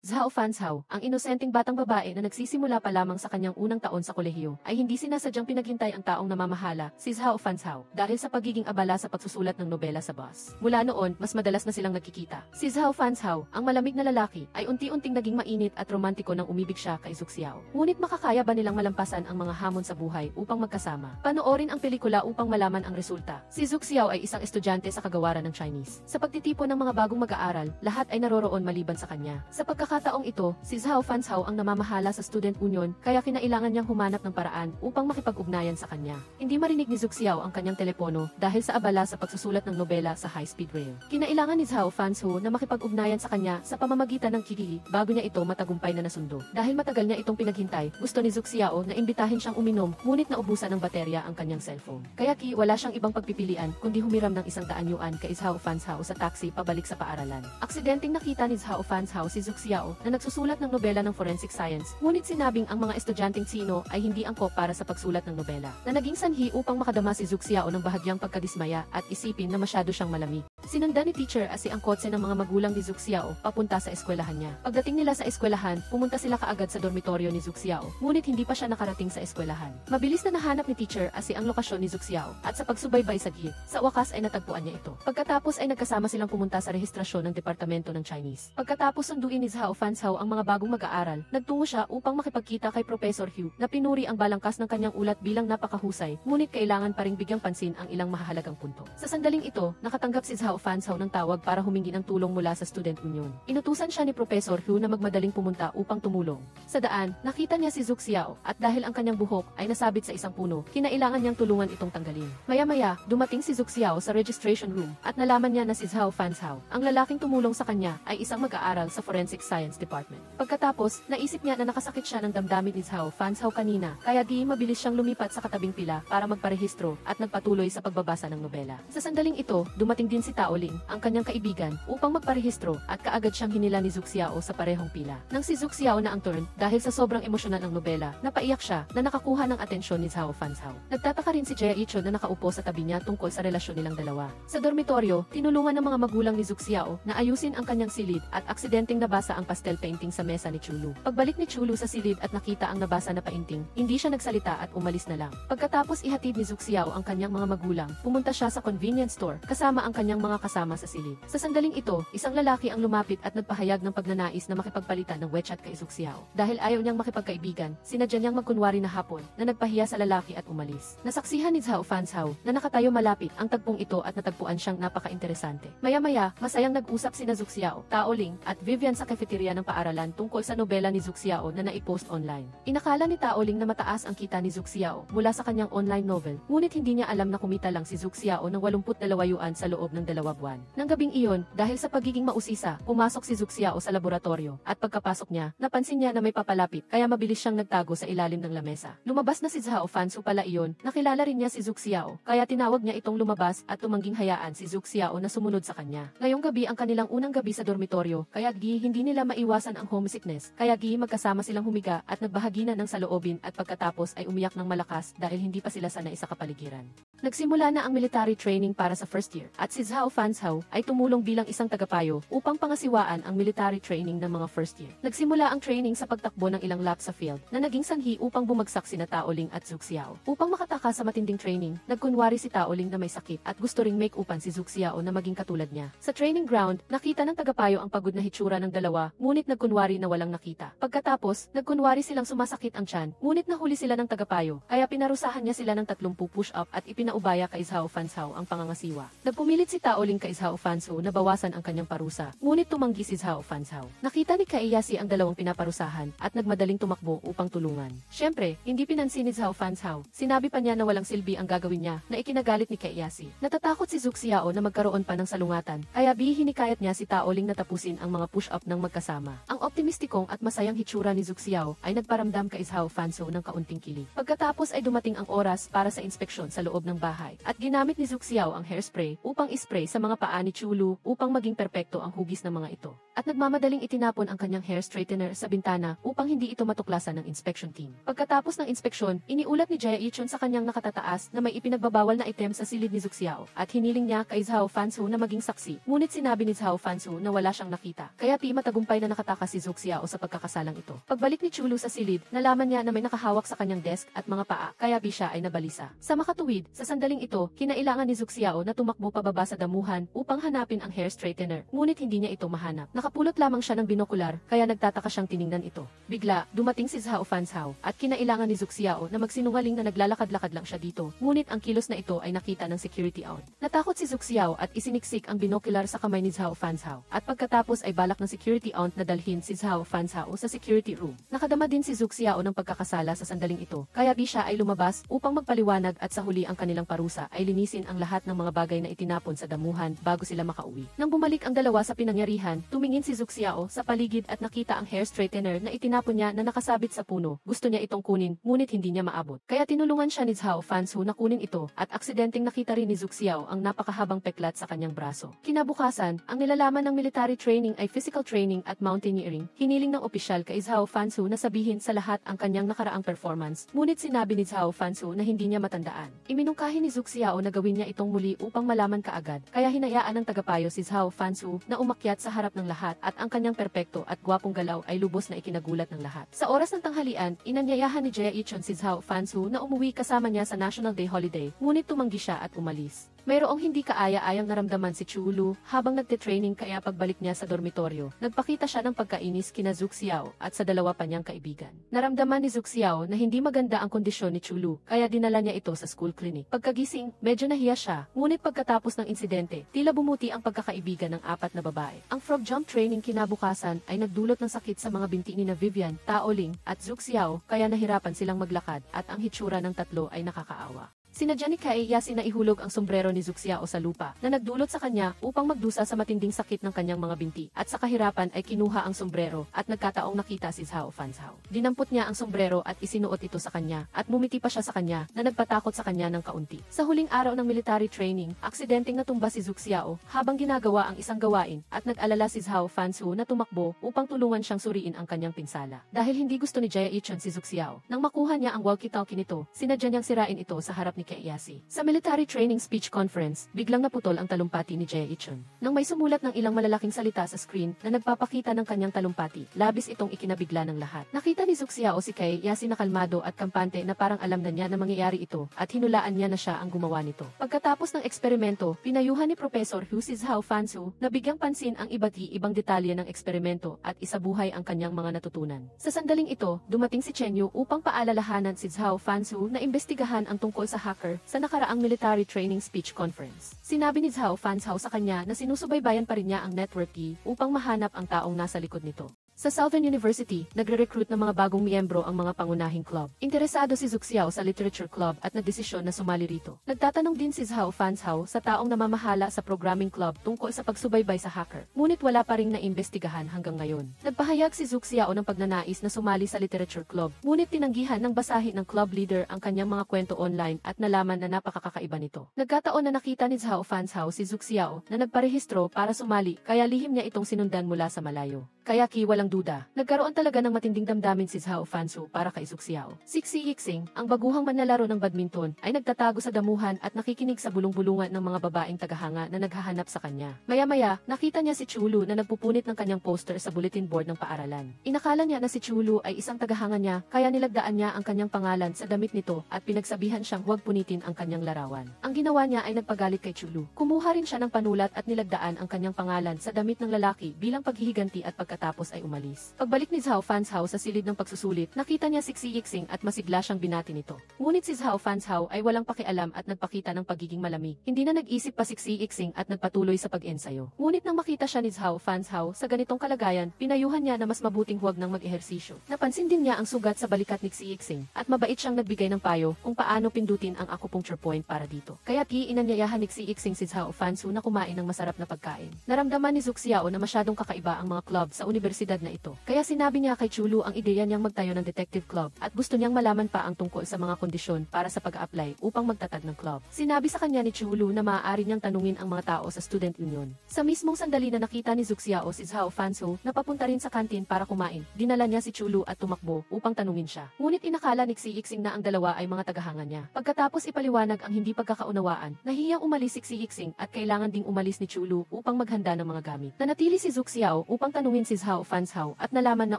Zhao Fanzhao, ang inosenteng batang babae na nagsisimula pa lamang sa kanyang unang taon sa kolehiyo, ay hindi sinasadyang pinaghintay ang taong namamahala, si Zhao Fanzhao, dahil sa pagiging abala sa pagsusulat ng nobela sa bus. Mula noon, mas madalas na silang nagkikita. Si Zhao Fanzhao, ang malamig na lalaki, ay unti-unting naging mainit at romantiko nang umibig siya kay Zuxiao. Ngunit makakaya ba nilang malampasan ang mga hamon sa buhay upang magkasama? Panoorin ang pelikula upang malaman ang resulta. Si Zuxiao ay isang estudyante sa kagawaran ng Chinese. Sa pagtitipon ng mga bagong mag-aaral, lahat ay naroroon maliban sa kanya. Sa pagkakataong ito, si Zhao Fanzhao ang namamahala sa Student Union, kaya kinailangan niyang humanap ng paraan upang makipag-ugnayan sa kanya. Hindi marinig ni Zuxiao ang kanyang telepono dahil sa abala sa pagsusulat ng nobela sa high-speed rail. Kinailangan ni Zhao Fanzhao na makipag-ugnayan sa kanya sa pamamagitan ng Kiki bago niya ito matagumpay na nasundo. Dahil matagal niya itong pinaghintay, gusto ni Zuxiao na imbitahin siyang uminom, ngunit naubusan ng baterya ang kanyang cellphone. Kaya wala siyang ibang pagpipilian kundi humiram ng 100 yuan kay Zhao Fanzhao sa taxi pabalik sa paaralan. Aksidenteng nakita ni Zhao Fanzhao si Zuxiao na nagsusulat ng nobela ng forensic science, ngunit sinabing ang mga estudyanteng Sino ay hindi angkop para sa pagsulat ng nobela, na naging sanhi upang makadama si Zuxiao ng bahagyang pagkadismaya at isipin na masyado siyang malamig. Sinundan ni teacher Asi ang kotse ng mga magulang ni Zuxiao papunta sa eskwelahan niya. Pagdating nila sa eskwelahan, pumunta sila kaagad sa dormitoryo ni Zuxiao, ngunit hindi pa siya nakarating sa eskwelahan. Mabilis na nahanap ni teacher Asi ang lokasyon ni Zuxiao, at sa pagsubaybay sa gate, sa wakas ay natagpuan niya ito. Pagkatapos ay nagkasama silang pumunta sa rehistrasyon ng departamento ng Chinese. Pagkatapos sunduin ni Zhao Fanzhao ang mga bagong mag-aaral, nagtungo siya upang makipagkita kay Professor Hugh na pinuri ang balangkas ng kanyang ulat bilang napakahusay, ngunit kailangan pa ring bigyang pansin ang ilang mahahalagang punto. Sa sandaling ito, nakatanggap si Zhao Fanzhao ng tawag para humingi ng tulong mula sa Student Union. Inutusan siya ni Professor Hugh na magmadaling pumunta upang tumulong. Sa daan, nakita niya si Zuxiao, at dahil ang kanyang buhok ay nasabit sa isang puno, kinailangan niyang tulungan itong tanggalin. Maya-maya, dumating si Zuxiao sa registration room, at nalaman niya na si Zhao Fanzhao, ang lalaking tumulong sa kanya, ay isang mag-aaral sa Forensic Science Department. Pagkatapos, naisip niya na nakasakit siya ng damdamin ni Zhao Fanzhao kanina, kaya mabilis siyang lumipat sa katabing pila para magparehistro at nagpatuloy sa pagbabasa ng nobela. Sa sandaling ito, dumating din si Tao Ling, ang kanyang kaibigan, upang magparehistro at kaagad siyang hinila ni Zuxiao sa parehong pila. Nang si Zuxiao na ang turn, dahil sa sobrang emosyonal ng nobela, napaiyak siya na nakakuha ng atensyon ni Zhao Fanzhao. Nagtataka rin si Jia Ichon na nakaupo sa tabi niya tungkol sa relasyon nilang dalawa. Sa dormitoryo, tinulungan ng mga magulang ni Zuxiao na ayusin ang kanyang silid at aksidenteng nabasa ang pastel painting sa mesa ni Chulu. Pagbalik ni Chulu sa silid at nakita ang nabasa na painting, hindi siya nagsalita at umalis na lang. Pagkatapos ihatid ni Zuxiao ang kanyang mga magulang, pumunta siya sa convenience store kasama ang kanyang mga kasama sa silid. Sa sandaling ito, isang lalaki ang lumapit at nagpahayag ng pagnanais na makipagpalitan ng WeChat kay Zuxiao. Dahil ayaw niyang makipagkaibigan, sinadya niyang magkunwari na hapon na nagpahiya sa lalaki at umalis. Nasaksihan ni Zhao Fanzhao na nakatayo malapit ang tagpong ito at natagpuan siyang napaka-interesante. Maya-maya, masayang nag-usap sina Zuxiao, Tao Ling at Vivian sa cafeteria ng paaralan tungkol sa nobela ni Zuxiao na naipost online. Inakala ni Tao Ling na mataas ang kita ni Zuxiao mula sa kanyang online novel, ngunit hindi niya alam na kumita lang si Zuxiao ng 82 yuan sa loob ng 2 buwan. Nang gabing iyon, dahil sa pagiging mausisa, pumasok si Zuxiao sa laboratorio, at pagkapasok niya, napansin niya na may papalapit, kaya mabilis siyang nagtago sa ilalim ng lamesa. Lumabas na si Zhao Fanzhao pala iyon, nakilala rin niya si Zuxiao, kaya tinawag niya itong lumabas at tumangging hayaan si Zuxiao na sumunod sa kanya. Ngayong gabi ang kanilang unang gabi sa dormitoryo, kaya hindi nila maiwasan ang homesickness, kaya magkasama silang humiga at nagbahaginan ng saloobin at pagkatapos ay umiyak ng malakas dahil hindi pa sila sanay sa kapaligiran. Nagsimula na ang military training para sa first year, at si Zhao Fanzhao ay tumulong bilang isang tagapayo upang pangasiwaan ang military training ng mga first year. Nagsimula ang training sa pagtakbo ng ilang lap sa field na naging sanhi upang bumagsak sina Tao Ling at Zuxiao. Upang makataka sa matinding training, nagkunwari si Tao Ling na may sakit at gusto ring make-upan si Zuxiao na maging katulad niya. Sa training ground, nakita ng tagapayo ang pagod na hitsura ng dalawa, ngunit nagkunwari na walang nakita. Pagkatapos, nagkunwari silang sumasakit ang tiyan, ngunit nahuli sila ng tagapayo, kaya pinarusahan niya sila ng 30 push-up at ipinaubaya kay Zhao Fanzhao ang pangangasiwa. Nagpumilit si Tao Ling kay Zhao Fanzhao na bawasan ang kanyang parusa, ngunit tumanggi si Zhao Fanzhao. Nakita ni Kaiyasi ang dalawang pinaparusahan at nagmadaling tumakbo upang tulungan. Siyempre, hindi pinansin ni Zhao Fanzhao. Sinabi pa niya na walang silbi ang gagawin niya, na ikinagalit ni Kaiyasi. Natatakot si Zuxiao na magkaroon pa ng salungatan, kaya hinikayat niya si Tao Ling na tapusin ang mga push-up ng magkasama. Ang optimistikong at masayang hitsura ni Zuxiao ay nagparamdam kay Zhao Fanzhao ng kaunting kilig. Pagkatapos ay dumating ang oras para sa inspeksyon sa loob ng bahay, at ginamit ni Zhu Xiao ang hairspray upang ispray sa mga paa ni Chulu upang maging perpekto ang hugis ng mga ito. At nagmamadaling itinapon ang kanyang hair straightener sa bintana upang hindi ito matuklasan ng inspection team. Pagkatapos ng inspeksyon, iniulat ni Jia Yichun sa kanyang nakatataas na may ipinagbabawal na item sa silid ni Zhu Xiao at hiniling niya kay Zhao Fansu na maging saksi. Ngunit sinabi ni Zhao Fansu na wala siyang nakita, kaya matagumpay na nakatakas si Zhu Xiao sa pagkakasalang ito. Pagbalik ni Chulu sa silid, nalaman niya na may nakahawak sa kanyang desk at mga paa, kaya siya ay nabalisa. Sa makatuwid, sa sandaling ito, kinailangan ni Zhu Xiao na tumakbo pababa sa damuhan upang hanapin ang hair straightener, ngunit hindi niya ito mahanap. Nakapulot lamang siya ng binokular, kaya nagtataka siyang tiningnan ito. Bigla, dumating si Zhao Fanshao at kinailangan ni Zhu Xiao na magsinungaling na naglalakad-lakad lang siya dito, ngunit ang kilos na ito ay nakita ng security aunt. Natakot si Zhu Xiao at isiniksik ang binokular sa kamay ni Zhao Fanshao, at pagkatapos ay balak ng security aunt na dalhin si Zhao Fanshao sa security room. Nakadama din si Zhu Xiao ng pagkakasala sa sandaling ito, kaya siya ay lumabas upang magpaliwanag at sa huli ang kanilang parusa ay linisin ang lahat ng mga bagay na itinapon sa damuhan bago sila makauwi. Nang bumalik ang dalawa sa pinangyarihan, tumingin si Zhu Xiao sa paligid at nakita ang hair straightener na itinapon niya na nakasabit sa puno. Gusto niya itong kunin, ngunit hindi niya maabot. Kaya tinulungan siya ni Zhao Fansu na kunin ito at aksidenteng nakita rin ni Zhu Xiao ang napakahabang peklat sa kanyang braso. Kinabukasan, ang nilalaman ng military training ay physical training at mountaineering. Hiniling ng opisyal kay Zhao Fansu na sabihin sa lahat ang kanyang nakaraang performance, ngunit sinabi ni Zhao Fansu na hindi niya matandaan. Iminungkahi ni Zhu Xiao na gawin niya itong muli upang malaman kaagad, kaya hinayaan ng tagapayo si Zhao Fansu na umakyat sa harap ng lahat at ang kanyang perpekto at gwapong galaw ay lubos na ikinagulat ng lahat. Sa oras ng tanghalian, inanyayahan ni Jia Yichun si Zhao Fansu na umuwi kasama niya sa National Day holiday, ngunit tumanggi siya at umalis. Mayroong hindi kaaya-ayang naramdaman si Chulu habang nagte-training, kaya pagbalik niya sa dormitoryo, nagpakita siya ng pagkainis kina Zhu Xiao at sa dalawa pa niyang kaibigan. Naramdaman ni Zhu Xiao na hindi maganda ang kondisyon ni Chulu, kaya dinala niya ito sa school clinic. Pagkagising, medyo nahiya siya, ngunit pagkatapos ng insidente, tila bumuti ang pagkakaibigan ng apat na babae. Ang frog jump training kinabukasan ay nagdulot ng sakit sa mga binti ni Vivian, Tao Ling at Zhu Xiao, kaya nahirapan silang maglakad at ang hitsura ng tatlo ay nakakaawa. Sinadya ni Kaiyasi na ihulog ang sombrero ni Zhu Xiao sa lupa na nagdulot sa kanya upang magdusa sa matinding sakit ng kanyang mga binti, at sa kahirapan ay kinuha ang sombrero at nagkataong nakita si Zhao Fanshao. Dinampot niya ang sombrero at isinuot ito sa kanya at mumiti pa siya sa kanya na nagpatakot sa kanya ng kaunti. Sa huling araw ng military training, aksidenteng natumba si Zhu Xiao habang ginagawa ang isang gawain at nag-alala si Zhao Fansu na tumakbo upang tulungan siyang suriin ang kanyang pinsala. Dahil hindi gusto ni Jia Yichun si Zhu Xiao, nang makuha niya ang walkie-talkie nito, sinadya niyang sirain ito sa harap ni Kaiyasi. Sa military training speech conference, biglang naputol ang talumpati ni Jia Yichun. Nang may sumulat ng ilang malalaking salita sa screen na nagpapakita ng kanyang talumpati, labis itong ikinabigla ng lahat. Nakita ni Zhu Xiao si Kaiyasi na kalmado at kampante na parang alam na niya na mangyayari ito at hinulaan niya na siya ang gumawa nito. Pagkatapos ng eksperimento, pinayuhan ni Professor Hu si Zhao Fansu na bigyang pansin ang iba't ibang detalye ng eksperimento at isabuhay ang kanyang mga natutunan. Sa sandaling ito, dumating si Chen Yu upang paalalahanan si Zhao Fansu na imbestigahan ang tungkol sa hacker sa nakaraang military training speech conference. Sinabi ni Zhao Fanshao sa kanya na sinusubaybayan pa rin niya ang network key upang mahanap ang taong nasa likod nito. Sa Southern University, nagre-recruit ng mga bagong miyembro ang mga pangunahing club. Interesado si Zhu Xiao sa literature club at nagdesisyon na sumali rito. Nagtatanong din si Zhao Fanshao sa taong namamahala sa programming club tungkol sa pagsubaybay sa hacker. Ngunit wala pa ring naimbestigahan hanggang ngayon. Nagpahayag si Zhu Xiao ng pagnanais na sumali sa literature club, ngunit tinanggihan ng basahin ng club leader ang kanyang mga kwento online at nalaman na napakakaiba nito. Nagkataon na nakita ni Zhao Fanshao si Zhu Xiao na nagparehistro para sumali, kaya lihim niya itong sinundan mula sa malayo. Kaya walang duda, nagkaroon talaga ng matinding damdamin si Zhao Fansu para kay Zhu Xiao. Si Xi Yixing, ang baguhang manlalaro ng badminton, ay nagtatago sa damuhan at nakikinig sa bulong-bulungan ng mga babaeng tagahanga na naghahanap sa kanya. Maya-maya, nakita niya si Chulu na nagpupunit ng kanyang poster sa bulletin board ng paaralan. Inakala niya na si Chulu ay isang tagahanga niya, kaya nilagdaan niya ang kanyang pangalan sa damit nito at pinagsabihan siyang huwag punitin ang kanyang larawan. Ang ginawa niya ay nagpagalit kay Chulu. Kumuha rin siya ng panulat at nilagdaan ang kanyang pangalan sa damit ng lalaki bilang paghihiganti at pagkatapos ay umalis. Pagbalik ni Zhao Fanshao sa silid ng pagsusulit, nakita niya si Xi Yixing at masigla siyang binati nito. Ngunit si Zhao Fanshao ay walang pakialam at nagpakita ng pagiging malamig. Hindi na nag-isip pa si Xi Yixing at nagpatuloy sa pag-ensayo. Ngunit nang makita siya ni Zhao Fanshao sa ganitong kalagayan, pinayuhan niya na mas mabuting huwag nang mag-ehersisyo. Napansin din niya ang sugat sa balikat ni Xi Yixing at mabait siyang nagbigay ng payo kung paano pindutin ang acupuncture point para dito. Kaya inanyayahan ni Xi Yixing si Zhao Fansu na kumain ng masarap na pagkain. Naramdaman ni Zhu Xiao na masyadong kakaiba ang mga club sa Universidad pagpapatupad na ito. Kaya sinabi niya kay Chulu ang ideya niyang magtayo ng detective club at gusto niyang malaman pa ang tungkol sa mga kondisyon para sa pag-apply upang magtatag ng club. Sinabi sa kanya ni Chulu na maaari niyang tanungin ang mga tao sa student union. Sa mismong sandali na nakita ni Zuxiao si Zhao Fansu na papunta rin sa kantin para kumain, dinala niya si Chulu at tumakbo upang tanungin siya. Ngunit inakala ni Xi Yixing na ang dalawa ay mga tagahanga niya. Pagkatapos ipaliwanag ang hindi pagkakaunawaan, nahiyang umalis si Xi Yixing at kailangan ding umalis ni Chulu upang maghanda ng mga gamit. Nanatili si Zuxiao upang tanungin si Zhao Fansu at nalaman na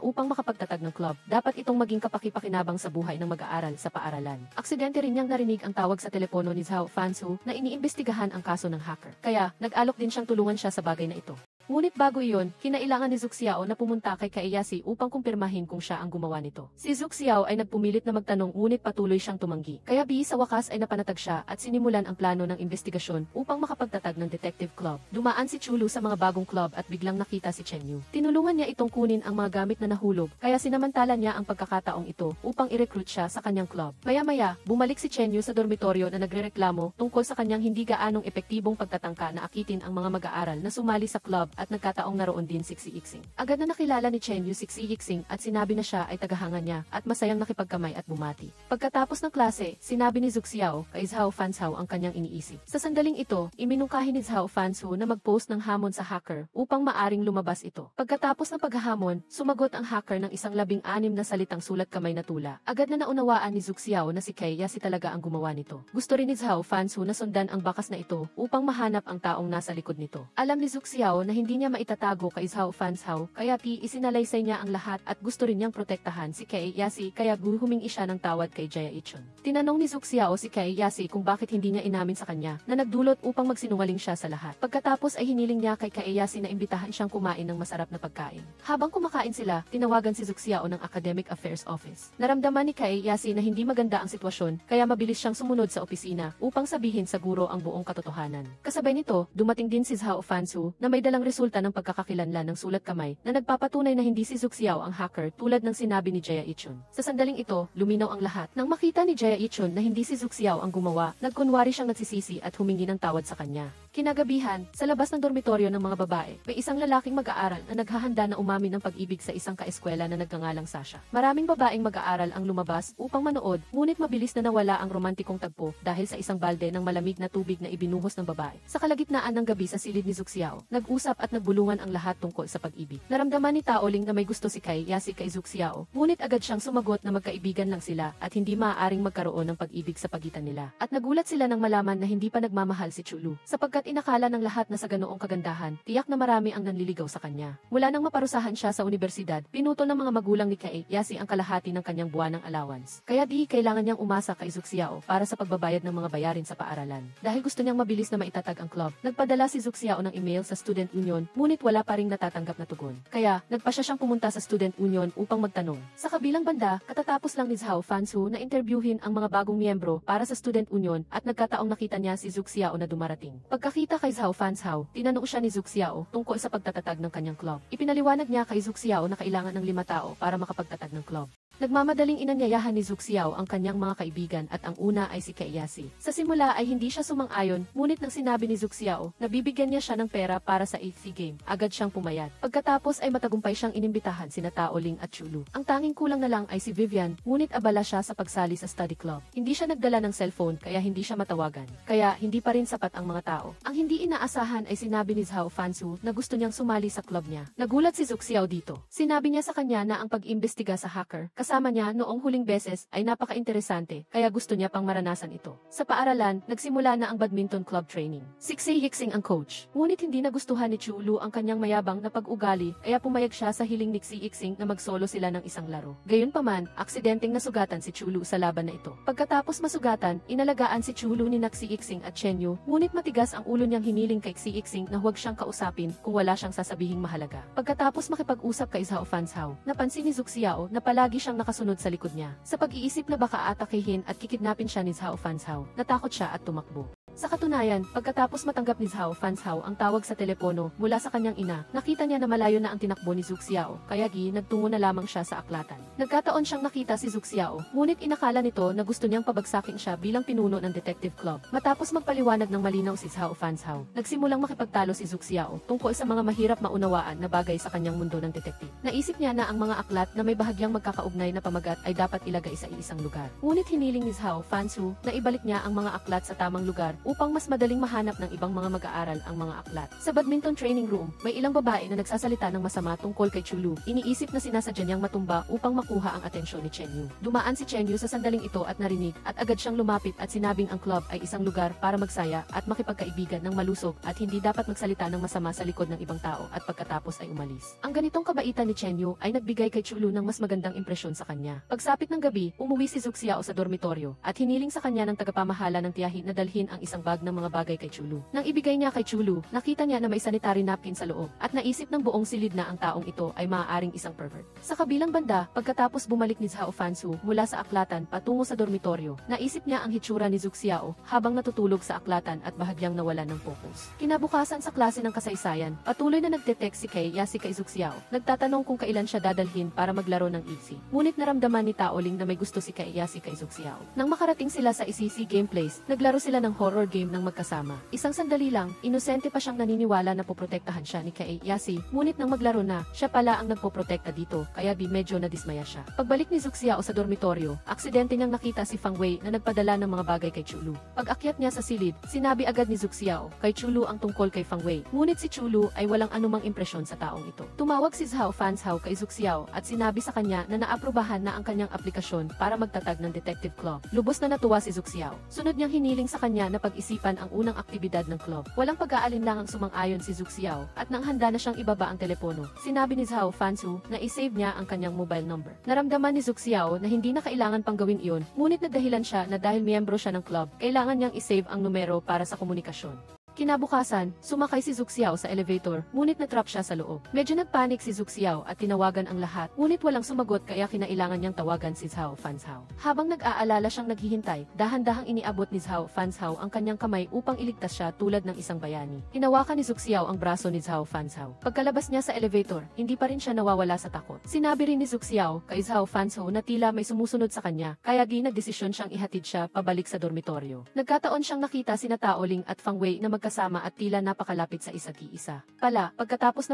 upang makapagtatag ng club, dapat itong maging kapakipakinabang sa buhay ng mag-aaral sa paaralan. Aksidente rin niyang narinig ang tawag sa telepono ni Zhao Fansu na iniimbestigahan ang kaso ng hacker. Kaya, nag-alok din siyang tulungan siya sa bagay na ito. Ngunit bago iyon, kinailangan ni Zuxiao na pumunta kay Kaiyasi upang kumpirmahin kung siya ang gumawa nito. Si Zuxiao ay nagpumilit na magtanong ngunit patuloy siyang tumanggi. Kaya sa wakas ay napanatag siya at sinimulan ang plano ng investigasyon upang makapagtatag ng detective club. Dumaan si Chulu sa mga bagong club at biglang nakita si Chen Yu. Tinulungan niya itong kunin ang mga gamit na nahulog, kaya sinamantala niya ang pagkakataong ito upang i-recruit siya sa kanyang club. Maya-maya, bumalik si Chen Yu sa dormitoryo na nagrereklamo tungkol sa kanyang hindi gaanong epektibong pagtatangka na akitin ang mga mag-aaral na sumali sa club at nagkataong naroon din si Xi Yixing. Agad na nakilala ni Chen Yu si Xi Yixing at sinabi na siya ay tagahanga niya at masayang nakipagkamay at bumati. Pagkatapos ng klase, sinabi ni Zuxiao kay Zhao Fansu ang kanyang iniisip. Sa sandaling ito, iminungkahi ni Zhao Fansu na mag-post ng hamon sa hacker upang maaring lumabas ito. Pagkatapos ng paghahamon, sumagot ang hacker ng isang 16 na salitang sulat kamay na tula. Agad na naunawaan ni Zuxiao na si Kaiyasi talaga ang gumawa nito. Gusto rin ni Zhao Fansu na sundan ang bakas na ito upang mahanap ang taong nasa likod nito. Alam ni Zuxiao na hindi niya itatago kay Zhao Fansu, kaya isinalaysay niya ang lahat at gusto rin niyang protektahan si Kaiyasi, kaya humingi siya ng tawad kay Jaya Ichun. Tinanong ni Zuxiao si Kaiyasi kung bakit hindi niya inamin sa kanya na nagdulot upang magsinungaling siya sa lahat. Pagkatapos ay hiniling niya kay Kaiyasi na imbitahan siyang kumain ng masarap na pagkain. Habang kumakain sila, tinawagan si Zuxiao ng Academic Affairs Office. Naramdaman ni Kaiyasi na hindi maganda ang sitwasyon, kaya mabilis siyang sumunod sa opisina upang sabihin sa guro ang buong katotohanan. Kasabay nito, dumating din si Zhao Fansu na may dalang resulta ng pagkakakilanlan ng sulat kamay na nagpapatunay na hindi si Zuxiao ang hacker tulad ng sinabi ni Jaya Ichun. Sa sandaling ito, luminaw ang lahat. Nang makita ni Jaya Ichun na hindi si Zuxiao ang gumawa, nagkunwari siyang nagsisisi at humingi ng tawad sa kanya. Kinagabihan, sa labas ng dormitoryo ng mga babae, may isang lalaking mag-aaral na naghahanda na umamin ng pag-ibig sa isang kaeskwela na nagngangalang Sasha. Maraming babaeng mag-aaral ang lumabas upang manood, ngunit mabilis na nawala ang romantikong tagpo dahil sa isang balde ng malamig na tubig na ibinuhos ng babae. Sa kalagitnaan ng gabi sa silid ni Zuxiao, nag-usap at nagbulungan ang lahat tungkol sa pag-ibig. Naramdaman ni Taoling na may gusto si Kaiyasi kay Zuxiao, ngunit agad siyang sumagot na magkaibigan lang sila at hindi maaaring magkaroon ng pag-ibig sa pagitan nila. At nagulat sila nang malaman na hindi pa nagmamahal si Chulu, sapagkat inakala ng lahat na sa ganoong kagandahan, tiyak na marami ang nanliligaw sa kanya. Mula nang maparusahan siya sa universidad, pinutol ng mga magulang ni Kaiyasi ang kalahati ng kanyang buwanang allowance. Kaya kailangan niyang umasa kay Zuxiao para sa pagbabayad ng mga bayarin sa paaralan. Dahil gusto niyang mabilis na maitatag ang club, nagpadala si Zuxiao ng email sa student union, ngunit wala pa ring natatanggap na tugon. Kaya, nagpasya siyang pumunta sa student union upang magtanong. Sa kabilang banda, katatapos lang ni Zhao Fansu na interviewin ang mga bagong miyembro para sa student union at nagkataong nakita niya si Zuxiao na dumarating. Pagkakita kay Zhao Fansu, tinanong siya ni Zuxiao tungkol sa pagtatatag ng kanyang club. Ipinaliwanag niya kay Zuxiao na kailangan ng 5 tao para makapagtatag ng club. Nagmamadaling inanyayahan ni Zuxiao ang kanyang mga kaibigan at ang una ay si Kaiyasi. Sa simula ay hindi siya sumang-ayon, ngunit nang sinabi ni Zuxiao na bibigyan niya siya ng pera para sa 8th game, agad siyang pumayat. Pagkatapos ay matagumpay siyang inimbitahan sina Taoling at Chulu. Ang tanging kulang na lang ay si Vivian, ngunit abala siya sa pagsali sa study club. Hindi siya nagdala ng cellphone kaya hindi siya matawagan. Kaya hindi pa rin sapat ang mga tao. Ang hindi inaasahan ay sinabi ni Zhao Fansu na gusto niyang sumali sa club niya. Nagulat si Zuxiao dito. Sinabi niya sa kanya na ang pag-imbestiga sa hacker, kasama niya noong huling beses ay napaka-interesante, kaya gusto niya pang maranasan ito. Sa paaralan, nagsimula na ang badminton club training. Si Xi Yixing ang coach. Ngunit hindi nagustuhan ni Chulu ang kanyang mayabang na pag-ugali, kaya pumayag siya sa hiling ni Xi Yixing na magsolo sila ng isang laro. Gayunpaman, aksidenteng nasugatan si Chulu sa laban na ito. Pagkatapos masugatan, inalagaan si Chulu ni Xi Yixing at Chen Yu, ngunit matigas ang ulo niyang hiniling kay Xi Yixing na huwag siyang kausapin kung wala siyang sasabihing mahalaga. Pagkatapos makipag-usap kay Zhao Fansu, napansin ni Zuxiao na palagi siyang nakasunod sa likod niya. Sa pag-iisip na baka atakihin at kikidnapin siya ni Zhao Fansu, natakot siya at tumakbo. Sa katunayan, pagkatapos matanggap ni Zhao Fanzhao ang tawag sa telepono mula sa kanyang ina, nakita niya na malayo na ang tinakbo ni Zhu Xiao, kaya nagtungo na lamang siya sa aklatan. Nagkataon siyang nakita si Zhu Xiao, ngunit inakala nito na gusto niyang pabagsakin siya bilang pinuno ng detective club. Matapos magpaliwanag ng malinaw si Zhao Fanzhao, nagsimulang makipagtalo si Zhu Xiao tungkol sa mga mahirap maunawaan na bagay sa kanyang mundo ng detective. Naisip niya na ang mga aklat na may bahagyang magkakaugnay na pamagat ay dapat ilagay sa iisang lugar. Ngunit hiniling ni Zhao Fanzhao na ibalik niya ang mga aklat sa tamang lugar upang mas madaling mahanap ng ibang mga mag-aaral ang mga aklat. Sa badminton training room, may ilang babae na nagsasalita ng masama tungkol kay Chulu. Iniisip na sinasadya niyang matumba upang makuha ang atensyon ni Chen Yu. Dumaan si Chen Yu sa sandaling ito at narinig at agad siyang lumapit at sinabing ang club ay isang lugar para magsaya at makipagkaibigan ng malusog at hindi dapat magsalita ng masama sa likod ng ibang tao at pagkatapos ay umalis. Ang ganitong kabaitan ni Chen Yu ay nagbigay kay Chulu ng mas magandang impresyon sa kanya. Pagsapit ng gabi, umuwi si Zhu Xiao sa dormitoryo at hiniling sa kanya ng tagapamahala ng tiyahin na dalhin ang isang bag ng mga bagay kay Chulu. Nang ibigay niya kay Chulu, nakita niya na may sanitary napkin sa loob at naisip ng buong silid na ang taong ito ay maaaring isang pervert. Sa kabilang banda, pagkatapos bumalik ni Zhao Fanzhao mula sa aklatan patungo sa dormitoryo, naisip niya ang hitsura ni Zhu Xiao habang natutulog sa aklatan at bahagyang nawalan ng focus. Kinabukasan sa klase ng kasaysayan, patuloy na nagte-text si Yasi kay Zhu Xiao, nagtatanong kung kailan siya dadalhin para maglaro ng easy. Ngunit naramdaman ni Taoling na may gusto si Yasi kay Zhu Xiao. Nang makarating sila sa ECC Gameplays, naglaro sila ng horror game ng magkasama. Isang sandali lang, inosente pa siyang naniniwala na poprotektahan siya ni Yasi, ngunit nang maglaro na, siya pala ang nagpoprotekta dito, kaya medyo nadismaya siya. Pagbalik ni Zhu Xiao sa dormitoryo, aksidente niyang nakita si Fang Wei na nagpadala ng mga bagay kay Chulu. Pag-akyat niya sa silid, sinabi agad ni Zhu Xiao kay Chulu ang tungkol kay Fang Wei, ngunit si Chulu ay walang anumang impresyon sa taong ito. Tumawag si Zhao Fanzhao kay Zhu Xiao at sinabi sa kanya na naaprubahan na ang kanyang aplikasyon para magtatag ng detective club. Lubos na natuwa si Zhu Xiao. Sunod niyang hiniling sa kanya na pag-isipan ang unang aktibidad ng club. Walang pag-aalinlangang sumang-ayon si Zhu Xiao at nang handa na siyang ibaba ang telepono, sinabi ni Zhao Fanzhao na i-save niya ang kanyang mobile number. Naramdaman ni Zhu Xiao na hindi na kailangan pang gawin iyon, ngunit nadahilan siya na dahil miyembro siya ng club, kailangan niyang i-save ang numero para sa komunikasyon. Kinabukasan, sumakay si Zhu Xiao sa elevator, ngunit natrap siya sa loob. Medyo nagpanik si Zhu Xiao at tinawagan ang lahat, ngunit walang sumagot kaya kinailangan niyang tawagan si Zhao Fanzhao. Habang nag-aalala siyang naghihintay, dahan-dahang iniabot ni Zhao Fanzhao ang kanyang kamay upang iligtas siya tulad ng isang bayani. Hinawakan ni Zhu Xiao ang braso ni Zhao Fanzhao. Pagkalabas niya sa elevator, hindi pa rin siya nawawala sa takot. Sinabi rin ni Zhu Xiao kay Zhao Fanzhao na tila may sumusunod sa kanya, kaya nagdesisyon siyang ihatid siya pabalik sa dormitoryo. Nagkataon siyang nakita sina Taoling at Fang Wei na magkasama at tila napakalapit sa isa't iisa. Pagkatapos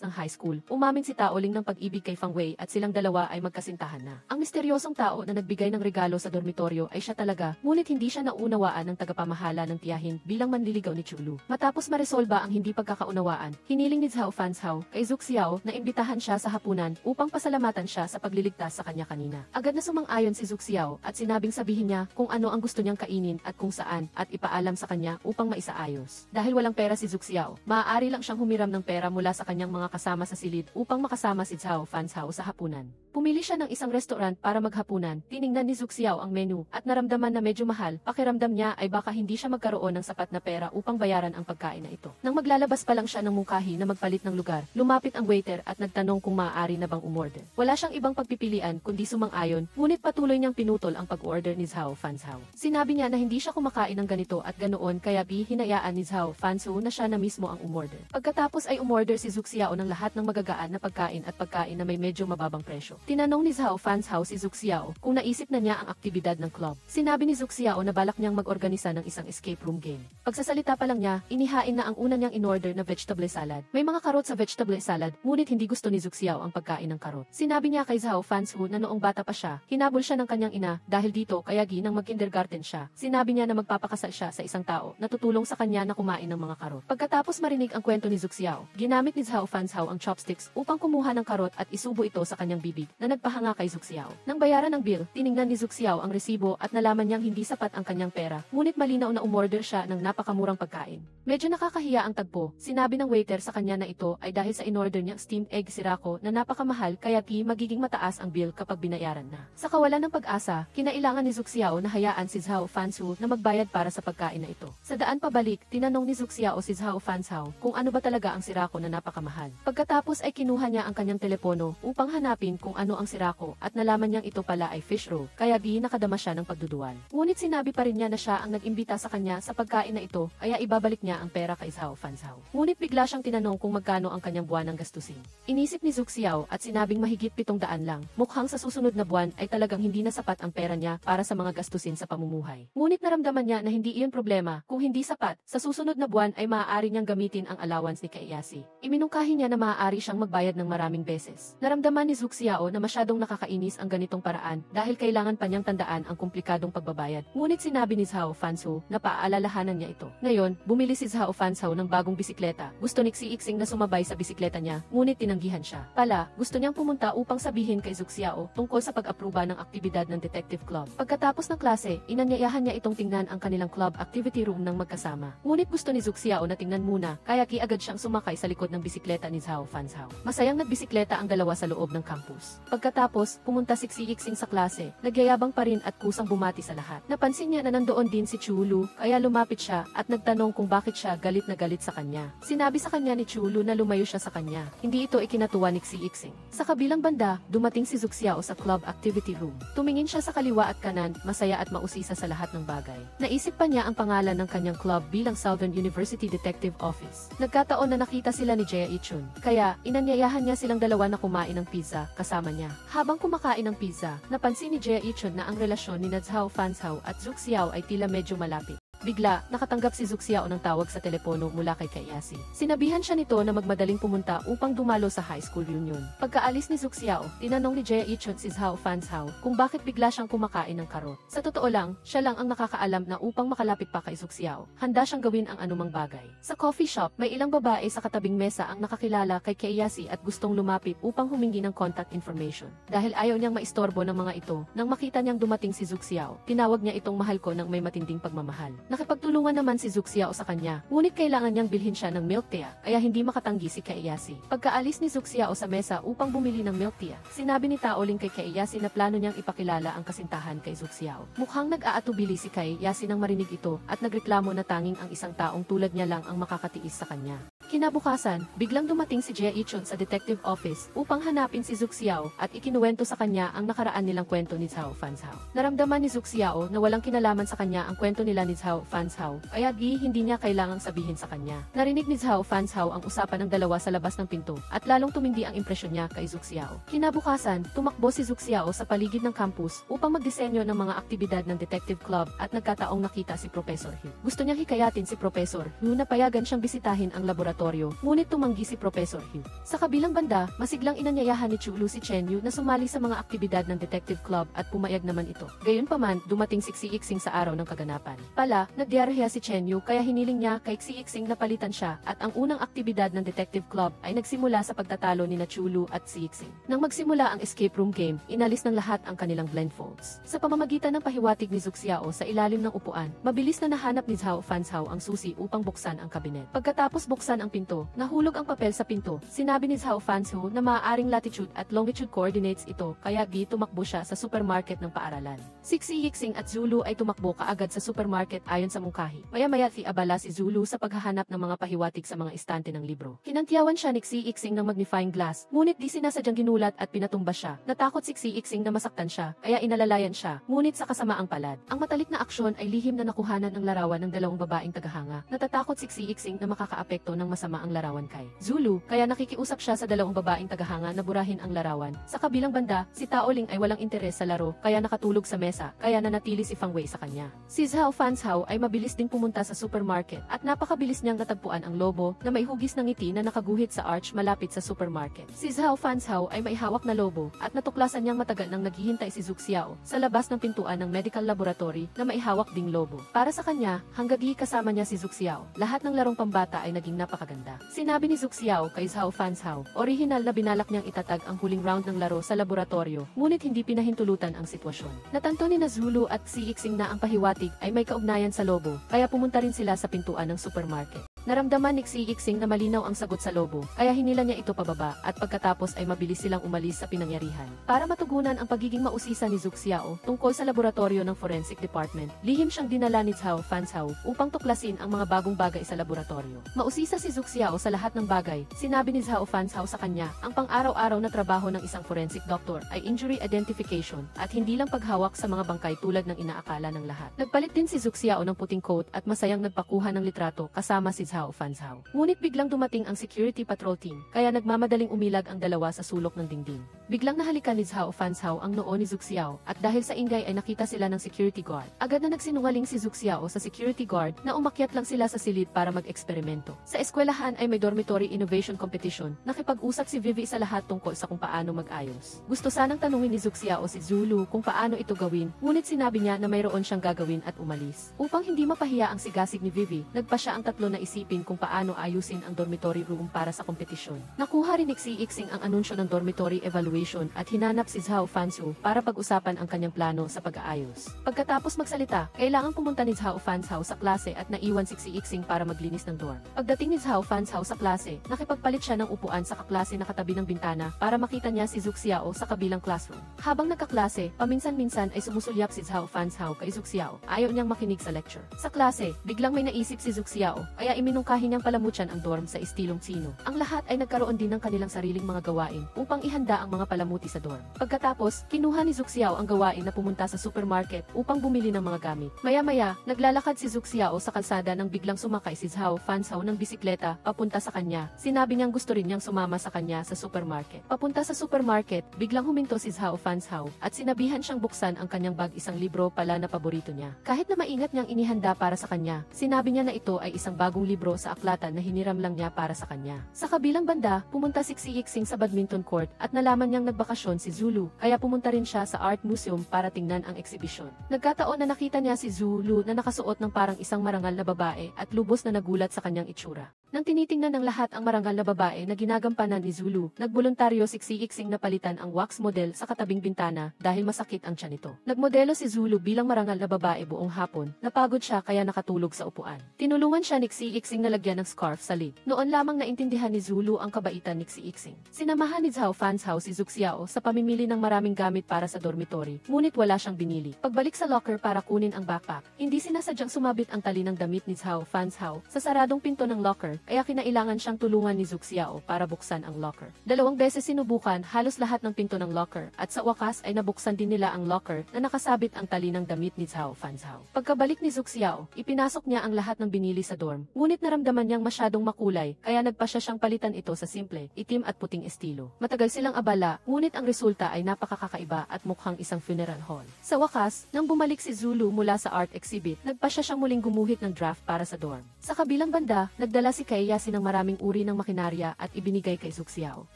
ng high school, umamin si Taoling ng pag-ibig kay Fang Wei at silang dalawa ay magkasintahan na. Ang misteryosong tao na nagbigay ng regalo sa dormitoryo ay siya talaga, ngunit hindi siya naunawaan ng tagapamahala ng tiyahin bilang manliligaw ni Chulu. Matapos maresolba ang hindi pagkakaunawaan, hiniling ni Zhao Fanzhao kay Zhu Xiao na imbitahan siya sa hapunan upang pasalamatan siya sa pagliligtas sa kanya kanina. Agad na sumang-ayon si Zhu Xiao at sinabing sabihin niya kung ano ang gusto niyang kainin at kung saan at ipaalam sa kanya upang maisaayos. Dahil walang pera si Zhu Xiao, maaari lang siyang humiram ng pera mula sa kanyang mga kasama sa silid upang makasama si Zhao Fanzhao sa hapunan. Pumili siya ng isang restaurant para maghapunan, tiningnan ni Zhu Xiao ang menu at naramdaman na medyo mahal, pakiramdam niya ay baka hindi siya magkaroon ng sapat na pera upang bayaran ang pagkain na ito. Nang maglalabas pa lang siya ng mungkahi na magpalit ng lugar, lumapit ang waiter at nagtanong kung maaari na bang umorder. Wala siyang ibang pagpipilian kundi sumang-ayon, ngunit patuloy niyang pinutol ang pag-order ni Zhao Fanzhao. Sinabi niya na hindi siya kumakain ng ganito at ganoon kaya hinayaan ni Zhao Fanzhao na siya na mismo ang umorder. Pagkatapos ay umorder si Zhu Xiao ng lahat ng magagaan na pagkain at pagkain na may medyo mababang presyo. Tinanong ni Zhao Fanzhao si Zhu Xiao kung naisip na niya ang aktibidad ng club. Sinabi ni Zhu Xiao na balak niyang mag-organisa ng isang escape room game. Pagsasalita pa lang niya, inihain na ang una niyang in-order na vegetable salad. May mga karot sa vegetable salad, ngunit hindi gusto ni Zhu Xiao ang pagkain ng karot. Sinabi niya kay Zhao Fanzhao na noong bata pa siya, hinabol siya ng kanyang ina dahil dito kaya nang mag-kindergarten siya. Sinabi niya na magpapakasal siya sa isang tao na tutulong sa kanya na kumain ng mga karot. Pagkatapos marinig ang kwento ni Zhu Xiao, ginamit ni Zhao Fanzhao ang chopsticks upang kumuha ng karot at isubo ito sa kanyang bibig na nagpahanga kay Zhu Xiao. Nang bayaran ng bill, tiningnan ni Zhu Xiao ang resibo at nalaman niyang hindi sapat ang kanyang pera, ngunit malinaw na umorder siya ng napakamurang pagkain. Medyo nakakahiya ang tagpo. Sinabi ng waiter sa kanya na ito ay dahil sa in-order niyang steamed egg sirako na napakamahal kaya magiging mataas ang bill kapag binayaran na. Sa kawalan ng pag-asa, kinailangan ni Zhu Xiao na hayaan si Zhao Fanzhao na magbayad para sa pagkain na ito. Sa daan pabalik, tinanong ni Zhu Xiao si Zhao Fanzhao kung ano ba talaga ang sirako na napakamahal. Pagkatapos ay kinuha niya ang kanyang telepono upang hanapin kung ano ano ang sirako at nalaman niyang ito pala ay fish roe, kaya nakadama siya ng pagduduwal. Ngunit sinabi pa rin niya na siya ang nag-imbita sa kanya sa pagkain na ito, kaya ibabalik niya ang pera kay Zhao Fanzhao. Ngunit bigla siyang tinanong kung magkano ang kanyang buwan ng gastusin. Inisip ni Zhu Xiao at sinabing mahigit 700 lang. Mukhang sa susunod na buwan ay talagang hindi na sapat ang pera niya para sa mga gastusin sa pamumuhay. Ngunit naramdaman niya na hindi iyon problema, kung hindi sapat, sa susunod na buwan ay maaari niyang gamitin ang allowance ni Ieyasu. Iminungkahi niya na maaari siyang magbayad ng maraming beses. Naramdaman ni Zhu Xiao na masyadong nakakainis ang ganitong paraan dahil kailangan pa niyang tandaan ang komplikadong pagbabayad. Ngunit sinabi ni Zhao Fanzhao na paaalalahanan niya ito. Ngayon, bumili si Zhao Fanzhao ng bagong bisikleta. Gusto ni Xiixing na sumabay sa bisikleta niya, ngunit tinanggihan siya. Pala, gusto niyang pumunta upang sabihin kay Zhu Xiao tungkol sa pag-apruba ng aktibidad ng Detective Club. Pagkatapos ng klase, inanyayahan niya itong tingnan ang kanilang club activity room ng magkasama. Ngunit gusto ni Zhu Xiao na tingnan muna, kaya agad siyang sumakay sa likod ng bisikleta ni Zhao Fanzhao. Masayang nagbisikleta ang dalawa sa loob ng campus. Pagkatapos, pumunta si Xiixing sa klase, nagyayabang pa rin at kusang bumati sa lahat. Napansin niya na nandoon din si Chulu, kaya lumapit siya at nagtanong kung bakit siya galit na galit sa kanya. Sinabi sa kanya ni Chulu na lumayo siya sa kanya. Hindi ito ikinatuwa ni Xiixing. Sa kabilang banda, dumating si Zhu Xiao sa club activity room. Tumingin siya sa kaliwa at kanan, masaya at mausisa sa lahat ng bagay. Naisip pa niya ang pangalan ng kanyang club bilang Southern University Detective Office. Nagkataon na nakita sila ni Jae-chun, kaya inanyayahan niya silang dalawa na kumain ng pizza kasama niya. Habang kumakain ng pizza, napansin ni Jae-chun na ang relasyon ni Zhao Fanzhao at Zhu Xiao ay tila medyo malapit. Bigla, nakatanggap si Zhu Xiao ng tawag sa telepono mula kay Ieyasu. Sinabihan siya nito na magmadaling pumunta upang dumalo sa high school reunion. Pagkaalis ni Zhu Xiao, tinanong ni Jae-chun si Zhao Fanzhao kung bakit bigla siyang kumakain ng karot. Sa totoo lang, siya lang ang nakakaalam na upang makalapit pa kay Zhu Xiao, handa siyang gawin ang anumang bagay. Sa coffee shop, may ilang babae sa katabing mesa ang nakakilala kay Ieyasu at gustong lumapit upang humingi ng contact information. Dahil ayaw niyang maistorbo ng mga ito, nang makita niyang dumating si Zhu Xiao, tinawag niya itong mahal ko ng may matinding pagmamahal. Nakipagtulungan naman si Zhu Xiao sa kanya, ngunit kailangan niyang bilhin siya ng milk tea, kaya hindi makatanggi si Ieyasu. Pagkaalis ni Zhu Xiao sa mesa upang bumili ng milk tea, sinabi ni Taoling kay Ieyasu na plano niyang ipakilala ang kasintahan kay Zhu Xiao. Mukhang nag-aatubili si Ieyasu nang marinig ito at nagreklamo na tanging ang isang taong tulad niya lang ang makakatiis sa kanya. Kinabukasan, biglang dumating si Jae-chun sa detective office upang hanapin si Zhu Xiao at ikinuwento sa kanya ang nakaraan nilang kwento ni Zhao Fanzhao. Naramdaman ni Zhu Xiao na walang kinalaman sa kanya ang kwento nila ni Zhao Fanzhao, kaya hindi niya kailangang sabihin sa kanya. Narinig ni Zhao Fanzhao ang usapan ng dalawa sa labas ng pinto at lalong tumindi ang impresyon niya kay Zhu Xiao. Kinabukasan, tumakbo si Zhu Xiao sa paligid ng campus upang magdisenyo ng mga aktibidad ng detective club at nagkataong nakita si Professor Hu. Gusto niyang hikayatin si Professor Hu na payagan siyang bisitahin ang laboratorio, ngunit tumanggi si Professor Hu. Sa kabilang banda, masiglang inanyayahan ni Chulu si Chen Yu na sumali sa mga aktibidad ng detective club at pumayag naman ito. Gayunpaman, dumating si Xiixing sa araw ng kaganapan. Pala, nagdiarehya si Chen Yu kaya hiniling niya kay Xiixing na palitan siya at ang unang aktibidad ng detective club ay nagsimula sa pagtatalo ni Chulu at Xiixing. Nang magsimula ang escape room game, inalis ng lahat ang kanilang blindfolds. Sa pamamagitan ng pahiwatig ni Zhu Xiao sa ilalim ng upuan, mabilis na nahanap ni Zhao Fanzhao ang susi upang buksan ang kabinet. Pagkatapos buksan ang pinto, nahulog ang papel sa pinto. Sinabi ni Zhao Fanzhao na maaaring latitude at longitude coordinates ito, kaya tumakbo siya sa supermarket ng paaralan. Si Xiixing at Zulu ay tumakbo kaagad sa supermarket ayon sa mungkahi. Maya-maya abala si Zulu sa paghahanap ng mga pahiwatig sa mga istante ng libro. Kinantiyawan siya ni Xiixing ng magnifying glass, ngunit di sinasadyang ginulat at pinatumba siya. Natakot si Xiixing na masaktan siya, kaya inalalayan siya, ngunit sa kasamaang palad. Ang matalik na aksyon ay lihim na nakuhanan ng larawan ng dalawang babaeng tagahanga. Natatakot si Xiixing na makakaapekto ng masama ang larawan kay Zulu, kaya nakikiusap siya sa dalawang babaeng tagahanga na burahin ang larawan. Sa kabilang banda, si Taoling ay walang interes sa laro, kaya nakatulog sa mesa, kaya nanatili si Fang Wei sa kanya. Si Zhao Fanzhao ay mabilis ding pumunta sa supermarket at napakabilis niyang natagpuan ang lobo na may hugis ng ngiti na nakaguhit sa arch malapit sa supermarket. Si Zhao Fanzhao ay may hawak na lobo at natuklasan niyang matagal nang naghihintay si Zhu Xiao sa labas ng pintuan ng medical laboratory na may hawak ding lobo. Para sa kanya, hanggang kasama niya si Zhu Xiao, lahat ng larong pambata ay naging napakaganda. Sinabi ni Zhu Xiao kay Zhao Fanzhao, orihinal na binalak niyang itatag ang huling round ng laro sa laboratorio, ngunit hindi pinahintulutan ang sitwasyon. Natanto ni Zulu at Xiixing na ang pahiwatig ay may kaugnayan sa lobo, kaya pumunta rin sila sa pintuan ng supermarket. Naramdaman ni Xiexing na malinaw ang sagot sa lobo, kaya hinila niya ito pababa at pagkatapos ay mabilis silang umalis sa pinangyarihan. Para matugunan ang pagiging mausisa ni Zhu Xiao tungkol sa laboratorio ng Forensic Department, lihim siyang dinala ni Zhao Fanzhao upang tuklasin ang mga bagong bagay sa laboratorio. Mausisa si Zhu Xiao sa lahat ng bagay, sinabi ni Zhao Fanzhao sa kanya, ang pang-araw-araw na trabaho ng isang forensic doctor ay injury identification at hindi lang paghawak sa mga bangkay tulad ng inaakala ng lahat. Nagpalit din si Zhu Xiao ng puting coat at masayang nagpakuha ng litrato kasama si Zhao Fanzhao. Ngunit biglang dumating ang security patrol team, kaya nagmamadaling umilag ang dalawa sa sulok ng dingding. Biglang nahalikan ni Zhao Fanzhao ang noo ni Zhu Xiao at dahil sa ingay ay nakita sila ng security guard. Agad na nagsinungaling si Zhu Xiao sa security guard na umakyat lang sila sa silid para mag-eksperimento. Sa eskwelahan ay may dormitory innovation competition. Nakipag-usap si Vivi sa lahat tungkol sa kung paano mag-ayos. Gusto sanang tanungin ni Zhu Xiao si Zulu kung paano ito gawin, ngunit sinabi niya na mayroon siyang gagawin at umalis. Upang hindi mapahiya ang sigasig ni Vivi, nagpa siya ang tatlo na isipin kung paano ayusin ang dormitory room para sa kompetisyon. Nakuha rin ni Xiexing ang anunsyo ng dormitory evaluation at hinanap si Zhao Fanzhao para pag-usapan ang kanyang plano sa pag-aayos. Pagkatapos magsalita, kailangan pumunta ni Zhao Fanzhao sa klase at naiwan si Xiexing para maglinis ng dorm. Pagdating ni Zhao Fanzhao sa klase, nakipagpalit siya ng upuan sa kaklase na katabi ng bintana para makita niya si Zhu Xiao sa kabilang classroom. Habang nagkaklase, paminsan-minsan ay sumusulyap si Zhao Fanzhao kay Zhu Xiao. Ayaw niyang makinig sa lecture. Sa klase, biglang may naisip si Zhu Xiao, kaya iminungkahi niyang palamutyan ang dorm sa estilong Chino. Ang lahat ay nagkaroon din ng kanilang sariling mga gawain upang ihanda ang mga palamuti sa dorm. Pagkatapos, kinuha ni Zhu Xiao ang gawain na pumunta sa supermarket upang bumili ng mga gamit. Maya-maya, naglalakad si Zhu Xiao sa kalsada nang biglang sumakay si Zhao Fanzhao ng bisikleta papunta sa kanya. Sinabi niyang gusto rin niyang sumama sa kanya sa supermarket. Papunta sa supermarket, biglang huminto si Zhao Fanzhao at sinabihan siyang buksan ang kanyang bag, isang libro pala na paborito niya. Kahit na maingat niyang inihanda para sa kanya, sinabi niya na ito ay isang bagong libro sa aklatan na hiniram lang niya para sa kanya. Sa kabilang banda, pumunta si Xiexing sa badminton court at nalaman niyang nagbakasyon si Zulu, kaya pumunta rin siya sa art museum para tingnan ang eksibisyon. Nagkataon na nakita niya si Zulu na nakasuot ng parang isang marangal na babae at lubos na nagulat sa kanyang itsura. Nang tinitingnan ng lahat ang marangal na babae na ginagampanan ni Zulu, nagboluntaryo si Xiexing na palitan ang wax model sa katabing bintana dahil masakit ang tiyan nito. Nagmodelo si Zulu bilang marangal na babae buong hapon, napagod siya kaya nakatulog sa upuan. Tinulungan siya ni Xiexing na lagyan ng scarf sa lid. Noon lamang naintindihan ni Zulu ang kabaitan ni Xiexing. Sinamahan ni Zhao Fanzhao si Zhu Xiao sa pamimili ng maraming gamit para sa dormitory, ngunit wala siyang binili. Pagbalik sa locker para kunin ang backpack, hindi sinasadyang sumabit ang tali ng damit ni Zhao Fanzhao sa saradong pinto ng locker, kaya kinailangan siyang tulungan ni Zhu Xiao para buksan ang locker. 2 beses sinubukan halos lahat ng pinto ng locker at sa wakas ay nabuksan din nila ang locker na nakasabit ang tali ng damit ni Zhao Fanzhao. Pagkabalik ni Zhu Xiao, ipinasok niya ang lahat ng binili sa dorm, ngunit naramdaman niyang masyadong makulay kaya nagpasya siyang palitan ito sa simple, itim at puting estilo. Matagal silang abala, ngunit ang resulta ay napakakakaiba at mukhang isang funeral hall. Sa wakas, nang bumalik si Zulu mula sa art exhibit, nagpasya siyang muling gumuhit ng draft para sa dorm. Sa kabilang banda, nagdala si Xiexing ng maraming uri ng makinarya at ibinigay kay Zhu Xiao.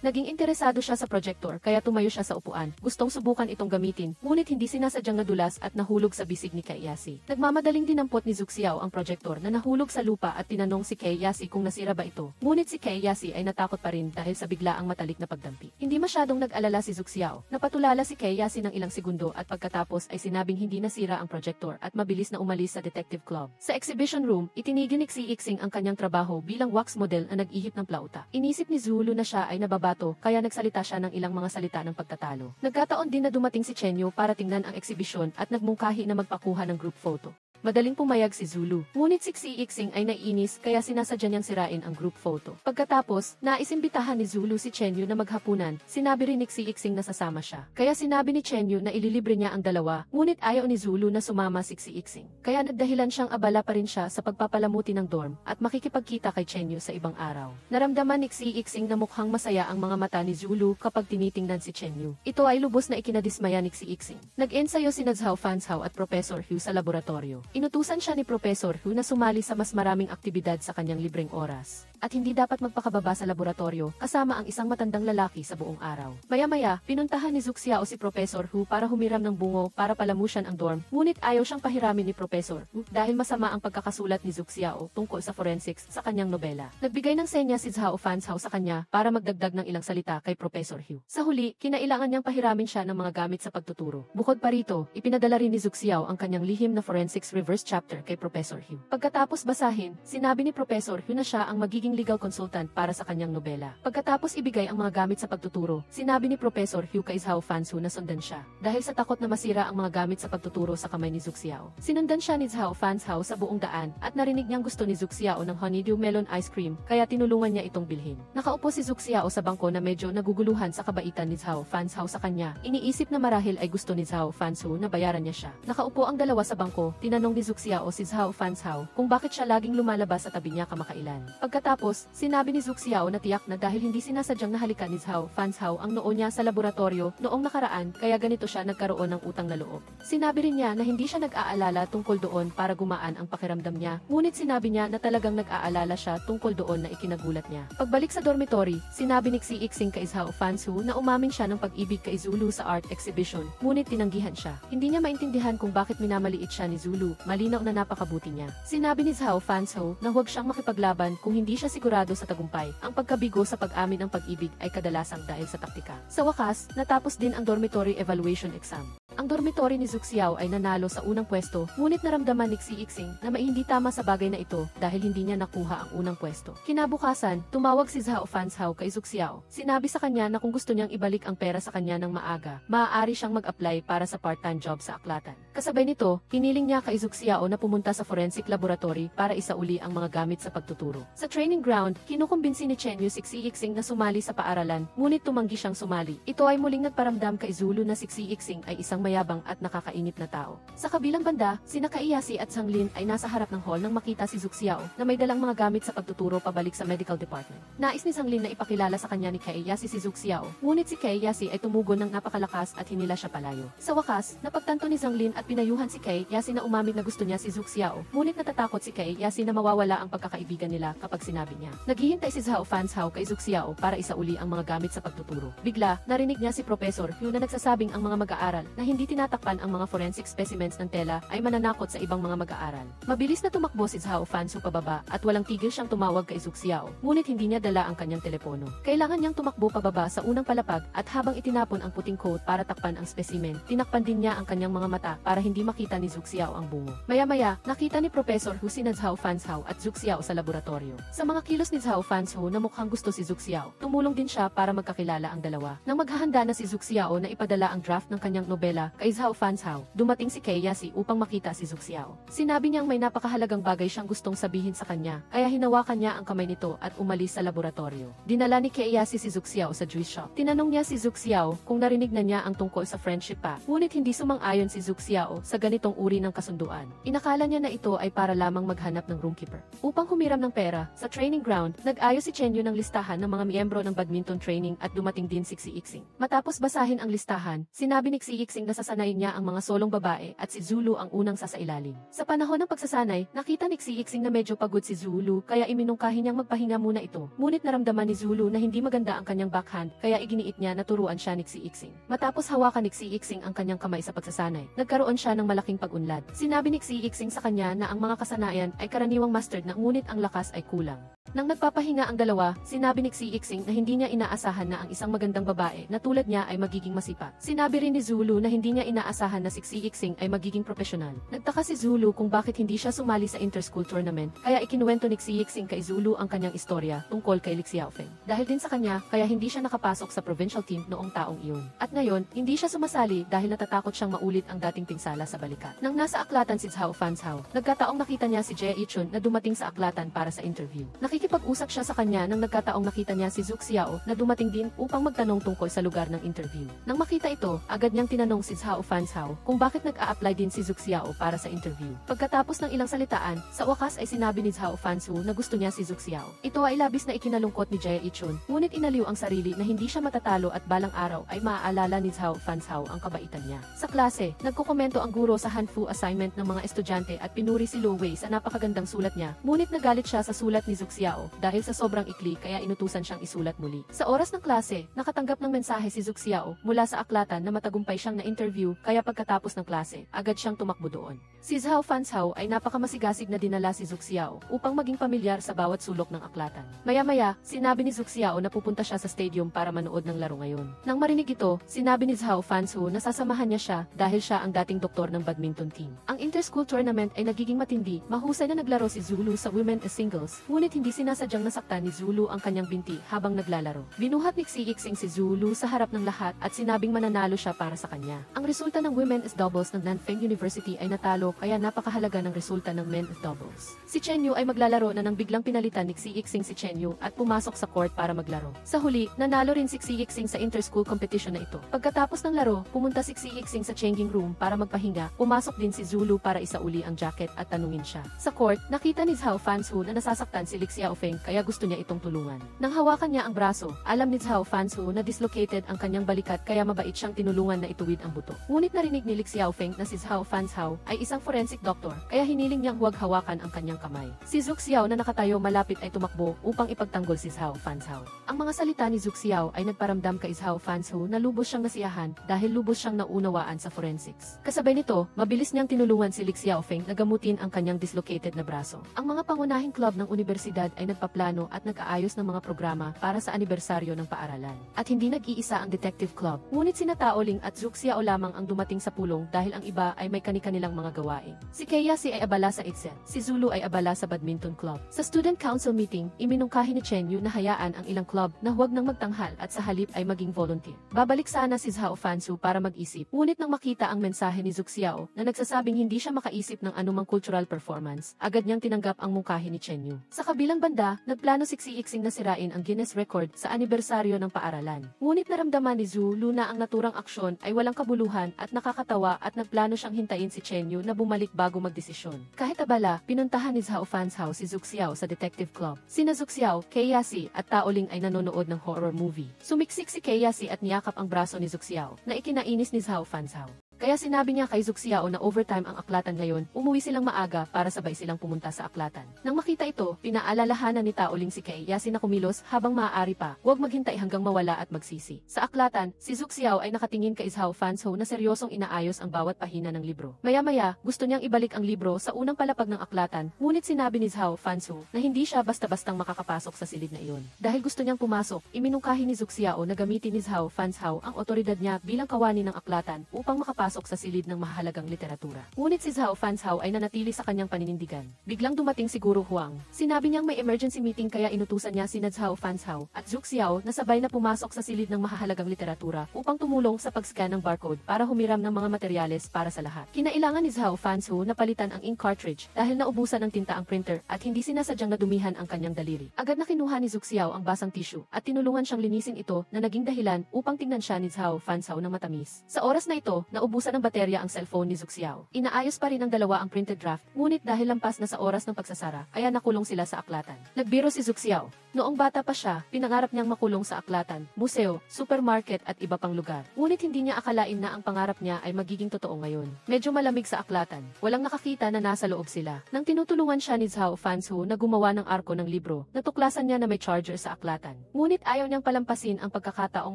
Naging interesado siya sa projector kaya tumayo siya sa upuan. Gustong subukan itong gamitin, ngunit hindi sinasadyang nadulas at nahulog sa bisig ni Xiexing. Nagmamadaling dinampot ni Zhu Xiao ang projector na nahulog sa lupa at tinanong si Xiexing kung nasira ba ito. Ngunit si Xiexing ay natakot pa rin dahil sa biglaang matalik na pagdampi. Hindi masyadong nag-alala si Zhu Xiao. Napatulala si Xiexing ng ilang segundo at pagkatapos ay sinabing hindi nasira ang projector at mabilis na umalis sa detective club. Sa exhibition room, itinigil ni Xiexing ang kanyang trabaho bilang wax model na nag-ihip ng plauta. Inisip ni Zulu na siya ay nababato kaya nagsalita siya ng ilang mga salita ng pagtatalo. Nagkataon din na dumating si Chenyo para tingnan ang eksibisyon at nagmungkahi na magpakuha ng group photo. Madaling pumayag si Zulu. Ngunit si Xiexing ay naiinis kaya sinasadya niyang sirain ang group photo. Pagkatapos, naisimbitahan ni Zulu si Chenyu na maghapunan. Sinabi rin ni Xiexing na sasama siya. Kaya sinabi ni Chenyu na ililibre niya ang dalawa, ngunit ayaw ni Zulu na sumama si Xiexing. Kaya nagdahilan siyang abala pa rin siya sa pagpapalamuti ng dorm at makikipagkita kay Chenyu sa ibang araw. Naramdaman ni Xiexing na mukhang masaya ang mga mata ni Zulu kapag tinitingnan si Chenyu. Ito ay lubos na ikinadismaya ni Xiexing. Nag-ensayo sina Zhao Fanzhao at Professor Hu sa laboratorio. Inutusan siya ni Professor Hu na sumali sa mas maraming aktibidad sa kanyang libreng oras. at hindi dapat magpakababa sa laboratorio kasama ang isang matandang lalaki sa buong araw. Maya-maya, pinuntahan ni Zuk Xiao si Professor Hu para humiram ng bungo para palamusan ang dorm, ngunit ayaw siyang pahiramin ni Professor Hu dahil masama ang pagkakasulat ni Zuk Xiao tungkol sa forensics sa kanyang nobela. Nagbigay ng senya si Zhao Fanshao sa kanya para magdagdag ng ilang salita kay Professor Hu. Sa huli, kinailangan niyang pahiramin siya ng mga gamit sa pagtuturo. Bukod pa rito, ipinadala rin ni Zuk Xiao ang kanyang lihim na forensics reverse chapter kay Professor Hu. Pagkatapos basahin, sinabi ni Professor Hu na siya ang magiging legal consultant para sa kanyang nobela. Pagkatapos ibigay ang mga gamit sa pagtuturo, sinabi ni Professor Hu kay Zhao Fanshao na sundan siya dahil sa takot na masira ang mga gamit sa pagtuturo sa kamay ni Zuk Xiao. Sinundan siya ni Zhao Fanshao sa buong daan at narinig niyang gusto ni Zuk Xiao ng honeydew melon ice cream kaya tinulungan niya itong bilhin. Nakaupo si Zuk Xiao sa bangko na medyo naguguluhan sa kabaitan ni Zhao Fanshao sa kanya. Iniisip na marahil ay gusto ni Zhao Fanshao na bayaran niya siya. Nakaupo ang dalawa sa bangko, tinanong ni Zuk Xiao si Zhao Fanshao kung bakit siya laging lumalabas sa tabi niya kamakailan. Pagkatapos, sinabi ni Zuk Xiao na tiyak na dahil hindi sinasadyang nahalikan ni Zhao Fanshao ang noo niya sa laboratorio noong nakaraan kaya ganito siya nagkaroon ng utang na loob. Sinabi rin niya na hindi siya nag-aalala tungkol doon para gumaan ang pakiramdam niya, ngunit sinabi niya na talagang nag-aalala siya tungkol doon na ikinagulat niya. Pagbalik sa dormitory, sinabi ni Xi Yixing kay Zhao Fanshao na umamin siya ng pag-ibig kay Zulu sa art exhibition, ngunit tinanggihan siya. Hindi niya maintindihan kung bakit minamaliit siya ni Zulu, malinaw na napakabuti niya. Sinabi ni Zhao Fanshao na huwag siyang makipaglaban kung hindi siya sigurado sa tagumpay. Ang pagkabigo sa pag-amin ng pag-ibig ay kadalasang dahil sa taktika. Sa wakas, natapos din ang dormitory evaluation exam. Ang dormitory ni Zuk Xiao ay nanalo sa unang pwesto, ngunit naramdaman ni Xi Yixing na hindi tama sa bagay na ito dahil hindi niya nakuha ang unang pwesto. Kinabukasan, tumawag si Zhao Fanshao kay Zuk Xiao. Sinabi sa kanya na kung gusto niyang ibalik ang pera sa kanya ng maaga, maaari siyang mag-apply para sa part-time job sa aklatan. Kasabay nito, hiniling niya kay Zuk Xiao na pumunta sa forensic laboratory para isauli ang mga gamit sa pagtuturo. Sa training ground, kinukumbinsi ni Chen Yu si Xi Yixing na sumali sa paaralan, ngunit tumanggi siyang sumali. Ito ay muling nagparamdam kay Zulu na si Xi Yixing ay isang mayabang at nakakainip na tao. Sa kabilang banda, sina Kaiyasi at Zhang Lin ay nasa harap ng hall nang makita si Zuk Xiao na may dalang mga gamit sa pagtuturo pabalik sa medical department. Nais ni Zhang Lin na ipakilala sa kanya ni Kaiyasi si Zuk Xiao, ngunit si Kaiyasi ay tumugon ng napakalakas at hinila siya palayo. Sa wakas, napagtanto ni Zhang Lin at pinayuhan si Kaiyasi na umamin na gusto niya si Zuk Xiao, ngunit natatakot si Kaiyasi na mawawala ang pagkakaibigan nila kapag sinabi niya. Naghihintay si Zhao Fanshao kay Zuk Xiao para isauli ang mga gamit sa pagtuturo. Bigla, narinig niya si Professor Hu na nagsasabing ang mga mag-aaral na hindi tinatakpan ang mga forensic specimens ng tela ay mananakot sa ibang mga mag-aaral. Mabilis na tumakbo si Zhao Fanshao pababa at walang tigil siyang tumawag kay Zuk Xiao, ngunit hindi niya dala ang kanyang telepono. Kailangan niyang tumakbo pababa sa unang palapag at habang itinapon ang puting coat para takpan ang specimen, tinakpan din niya ang kanyang mga mata para hindi makita ni Zuk Xiao ang bungo. Maya-maya, nakita ni Professor Hu sina Zhao Fanshao at Zuk Xiao sa laboratorio. Sa mga kilos ni Zhao Fanshao na mukhang gusto si Zuk Xiao, tumulong din siya para magkakilala ang dalawa. Nang maghahanda na si Zuk Xiao na ipadala ang draft ng kanyang nobela kay Zhao Fanshao, dumating si Kaiyasi upang makita si Zuk Xiao. Sinabi niyang may napakahalagang bagay siyang gustong sabihin sa kanya, kaya hinawakan niya ang kamay nito at umalis sa laboratorio. Dinala ni Kaiyasi si Zuk Xiao sa juice shop. Tinanong niya si Zuk Xiao kung narinig na niya ang tungkol sa friendship pa, ngunit hindi sumang-ayon si Zuk Xiao sa ganitong uri ng kasunduan. Inakala niya na ito ay para lamang maghanap ng roomkeeper. Upang humiram ng pera, sa training ground, nag-ayos si Chen Yu ng listahan ng mga miyembro ng badminton training at dumating din si Xi Yixing. Matapos basahin ang listahan, sinabi ni Xi Yixing na sasanayin niya ang mga solong babae at si Zulu ang unang sasailalim. Sa panahon ng pagsasanay, nakita ni Xi Yixing na medyo pagod si Zulu kaya iminungkahi niyang magpahinga muna ito. Ngunit naramdaman ni Zulu na hindi maganda ang kanyang backhand kaya iginiit niya na turuan siya ni Xi Yixing. Matapos hawakan ni Xi Yixing ang kanyang kamay sa pagsasanay, nagkaroon siya ng malaking pag-unlad. Sinabi ni Xi Yixing sa kanya na ang mga kasanayan ay karaniwang mastered na ngunit ang lakas ay kulang. Nang nagpapahinga ang dalawa, sinabi ni Xi Yixing na hindi niya inaasahan na ang isang magandang babae na tulad niya ay magiging masipag. Sinabi rin ni Zulu na hindi niya inaasahan na si Xi Yixing ay magiging profesional. Nagtaka si Zulu kung bakit hindi siya sumali sa inter-school tournament, kaya ikinuwento ni Xi Yixing kay Zulu ang kanyang istorya tungkol kay Li Xiaofeng. Dahil din sa kanya, kaya hindi siya nakapasok sa provincial team noong taong iyon. At ngayon, hindi siya sumasali dahil natatakot siyang maulit ang dating pinsala sa balikat. Nang nasa aklatan si Zhao Fanshao, nagkataong nakita niya si Jie Yichun na dumating sa aklatan para sa interview. Nakikipag-usap siya sa kanya nang nagkataong nakita niya si Zuk Xiao na dumating din upang magtanong tungkol sa lugar ng interview. Nang makita ito, agad niyang tinanong si Zhao Fanzhao kung bakit nag-a-apply din si Zhu Xiao para sa interview. Pagkatapos ng ilang salitaan, sa wakas ay sinabi ni Zhao Fanzhao na gusto niya si Zhu Xiao. Ito ay labis na ikinalungkot ni Jia Yichun, ngunit inaliw ang sarili na hindi siya matatalo at balang araw ay maaalala ni Zhao Fanzhao ang kabaitan niya. Sa klase, nagkukomento ang guro sa Hanfu assignment ng mga estudyante at pinuri si Lu Wei sa napakagandang sulat niya, ngunit nagalit siya sa sulat ni Zhu Xiao dahil sa sobrang ikli kaya inutusan siyang isulat muli. Sa oras ng klase, nakatanggap ng mensahe si Zhu Xiao mula sa aklatan na matagumpay siyang na-interview kaya pagkatapos ng klase, agad siyang tumakbo doon. Si Zhao Fanzhao ay napakamasigasig na dinala si Zhu Xiao upang maging pamilyar sa bawat sulok ng aklatan. Maya-maya, sinabi ni Zhu Xiao na pupunta siya sa stadium para manood ng laro ngayon. Nang marinig ito, sinabi ni Zhao Fanzhao na sasamahan niya siya dahil siya ang dating doktor ng badminton team. Ang inter-school tournament ay nagiging matindi, mahusay na naglaro si Zulu sa women singles, ngunit hindi sinasadyang nasaktan ni Zulu ang kanyang binti habang naglalaro. Binuhat ni Xi Yixing si Zulu sa harap ng lahat at sinabing mananalo siya para sa kanya. Ang resulta ng women's doubles ng Nanfeng University ay natalo kaya napakahalaga ng resulta ng men's doubles. Si Chen Yu ay maglalaro na nang biglang pinalitan ni Xi Yixing si Chen Yu at pumasok sa court para maglaro. Sa huli, nanalo rin si Xi Yixing sa inter-school competition na ito. Pagkatapos ng laro, pumunta si Xi Yixing sa changing room para magpahinga, pumasok din si Zulu para isauli ang jacket at tanungin siya. Sa court, nakita ni Zhao Fanzhao na nasasaktan si Li Xiaofeng kaya gusto niya itong tulungan. Nang hawakan niya ang braso, alam ni Zhao Fanzhao na dislocated ang kanyang balikat kaya mabait siyang tinulungan na ituwid ang buto. Ngunit narinig ni Li Xiaofeng na si Zhao Fanzhao ay isang forensic doctor kaya hiniling niyang huwag hawakan ang kanyang kamay. Si Zhu Xiao na nakatayo malapit ay tumakbo upang ipagtanggol si Zhao Fanzhao. Ang mga salita ni Zhu Xiao ay nagparamdam kay Zhao Fanzhao na lubos siyang nasiyahan dahil lubos siyang naunawaan sa forensics. Kasabay nito, mabilis niyang tinulungan si Li Xiaofeng na gamutin ang kanyang dislocated na braso. Ang mga pangunahing club ng universidad ay nagpaplano at nag-aayos ng mga programa para sa anibersaryo ng paaralan. At hindi nag-iisa ang detective club, ngunit sina Tao Ling at Zhu Xiao lamang ang dumating sa pulong dahil ang iba ay may kani-kanilang mga gawain. Si Keyasi ay abala sa Excel, si Zulu ay abala sa badminton club. Sa student council meeting, iminungkahi ni Chen Yu na hayaan ang ilang club na huwag nang magtanghal at sa halip ay maging volunteer. Babalik sana si Zhao Fanzhao para mag-isip, ngunit nang makita ang mensahe ni Zhu Xiao na nagsasabing hindi siya makaisip ng anumang cultural performance, agad niyang tinanggap ang mungkahi ni Chen Yu. Sa kabilang banda, nagplano si Xi Yixing na sirain ang Guinness record sa anibersaryo ng paaralan. Ngunit naramdaman ni Zulu na ang naturang aksyon ay walang kabuluhan at nakakatawa at nagplano siyang hintayin si Chen Yu na bumalik bago magdesisyon. Kahit abala, pinuntahan ni Zhao Fanzhao si Zhu Xiao sa detective club. Sina Zhu Xiao, Keyasi at Tao Ling ay nanonood ng horror movie. Sumiksik si Keyasi at niyakap ang braso ni Zhu Xiao na ikinainis ni Zhao Fanzhao. Kaya sinabi niya kay Zhu Xiao na overtime ang aklatan ngayon, umuwi silang maaga para sabay silang pumunta sa aklatan. Nang makita ito, pinaalalahanan ni Tao Ling si Keyasi na kumilos habang maaari pa, huwag maghintay hanggang mawala at magsisi. Sa aklatan, si Zhu Xiao ay nakatingin kay Zhao Fanzhao na seryosong inaayos ang bawat pahina ng libro. Maya-maya, gusto niyang ibalik ang libro sa unang palapag ng aklatan, ngunit sinabi ni Zhao Fanzhao na hindi siya basta-bastang makakapasok sa silid na iyon. Dahil gusto niyang pumasok, iminungkahi ni Zhu Xiao na gamitin ni Zhao Fanzhao ang otoridad niya bilang kawani ng aklatan upang makapasok sa silid ng mahalagang literatura. Ngunit si Zhao Fanzhao ay nanatili sa kanyang paninindigan. Biglang dumating si Guru Huang. Sinabi niyang may emergency meeting kaya inutusan niya sina Zhao Fanzhao at Zhu Xiao na sabay na pumasok sa silid ng mahalagang literatura upang tumulong sa pag-scan ng barcode para humiram ng mga materyales para sa lahat. Kinailangan ni Zhao Fanzhao na palitan ang ink cartridge dahil naubusan ng tinta ang printer at hindi sinasadyang nadumihan ang kanyang daliri. Agad na kinuha ni Zhu Xiao ang basang tissue at tinulungan siyang linisin ito na naging dahilan upang tingnan siya ni Zhao Fanzhao ng matamis. Sa oras na ito, naubusan ng baterya ang cellphone ni Zhu Xiao. Inaayos pa rin ang dalawa ang printed draft, ngunit dahil lampas na sa oras ng pagsasara, kaya nakulong sila sa aklatan. Nagbiro si Zhu Xiao. Noong bata pa siya, pinangarap niyang makulong sa aklatan, museo, supermarket at iba pang lugar. Ngunit hindi niya akalain na ang pangarap niya ay magiging totoo ngayon. Medyo malamig sa aklatan. Walang nakakita na nasa loob sila. Nang tinutulungan siya ni Zhao Fanzhao na gumawa ng arko ng libro, natuklasan niya na may charger sa aklatan. Ngunit ayaw niyang palampasin ang pagkakataong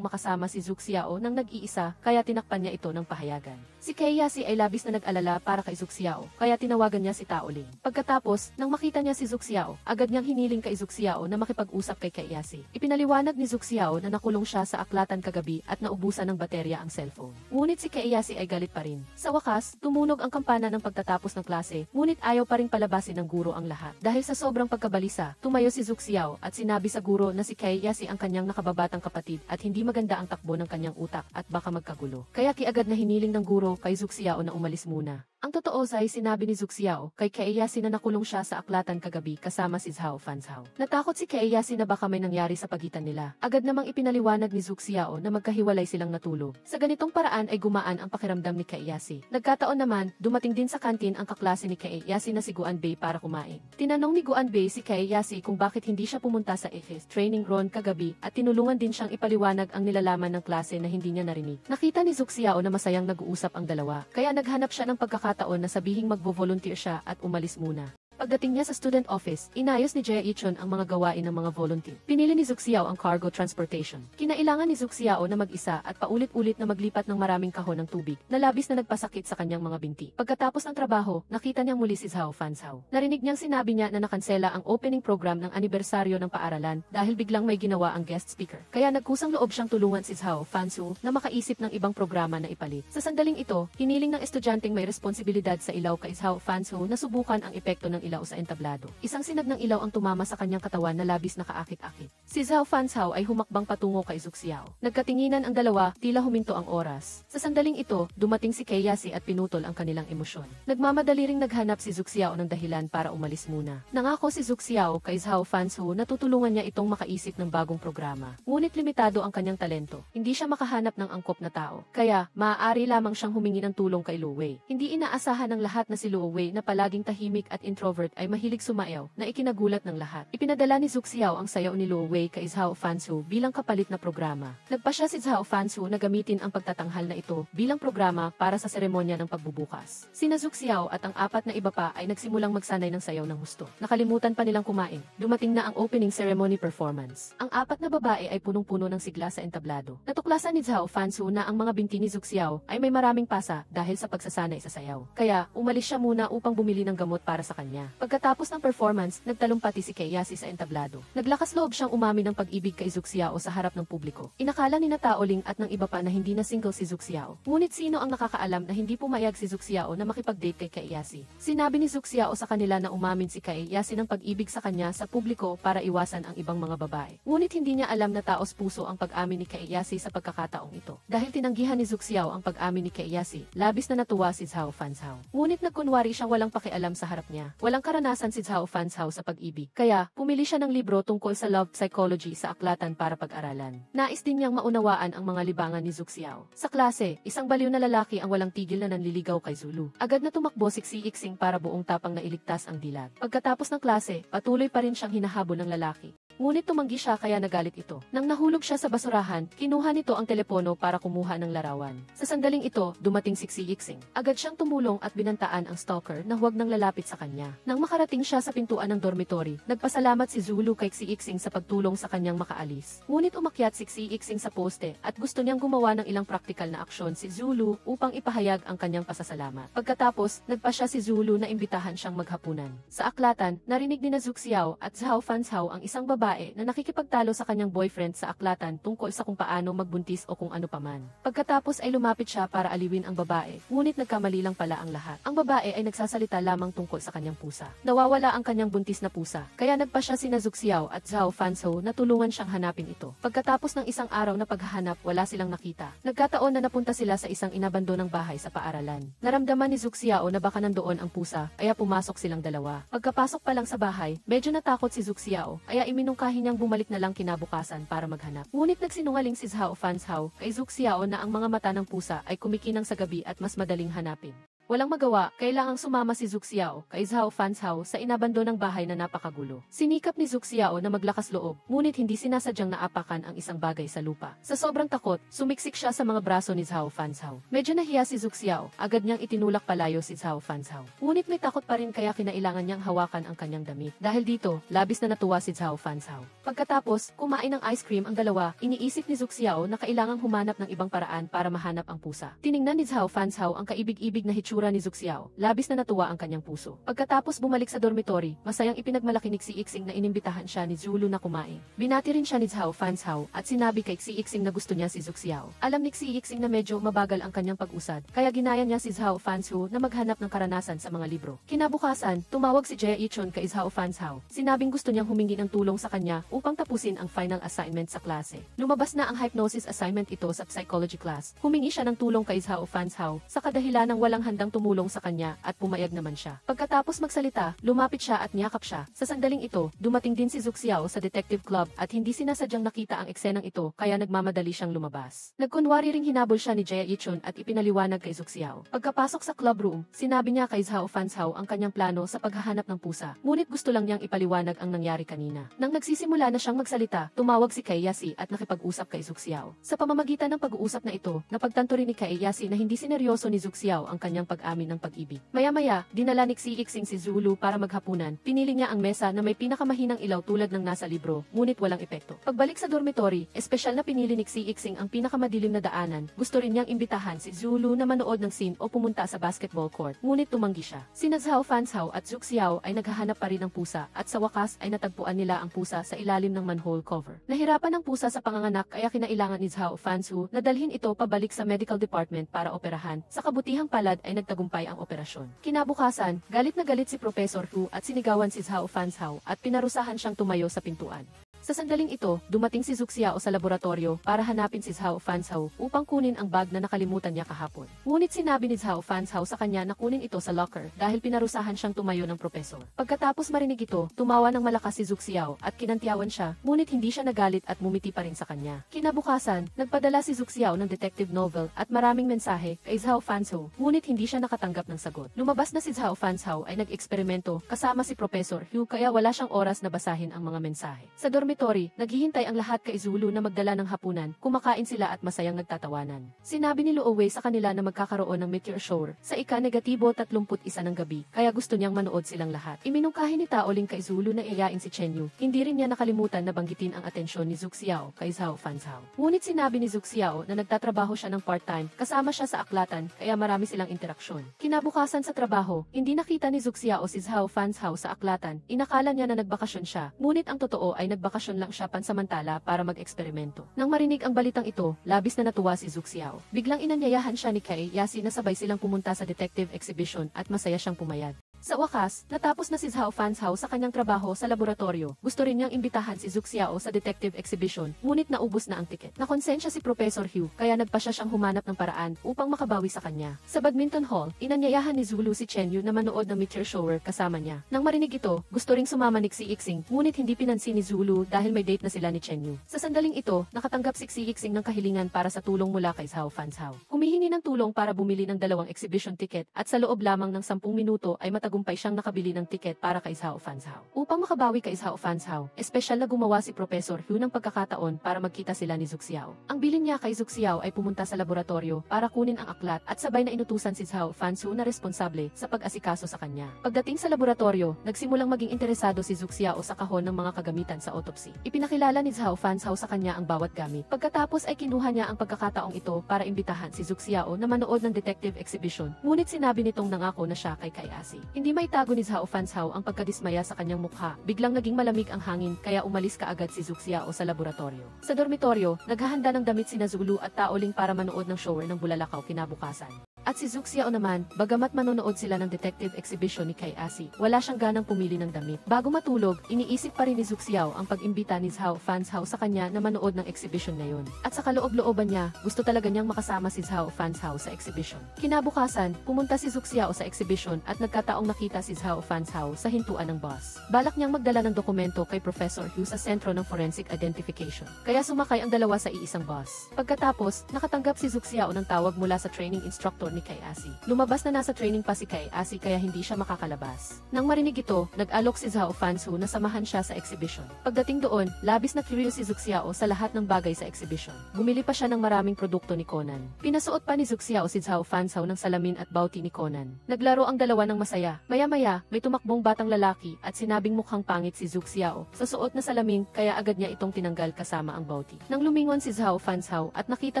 makasama si Zhu Xiao nang nag-iisa, kaya tinakpan niya ito ng pahayagan. Si Keyasi ay labis na nag-alala para kay Zhu Xiao, kaya tinawagan niya si Tao Ling. Pagkatapos, nang makita niya si Zhu Xiao, agad niyang hiniling kay Zhu Xiao na makipag-usap kay Keyasi. Ipinaliwanag ni Zhu Xiao na nakulong siya sa aklatan kagabi at naubusan ng baterya ang cellphone. Ngunit si Keyasi ay galit pa rin. Sa wakas, tumunog ang kampana ng pagtatapos ng klase, ngunit ayaw pa rin palabasin ng guro ang lahat. Dahil sa sobrang pagkabalisa, tumayo si Zhu Xiao at sinabi sa guro na si Keyasi ang kanyang nakababatang kapatid at hindi maganda ang takbo ng kanyang utak at baka magkagulo. Kaya kiagad na hiniling ng guro kay Zhu Xiao na umalis muna. Ang totoo ay sinabi ni Zuxiao kay Kaeyashi na nakulong siya sa aklatan kagabi kasama si Zhao Fanzhao. Natakot si Kaeyashi na baka may nangyari sa pagitan nila. Agad namang ipinaliwanag ni Zuxiao na magkahiwalay silang natulog. Sa ganitong paraan ay gumaan ang pakiramdam ni Kaeyashi. Nagkataon naman, dumating din sa kantin ang kaklase ni Kaeyashi na si Guanbei para kumain. Tinanong ni Guanbei si Kaeyashi kung bakit hindi siya pumunta sa EFES training ron kagabi at tinulungan din siyang ipaliwanag ang nilalaman ng klase na hindi niya narinig. Nakita ni Zuxiao na masayang nag-uusap ang dalawa, kaya naghanap siya ng pagkakataon na sabihing magvo-volunteer siya at umalis muna. Pagdating niya sa student office, inayos ni Jia Yichun ang mga gawain ng mga volunteer. Pinili ni Zuxiao ang cargo transportation. Kinailangan ni Zuxiao na mag-isa at paulit-ulit na maglipat ng maraming kahon ng tubig na labis na nagpasakit sa kanyang mga binti. Pagkatapos ng trabaho, nakita niyang muli si Zhao Fanzhao. Narinig niyang sinabi niya na nakansela ang opening program ng anibersaryo ng paaralan dahil biglang may ginawa ang guest speaker. Kaya nagkusang loob siyang tulungan si Zhao Fanzhao na makaisip ng ibang programa na ipalit. Sa sandaling ito, hiniling ng estudyanteng may responsibilidad sa ilaw kay Zhao Fanzhao na subukan ang epekto ng ilaw sa entablado. Isang sinag ng ilaw ang tumama sa kanyang katawan na labis na kaakit-akit. Si Zhao Fanzhao ay humakbang patungo kay Zuxiao. Nagkatinginan ang dalawa, tila huminto ang oras. Sa sandaling ito, dumating si Kaeyashi at pinutol ang kanilang emosyon. Nagmamadali ring naghanap si Zuxiao ng dahilan para umalis muna. Nangako si Zuxiao kay Zhao Fanzhao na tutulungan niya itong makaisip ng bagong programa. Ngunit limitado ang kanyang talento. Hindi siya makahanap ng angkop na tao. Kaya, maaari lamang siyang humingi ng tulong kay Lu Wei. Hindi inaasahan ng lahat na si Lu Wei na palaging tahimik at introvert ay mahilig sumayaw na ikinagulat ng lahat. Ipinadala ni Zuxiao ang sayaw ni Lu Wei kay Zhao Fanzhao bilang kapalit na programa. Nagpasya si Zhao Fanzhao na gamitin ang pagtatanghal na ito bilang programa para sa seremonya ng pagbubukas. Sina Zuxiao at ang apat na iba pa ay nagsimulang magsanay ng sayaw ng husto. Nakalimutan pa nilang kumain. Dumating na ang opening ceremony performance. Ang apat na babae ay punong-puno ng sigla sa entablado. Natuklasan ni Zhao Fanzhao na ang mga binti ni Zuxiao ay may maraming pasa dahil sa pagsasanay sa sayaw. Kaya, umalis siya muna upang bumili ng gamot para sa kanya. Pagkatapos ng performance, nagtalumpati si Kaeyashi sa entablado. Naglakas loob siyang umamin ng pag-ibig kay Zuxiao sa harap ng publiko. Inakala ni Taoling at ng iba pa na hindi na single si Zuxiao. Ngunit sino ang nakakaalam na hindi pumayag si Zuxiao na makipag-date kay Kaeyashi? Sinabi ni Zuxiao sa kanila na umamin si Kaeyashi ng pag-ibig sa kanya sa publiko para iwasan ang ibang mga babae. Ngunit hindi niya alam na taos puso ang pag-amin ni Kaeyashi sa pagkakataong ito. Dahil tinanggihan ni Zuxiao ang pag-amin ni Kaeyashi, labis na natuwa si Zhao Fanzhao. Ngunit nagkunwari siyang walang pakialam sa harap niya. Walang karanasan si Zhao Fanzhao sa pag-ibig. Kaya, pumili siya ng libro tungkol sa love psychology sa aklatan para pag-aralan. Nais din niyang maunawaan ang mga libangan ni Zuxiao. Sa klase, isang baliw na lalaki ang walang tigil na nanliligaw kay Zulu. Agad na tumakbo si Xiixing para buong tapang na iligtas ang dilag. Pagkatapos ng klase, patuloy pa rin siyang hinahabol ng lalaki. Ngunit tumanggi siya kaya nagalit ito. Nang nahulog siya sa basurahan, kinuha nito ang telepono para kumuha ng larawan. Sa sandaling ito, dumating si Xiixing. Agad siyang tumulong at binantaan ang stalker na huwag nang lalapit sa kanya. Nang makarating siya sa pintuan ng dormitory, nagpasalamat si Zulu kay Xiixing sa pagtulong sa kanyang makaalis. Ngunit umakyat si Xiixing sa poste at gusto niyang gumawa ng ilang praktikal na aksyon si Zulu upang ipahayag ang kanyang pasasalamat. Pagkatapos, nagpasya si Zulu na imbitahan siyang maghapunan. Sa aklatan, narinig ni Zuxiao at Zhao Fanzhao ang isang babae na nakikipagtalo sa kanyang boyfriend sa aklatan tungkol sa kung paano magbuntis o kung ano paman. Pagkatapos ay lumapit siya para aliwin ang babae, ngunit nagkamali lang pala ang lahat. Ang babae ay nagsasalita lamang tungkol sa kanyang pusa. Nawawala ang kanyang buntis na pusa, kaya nagpa siya sina Zuxiao at Zhao Fanzhao na tulungan siyang hanapin ito. Pagkatapos ng isang araw na paghahanap, wala silang nakita. Nagkataon na napunta sila sa isang inabandonang bahay sa paaralan. Naramdaman ni Zuxiao na baka nandoon ang pusa, kaya pumasok silang dalawa. Pagkapasok pa lang sa bahay, medyo natakot si Zuxiao, kaya iminungkahi niyang bumalik na lang kinabukasan para maghanap. Ngunit nagsinungaling si Zhao Fanzhao kay Zuxiao na ang mga mata ng pusa ay kumikinang sa gabi at mas madaling hanapin. Walang magawa, kailangang sumama si Zuxiao kay Zhao Fanzhao sa inabandonang bahay na napakagulo. Sinikap ni Zuxiao na maglakas loob, ngunit hindi sinasadyang naapakan ang isang bagay sa lupa. Sa sobrang takot, sumiksik siya sa mga braso ni Zhao Fanzhao. Medyo nahiya si Zuxiao, agad niyang itinulak palayo si Zhao Fanzhao. Ngunit may takot pa rin kaya kinailangan niyang hawakan ang kanyang damit. Dahil dito, labis na natuwa si Zhao Fanzhao. Pagkatapos, kumain ng ice cream ang dalawa, iniisip ni Zuxiao na kailangang humanap ng ibang paraan para mahanap ang pusa. Tiningnan ni Zhao Fanzhao ang kaibig-ibig na hitsura ni Zuxiao. Labis na natuwa ang kanyang puso. Pagkatapos bumalik sa dormitory, masayang ipinagmalaki ni Xiixing na inimbitahan siya ni Zulu na kumain. Binati rin siya ni Zhao Fanzhao at sinabi kay Xiixing na gusto niya si Zuxiao. Alam ni Xiixing na medyo mabagal ang kanyang pag-usad, kaya ginaya niya si Zhao Fanzhao na maghanap ng karanasan sa mga libro. Kinabukasan, tumawag si Jia Yichun kay Zhao Fanzhao. Sinabing gusto niyang humingi ng tulong sa kanya upang tapusin ang final assignment sa klase. Lumabas na ang hypnosis assignment ito sa psychology class. Humingi siya ng tulong kay Zhao Fanzhao sa kadahilan ng walang handang handang tumulong sa kanya at pumayag naman siya. Pagkatapos magsalita, lumapit siya at niyakap siya. Sa sandaling ito, dumating din si Zuk Xiao sa detective club at hindi sinasadyang nakita ang eksenang ito kaya nagmamadali siyang lumabas. Nagkunwari ring hinabol siya ni Jia Yichun at ipinaliwanag kay Zuk Xiao. Pagkapasok sa club room, sinabi niya kay Zhao Fanzhao ang kanyang plano sa paghahanap ng pusa. Ngunit gusto lang niyang ipaliwanag ang nangyari kanina. Nang nagsisimula na siyang magsalita, tumawag si Kai Yasi at nakipag-usap kay Zuk Xiao. Sa pamamagitan ng pag-uusap na ito, napagtanto rin ni Kai Yasi na hindi sineryoso ni Zuk Xiao ang kanyang pag-amin ng pag-ibig. Maya-maya, dinala ni Xi Yixing si Zulu para maghapunan. Pinili niya ang mesa na may pinakamahinang ilaw tulad ng nasa libro, ngunit walang epekto. Pagbalik sa dormitory, espesyal na pinili ni Xi Yixing ang pinakamadilim na daanan. Gusto rin niyang imbitahan si Zulu na manood ng scene o pumunta sa basketball court, ngunit tumanggi siya. Sina Zhao Fanzhao at Zuk Xiao ay naghahanap pa rin ng pusa at sa wakas ay natagpuan nila ang pusa sa ilalim ng manhole cover. Nahirapan ang pusa sa panganganak kaya kinailangan ni Zhao Fanzhao na dalhin ito pabalik sa medical department para operahan. Sa kabutihang palad ay nagtagumpay ang operasyon. Kinabukasan, galit na galit si Professor Hu at sinigawan si Zhao Fanzhao at pinarusahan siyang tumayo sa pintuan. Sa sandaling ito, dumating si Zuk Xiao sa laboratorio para hanapin si Zhao Fanzhao upang kunin ang bag na nakalimutan niya kahapon. Ngunit sinabi ni Zhao Fanzhao sa kanya na kunin ito sa locker dahil pinarusahan siyang tumayo ng profesor. Pagkatapos marinig ito, tumawa ng malakas si Zuk Xiao at kinantiyawan siya, ngunit hindi siya nagalit at mumiti pa rin sa kanya. Kinabukasan, nagpadala si Zuk Xiao ng detective novel at maraming mensahe kay Zhao Fanzhao, ngunit hindi siya nakatanggap ng sagot. Lumabas na si Zhao Fanzhao ay nag-eksperimento kasama si Professor Hu kaya wala siyang oras na basahin ang mga mensahe. Sa naghihintay ang lahat kay Zulu na magdala ng hapunan, kumakain sila at masayang nagtatawanan. Sinabi ni Luo Wei sa kanila na magkakaroon ng meteor shower sa ika-31 ng gabi, kaya gusto niyang manood silang lahat. Iminungkahi ni Tao Ling kay Zulu na iyayain si Chen Yu. Hindi rin niya nakalimutan na banggitin ang atensyon ni Zuk Xiao kay Zhao Fanzhao. Ngunit sinabi ni Zuk Xiao na nagtatrabaho siya ng part-time, kasama siya sa aklatan, kaya marami silang interaksyon. Kinabukasan sa trabaho, hindi nakita ni Zuk Xiao si Zhao Fanzhao sa aklatan. Inakala niya na nagbakasyon siya, ngunit ang totoo ay nagbakasyon lang siya pansamantala para mag-eksperimento. Nang marinig ang balitang ito, labis na natuwa si Zuk Xiao. Biglang inanyayahan siya ni Kai Yasi na sabay silang pumunta sa detective exhibition at masaya siyang pumayag. Sa wakas, natapos na si Zhao Fanzhao sa kanyang trabaho sa laboratorio. Gusto rin niyang imbitahan si Zuk Xiao sa detective exhibition, ngunit naubos na ang tiket. Nakonsensya si Professor Hu, kaya nagpasya siyang humanap ng paraan upang makabawi sa kanya. Sa badminton hall, inanyayahan ni Zulu si Chen Yu na manood ng meteor shower kasama niya. Nang marinig ito, gusto ring sumama ni Xi Yixing, ngunit hindi pinansin ni Zulu dahil may date na sila ni Chen Yu. Sa sandaling ito, nakatanggap si Xi Yixing ng kahilingan para sa tulong mula kay Zhao Fanzhao. Humihingi ng tulong para bumili ng 2 exhibition ticket at sa loob lamang ng 10 minuto ay matagumpay siyang nakabili ng tiket para kay Zhao Fanzhao. Upang makabawi kay Zhao Fanzhao, espesyal na gumawa si Professor Hu ng pagkakataon para magkita sila ni Zuk Xiao. Ang bilin niya kay Zuk Xiao ay pumunta sa laboratorio para kunin ang aklat at sabay na inutusan si Zhao Fanzhao na responsable sa pag-asikaso sa kanya. Pagdating sa laboratorio, nagsimulang maging interesado si Zuk Xiao sa kahon ng mga kagamitan sa autopsy. Ipinakilala ni Zhao Fanzhao sa kanya ang bawat gamit. Pagkatapos ay kinuha niya ang pagkakataong ito para imbitahan si Zuk Xiao na manood ng detective exhibition. Ngunit sinabi nitong nangako na siya kay Kai Yasi. Hindi maitago ni Zhao Fanzhao ang pagkadismaya sa kanyang mukha. Biglang naging malamig ang hangin kaya umalis kaagad si Zuk Xiao sa laboratorio. Sa dormitoryo, naghahanda ng damit sina Zulu at Tao Ling para manood ng shower ng Bulalakaw kinabukasan. At si Zuk Xiao naman, bagamat manonood sila ng detective exhibition ni Kai Yasi, wala siyang ganang pumili ng damit. Bago matulog, iniisip pa rin ni Zuk Xiao ang pag-imbita ni Zhao Fanzhao sa kanya na manood ng exhibition na yun. At sa kaloob-looban niya, gusto talaga niyang makasama si Zhao Fanzhao sa exhibition. Kinabukasan, pumunta si Zuk Xiao sa exhibition at nagkataong nakita si Zhao Fanzhao sa hintuan ng bus. Balak niyang magdala ng dokumento kay Professor Hu sa sentro ng forensic identification. Kaya sumakay ang dalawa sa iisang bus. Pagkatapos, nakatanggap si Zuk Xiao ng tawag mula sa training instructor ni Kai Yasi. Lumabas na nasa training pa si Kai Yasi kaya hindi siya makakalabas. Nang marinig ito, nag-alok si Zhao Fanzhao na samahan siya sa exhibition. Pagdating doon, labis na curious si Zuk Xiao sa lahat ng bagay sa exhibition. Bumili pa siya ng maraming produkto ni Conan. Pinasuot pa ni Zuk Xiao si Zhao Fanzhao ng salamin at bauti ni Conan. Naglaro ang dalawa ng masaya. Maya-maya, may tumakbong batang lalaki at sinabing mukhang pangit si Zuk Xiao sa suot na salamin kaya agad niya itong tinanggal kasama ang bauti. Nang lumingon si Zhao Fanzhao at nakita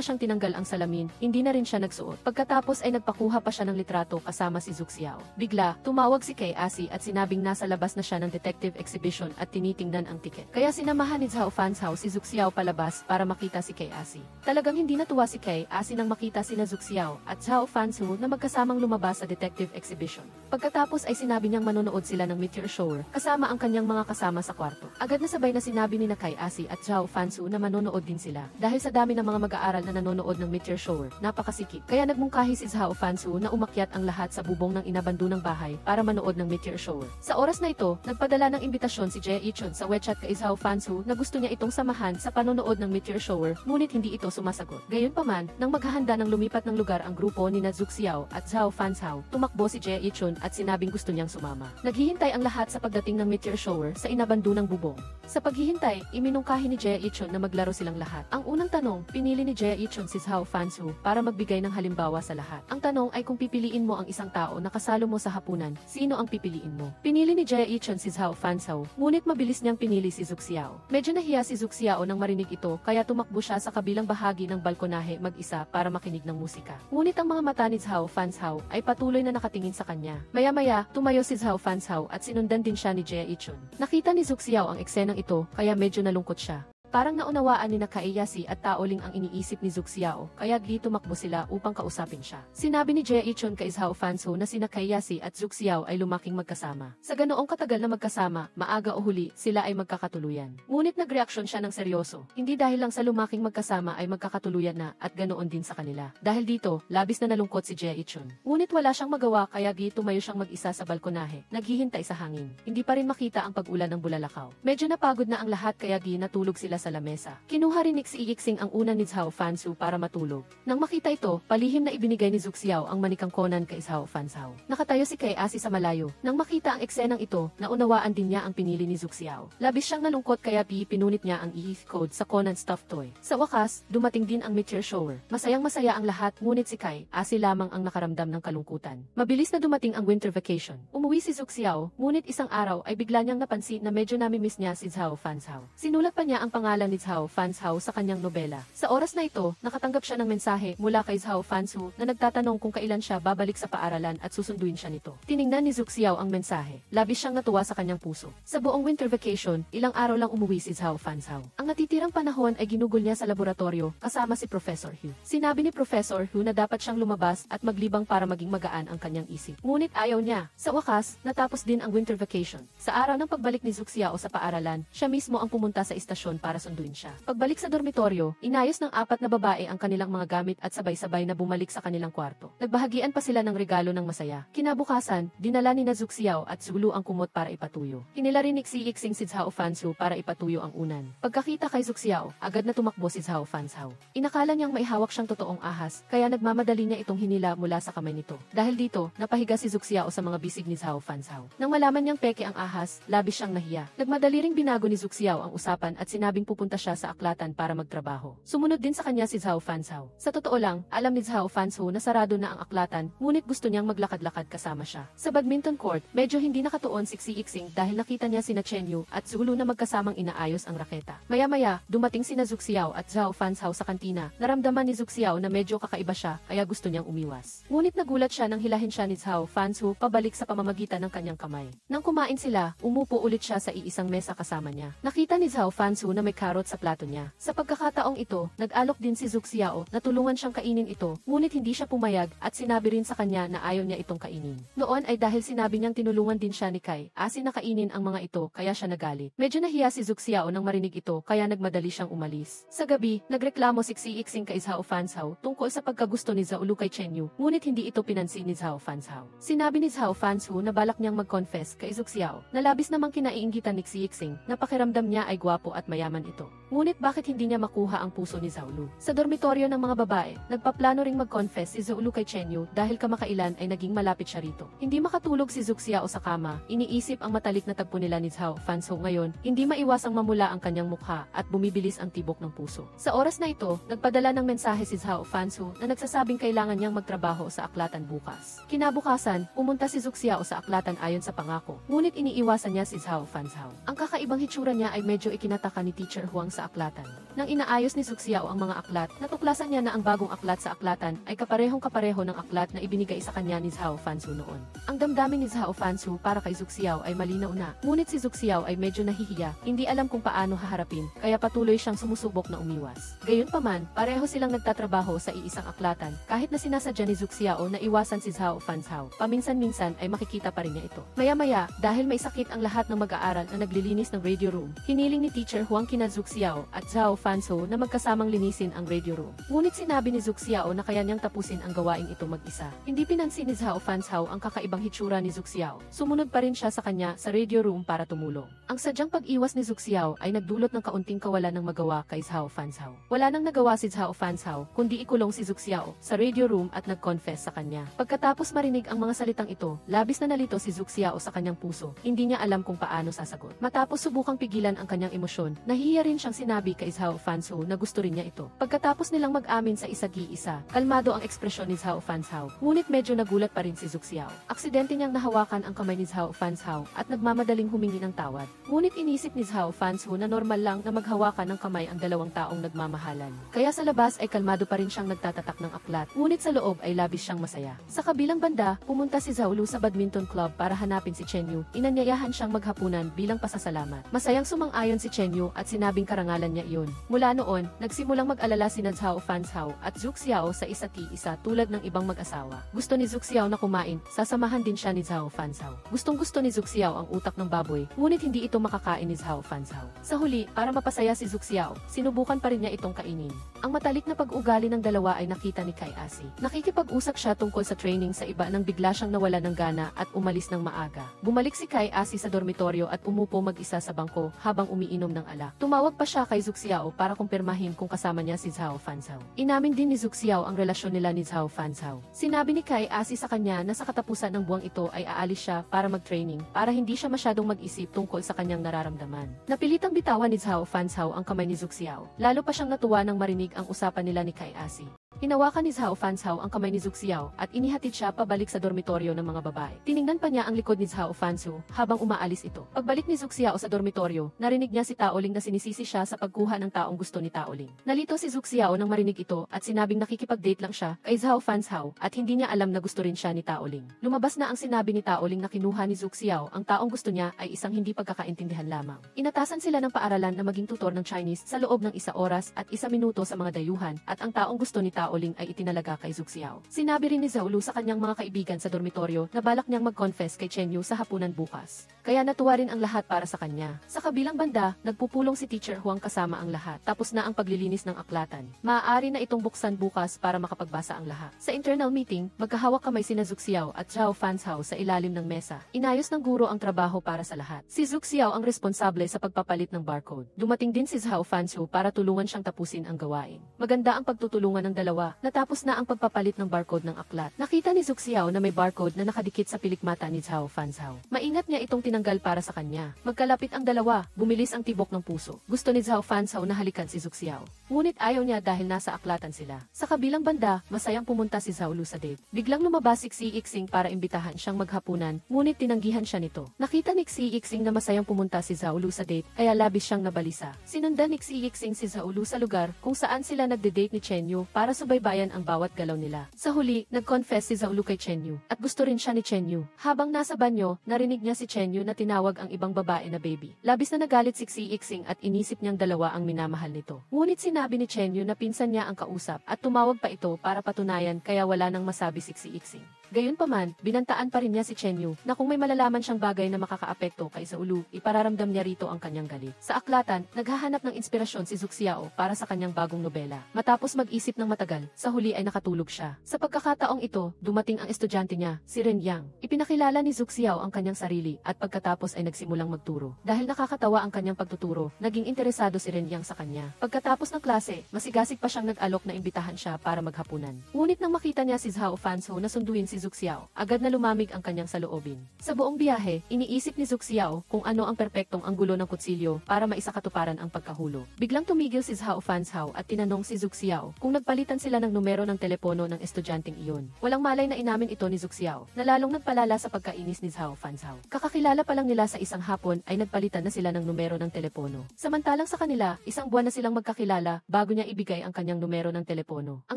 siyang tinanggal ang salamin, hindi na rin siya nagsuot. Pagkatapos ay nagpakuha pa siya ng litrato kasama si Zuk Xiao. Bigla, tumawag si Kai Yasi at sinabing nasa labas na siya ng detective exhibition at tinitingnan ang tiket. Kaya sinamahan ni Zhao Fanzhao si Zuk Xiao palabas para makita si Kai Yasi. Talagang hindi natuwa si Kai Yasi nang makita sina Zuk Xiao at Zhao Fanzhao na magkasamang lumabas sa detective exhibition. Pagkatapos ay sinabi niyang manonood sila ng meteor shower kasama ang kanyang mga kasama sa kwarto. Agad na sabay na sinabi ni Kai Yasi at Zhao Fanzhao na manonood din sila. Dahil sa dami ng mga mag-aaral na nanonood ng meteor shower, napakasikip. Kaya nagmungkahi si Zhao Fansu na umakyat ang lahat sa bubong ng inabandonang bahay para manood ng meteor shower. Sa oras na ito, nagpadala ng imbitasyon si Jae Ichun sa WeChat kay Zhao Fansu na gusto niya itong samahan sa panonood ng meteor shower, ngunit hindi ito sumasagot. Gayunpaman, nang maghahanda ng lumipat ng lugar ang grupo ni Zug Xiao at Zhao Fansu, tumakbo si Jae Ichun at sinabing gusto niyang sumama. Naghihintay ang lahat sa pagdating ng meteor shower sa inabandonang bubong. Sa paghihintay, iminungkahi ni Jae Ichun na maglaro silang lahat. Ang unang tanong, pinili ni Jae Ichun si Zhao Fansu para magbigay ng halimbawa sa lahat. Ang tanong ay kung pipiliin mo ang isang tao na kasalo mo sa hapunan, sino ang pipiliin mo? Pinili ni Jae Ichun si Zhao Fansu, ngunit mabilis niyang pinili si Zug Xiao. Medyo nahiya si Zug Xiao nang marinig ito kaya tumakbo siya sa kabilang bahagi ng balkonahe mag-isa para makinig ng musika. Ngunit ang mga mata ni Zhao Fansu ay patuloy na nakatingin sa kanya. Maya-maya, tumayo si Zhao Fansu at sinundan din siya ni Jae Ichun. Nakita ni Zug Xiao ang eksenang ito kaya medyo nalungkot siya. Parang naunawaan ni Kaiyasi at Taoling ang iniisip ni Zug Xiao, kaya tumakbo sila upang kausapin siya. Sinabi ni Jae Ichun kay Zhao Fansu na sina Kaiyasi at Zug Xiao ay lumaking magkasama. Sa ganoong katagal na magkasama, maaga o huli, sila ay magkakatuluyan. Ngunit nagreaksyon siya ng seryoso, hindi dahil lang sa lumaking magkasama ay magkakatuluyan na at ganoon din sa kanila. Dahil dito, labis na nalungkot si Jae Ichun. Ngunit wala siyang magawa kaya tumayo siyang mag-isa sa balkonahe, naghihintay sa hangin. Hindi pa rin makita ang pag-ulan ng bulalakaw. Medyo napagod na ang lahat kaya natulog sila sa lamesa. Kinuha rin ni Xiixing ang una ni Zhao Fansu para matulog. Nang makita ito, palihim na ibinigay ni Zug Xiao ang manikang konan kay Zhao Fansu. Nakatayo si Kaiyasi sa malayo. Nang makita ang eksenang ito, naunawaan din niya ang pinili ni Zug Xiao. Labis siyang nalungkot kaya pinunit niya ang ETH code sa Conan stuffed toy. Sa wakas, dumating din ang meteor shower. Masayang-masaya ang lahat, ngunit si Kaiyasi lamang ang nakaramdam ng kalungkutan. Mabilis na dumating ang winter vacation. Umuwi si Zug Xiao, ngunit isang araw ay bigla niyang napansin na medyo namimiss niya si Zhao Fansu. Sinulat pa niya ang pangalan ni Zhao Fansu sa kanyang nobela. Sa oras na ito, nakatanggap siya ng mensahe mula kay Zhao Fansu na nagtatanong kung kailan siya babalik sa paaralan at susunduin siya nito. Tiningnan ni Zug Xiao ang mensahe. Labis siyang natuwa sa kanyang puso. Sa buong winter vacation, ilang araw lang umuwi si Zhao Fansu. Ang natitirang panahon ay ginugol niya sa laboratorio kasama si Professor Hu. Sinabi ni Professor Hu na dapat siyang lumabas at maglibang para maging magaan ang kanyang isip. Ngunit ayaw niya. Sa wakas, natapos din ang winter vacation. Sa araw ng pagbalik ni Zug Xiao sa paaralan, siya mismo ang pumunta sa istasyon para sunduin siya. Pagbalik sa dormitoryo, inayos ng 4 na babae ang kanilang mga gamit at sabay-sabay na bumalik sa kanilang kwarto. Nagbahagian pa sila ng regalo ng masaya. Kinabukasan, dinala ni Zug Xiao at Zulu ang kumot para ipatuyo. Hinila rin ni Xiixing si Zhao Fansu para ipatuyo ang unan. Pagkakita kay Zug Xiao, agad na tumakbo si Zhao Fansu. Inakala niyang may hawak siyang totoong ahas, kaya nagmamadali niya itong hinila mula sa kamay nito. Dahil dito, napahiga si Zug Xiao sa mga bisig ni Zhao Fansu. Nang malaman niyang peke ang ahas, labis siyang nahiya. Nagmadali ring binago ni Zug Xiao ang usapan at sinabing pupunta siya sa aklatan para magtrabaho. Sumunod din sa kanya si Zhao Fansu. Sa totoo lang, alam ni Zhao Fansu na sarado na ang aklatan, ngunit gusto niyang maglakad-lakad kasama siya. Sa badminton court, medyo hindi nakatuon si Xiixing dahil nakita niya sina Chen Yu at Zulu na magkasamang inaayos ang raketa. Maya-maya, dumating sina Zug Xiao at Zhao Fansu sa kantina. Naramdaman ni Zug Xiao na medyo kakaiba siya, kaya gusto niyang umiwas. Ngunit nagulat siya nang hilahin siya ni Zhao Fansu pabalik sa pamamagitan ng kanyang kamay. Nang kumain sila, umupo ulit siya sa iisang mesa kasama niya. Nakita ni Zhao Fansu na may karot sa plato niya. Sa pagkakataong ito, nag-alok din si Zug Xiao na tulungan siyang kainin ito, ngunit hindi siya pumayag at sinabi rin sa kanya na ayaw niya itong kainin. Noon ay dahil sinabi niyang tinulungan din siya ni Kaiyasi na kainin ang mga ito kaya siya nagalit. Medyo nahiya si Zug Xiao nang marinig ito kaya nagmadali siyang umalis. Sa gabi, nagreklamo si Xiixing kay Zhao Fansu tungkol sa pagkagusto ni Zulu kay Chen Yu, ngunit hindi ito pinansin ni Zhao Fansu. Sinabi ni Zhao Fansu na balak niyang mag-confess kay Zug Xiao na labis namang kinaiinggitan ni Xiixing na pakiramdam niya ay gwapo at mayaman ito. Ngunit bakit hindi niya makuha ang puso ni Zulu? Sa dormitoryo ng mga babae, nagpaplano ring mag-confess si Zulu kay Chen Yu dahil kamakailan ay naging malapit siya rito. Hindi makatulog si Zug Xiao sa kama, iniisip ang matalik na tagpo nila ni Zhao Fansu ngayon, hindi maiwasang mamula ang kanyang mukha at bumibilis ang tibok ng puso. Sa oras na ito, nagpadala ng mensahe si Zhao Fansu na nagsasabing kailangan niyang magtrabaho sa aklatan bukas. Kinabukasan, pumunta si Zug Xiao sa aklatan ayon sa pangako, ngunit iniiwasan niya si Zhao Fansu. Ang kakaibang hitsura niya ay medyo ikinataka ni Teacher Huang sa aklatan. Nang inaayos ni Zug Xiao ang mga aklat, natuklasan niya na ang bagong aklat sa aklatan ay kaparehong-kapareho ng aklat na ibinigay sa kanya ni Zhao Fansu noon. Ang damdamin ni Zhao Fansu para kay Zug Xiao ay malinaw na, ngunit si Zug Xiao ay medyo nahihiya, hindi alam kung paano haharapin, kaya patuloy siyang sumusubok na umiwas. Gayunpaman, pareho silang nagtatrabaho sa iisang aklatan, kahit na sinasadya ni Zug Xiao na iwasan si Zhao Fansu, paminsan-minsan ay makikita pa rin niya ito. Maya-maya, dahil may sakit ang lahat ng mag-aaral na naglilinis ng radio room, hiniling ni Teacher Huang kina sina Zhu Xiao at Zhao Fanzhou na magkasamang linisin ang radio room. Ngunit sinabi ni Zhu Xiao na kaya niyang tapusin ang gawaing ito mag-isa. Hindi pinansin ni Zhao Fanzhou ang kakaibang hitsura ni Zhu Xiao. Sumunod pa rin siya sa kanya sa radio room para tumulong. Ang sadyang pag-iwas ni Zhu Xiao ay nagdulot ng kaunting kawalan ng magawa kay Zhao Fanzhou. Wala nang nagawa si Zhao Fanzhou kundi ikulong si Zhu Xiao sa radio room at nag-confess sa kanya. Pagkatapos marinig ang mga salitang ito, labis na nalito si Zhu Xiao sa kanyang puso. Hindi niya alam kung paano sasagot. Matapos subukang pigilan ang kanyang emosyon, nahihiya rin siyang sinabi kay Zhao Fanzhou na gusto rin niya ito. Pagkatapos nilang mag-amin sa isa't-isa, kalmado ang ekspresyon ni Zhao Fanzhou. Ngunit medyo nagulat pa rin si Zhu Xiao. Aksidente niyang nahawakan ang kamay ni Zhao Fanzhou at nagmamadaling humingi ng tawad. Ngunit inisip ni Zhao Fanzhou na normal lang na maghawakan ng kamay ang dalawang taong nagmamahalan. Kaya sa labas ay kalmado pa rin siyang nagtatatak ng aklat, ngunit sa loob ay labis siyang masaya. Sa kabilang banda, pumunta si Zhao Lu sa badminton club para hanapin si Chen Yu. Inanyayahan siyang maghapunan bilang pasasalamat. Masayang sumang-ayon si Chen Yu at sinabing karangalan niya iyon. Mula noon, nagsimulang mag-alala sina Zhao Fanzhou at Zhu Xiao sa isa't-isa tulad ng ibang mag-asawa. Gusto ni Zhu Xiao na kumain, sasamahan din siya ni Zhao Fanzhou. Gustong-gusto ni Zhu Xiao ang utak ng baboy, ngunit hindi ito makakain ni Zhao Fanzhou. Sa huli, para mapasaya si Zhu Xiao, sinubukan pa rin niya itong kainin. Ang matalik na pag-ugali ng dalawa ay nakita ni Kai Asi. Nakikipag-usap siya tungkol sa training sa iba nang bigla siyang nawala ng gana at umalis ng maaga. Bumalik si Kai Asi sa dormitoryo at umupo mag-isa sa bangko habang umiinom ng alak. Tumawag pa siya kay Zhu Xiao para kumpirmahin kung kasama niya si Zhao Fanzhou. Inamin din ni Zhu Xiao ang relasyon nila ni Zhao Fanzhou. Sinabi ni Kai Asi sa kanya na sa katapusan ng buwang ito ay aalis siya para mag-training para hindi siya masyadong mag-isip tungkol sa kanyang nararamdaman. Napilitang bitawan ni Zhao Fanzhou ang kamay ni Zhu Xiao. Lalo pa siyang natuwa nang marinig ang usapan nila ni Kai Asi. Hinawakan ni Zhao Fanzhou ang kamay ni Zhu Xiao at inihatid siya pabalik sa dormitoryo ng mga babae. Tiningnan pa niya ang likod ni Zhao Fanzhou habang umaalis ito. Pagbalik ni Zhu Xiao sa dormitoryo, narinig niya si Taoling na sinisisi siya sa pagkuha ng taong gusto ni Taoling. Nalito si Zhu Xiao nang marinig ito at sinabing nakikipag-date lang siya kay Zhao Fanzhou at hindi niya alam na gusto rin siya ni Taoling. Lumabas na ang sinabi ni Taoling na kinuha ni Zhu Xiao ang taong gusto niya ay isang hindi pagkakaintindihan lamang. Inatasan sila ng paaralan na maging tutor ng Chinese sa loob ng 1 oras at 1 minuto sa mga dayuhan at ang taong gusto ni Taoling ay itinalaga kay Zhu Xiao. Sinabi rin ni Zhao Lu sa kanyang mga kaibigan sa dormitoryo na balak niyang mag-confess kay Chen Yu sa hapunan bukas. Kaya natuwa rin ang lahat para sa kanya. Sa kabilang banda, nagpupulong si Teacher Huang kasama ang lahat. Tapos na ang paglilinis ng aklatan. Maaari na itong buksan bukas para makapagbasa ang lahat. Sa internal meeting, magkahawak kamay sina Zhu Xiao at Zhao Fanzhou sa ilalim ng mesa. Inayos ng guro ang trabaho para sa lahat. Si Zhu Xiao ang responsable sa pagpapalit ng barcode. Dumating din si Zhao Fanzhou para tulungan siyang tapusin ang gawain. Maganda ang pagtutulungan ng dalawa. Natapos na ang pagpapalit ng barcode ng aklat. Nakita ni Zhu Xiao na may barcode na nakadikit sa pilikmata ni Zhao Fanzhou. Maingat niya itong tinanggal para sa kanya. Magkalapit ang dalawa, bumilis ang tibok ng puso. Gusto ni Zhao Fanzhou na halikan si Zhu Xiao. Ngunit ayaw niya dahil nasa aklatan sila. Sa kabilang banda, masayang pumunta si Zhao Lu sa date. Biglang lumabas si Xi Yixing para imbitahan siyang maghapunan, ngunit tinanggihan siya nito. Nakita ni Xi Yixing na masayang pumunta si Zhao Lu sa date, kaya labis siyang nabalisa. Sinundan ni Xi Yixing si Zhao Lu sa lugar kung saan sila nagde-date ni Chen Yu para subaybayan ang bawat galaw nila. Sa huli, nag-confess si Zhao Lu kay Chen Yu at gusto rin siya ni Chen Yu. Habang nasa banyo, narinig niya si Chen Yu na tinawag ang ibang babae na baby. Labis na nagalit si Xi Yixing at inisip niyang dalawa ang minamahal nito. Ngunit sinabi ni Chen Yu na pinsan niya ang kausap at tumawag pa ito para patunayan kaya wala nang masabi si Xi Yixing. Gayunpaman, binantaan pa rin niya si Chen Yu na kung may malalaman siyang bagay na makakaapekto kay Zhao Lu, ipararamdam niya rito ang kanyang galit. Sa aklatan, naghahanap ng inspirasyon si Zhu Xiao para sa kanyang bagong nobela. Matapos mag-isip ng matagal, sa huli ay nakatulog siya. Sa pagkakataong ito, dumating ang estudyante niya, si Ren Yang. Ipinakilala ni Zhu Xiao ang kanyang sarili at pagkatapos ay nagsimulang magturo. Dahil nakakatawa ang kanyang pagtuturo, naging interesado si Ren Yang sa kanya. Pagkatapos ng klase, masigasig pa siyang nag-alok na imbitahan siya para maghapunan. Ngunit nang makita niya si Zhao Fanzhou na sunduin si Zhu Xiao, agad na lumamig ang kanyang saloobin. Sa buong biyahe, iniisip ni Zhu Xiao kung ano ang perpektong anggulo ng kutsilyo para maisakatuparan ang pagkahulo. Biglang tumigil si Zhao Fanzhou at tinanong si Zhu Xiao kung nagpalitan sila ng numero ng telepono ng estudyanteng iyon. Walang malay na inamin ito ni Zhu Xiao, na lalong nagpalala sa pagkainis ni Zhao Fanzhou. Kakakilala pa lang nila sa isang hapon ay nagpalitan na sila ng numero ng telepono. Samantalang sa kanila, 1 buwan na silang magkakilala bago niya ibigay ang kanyang numero ng telepono. Ang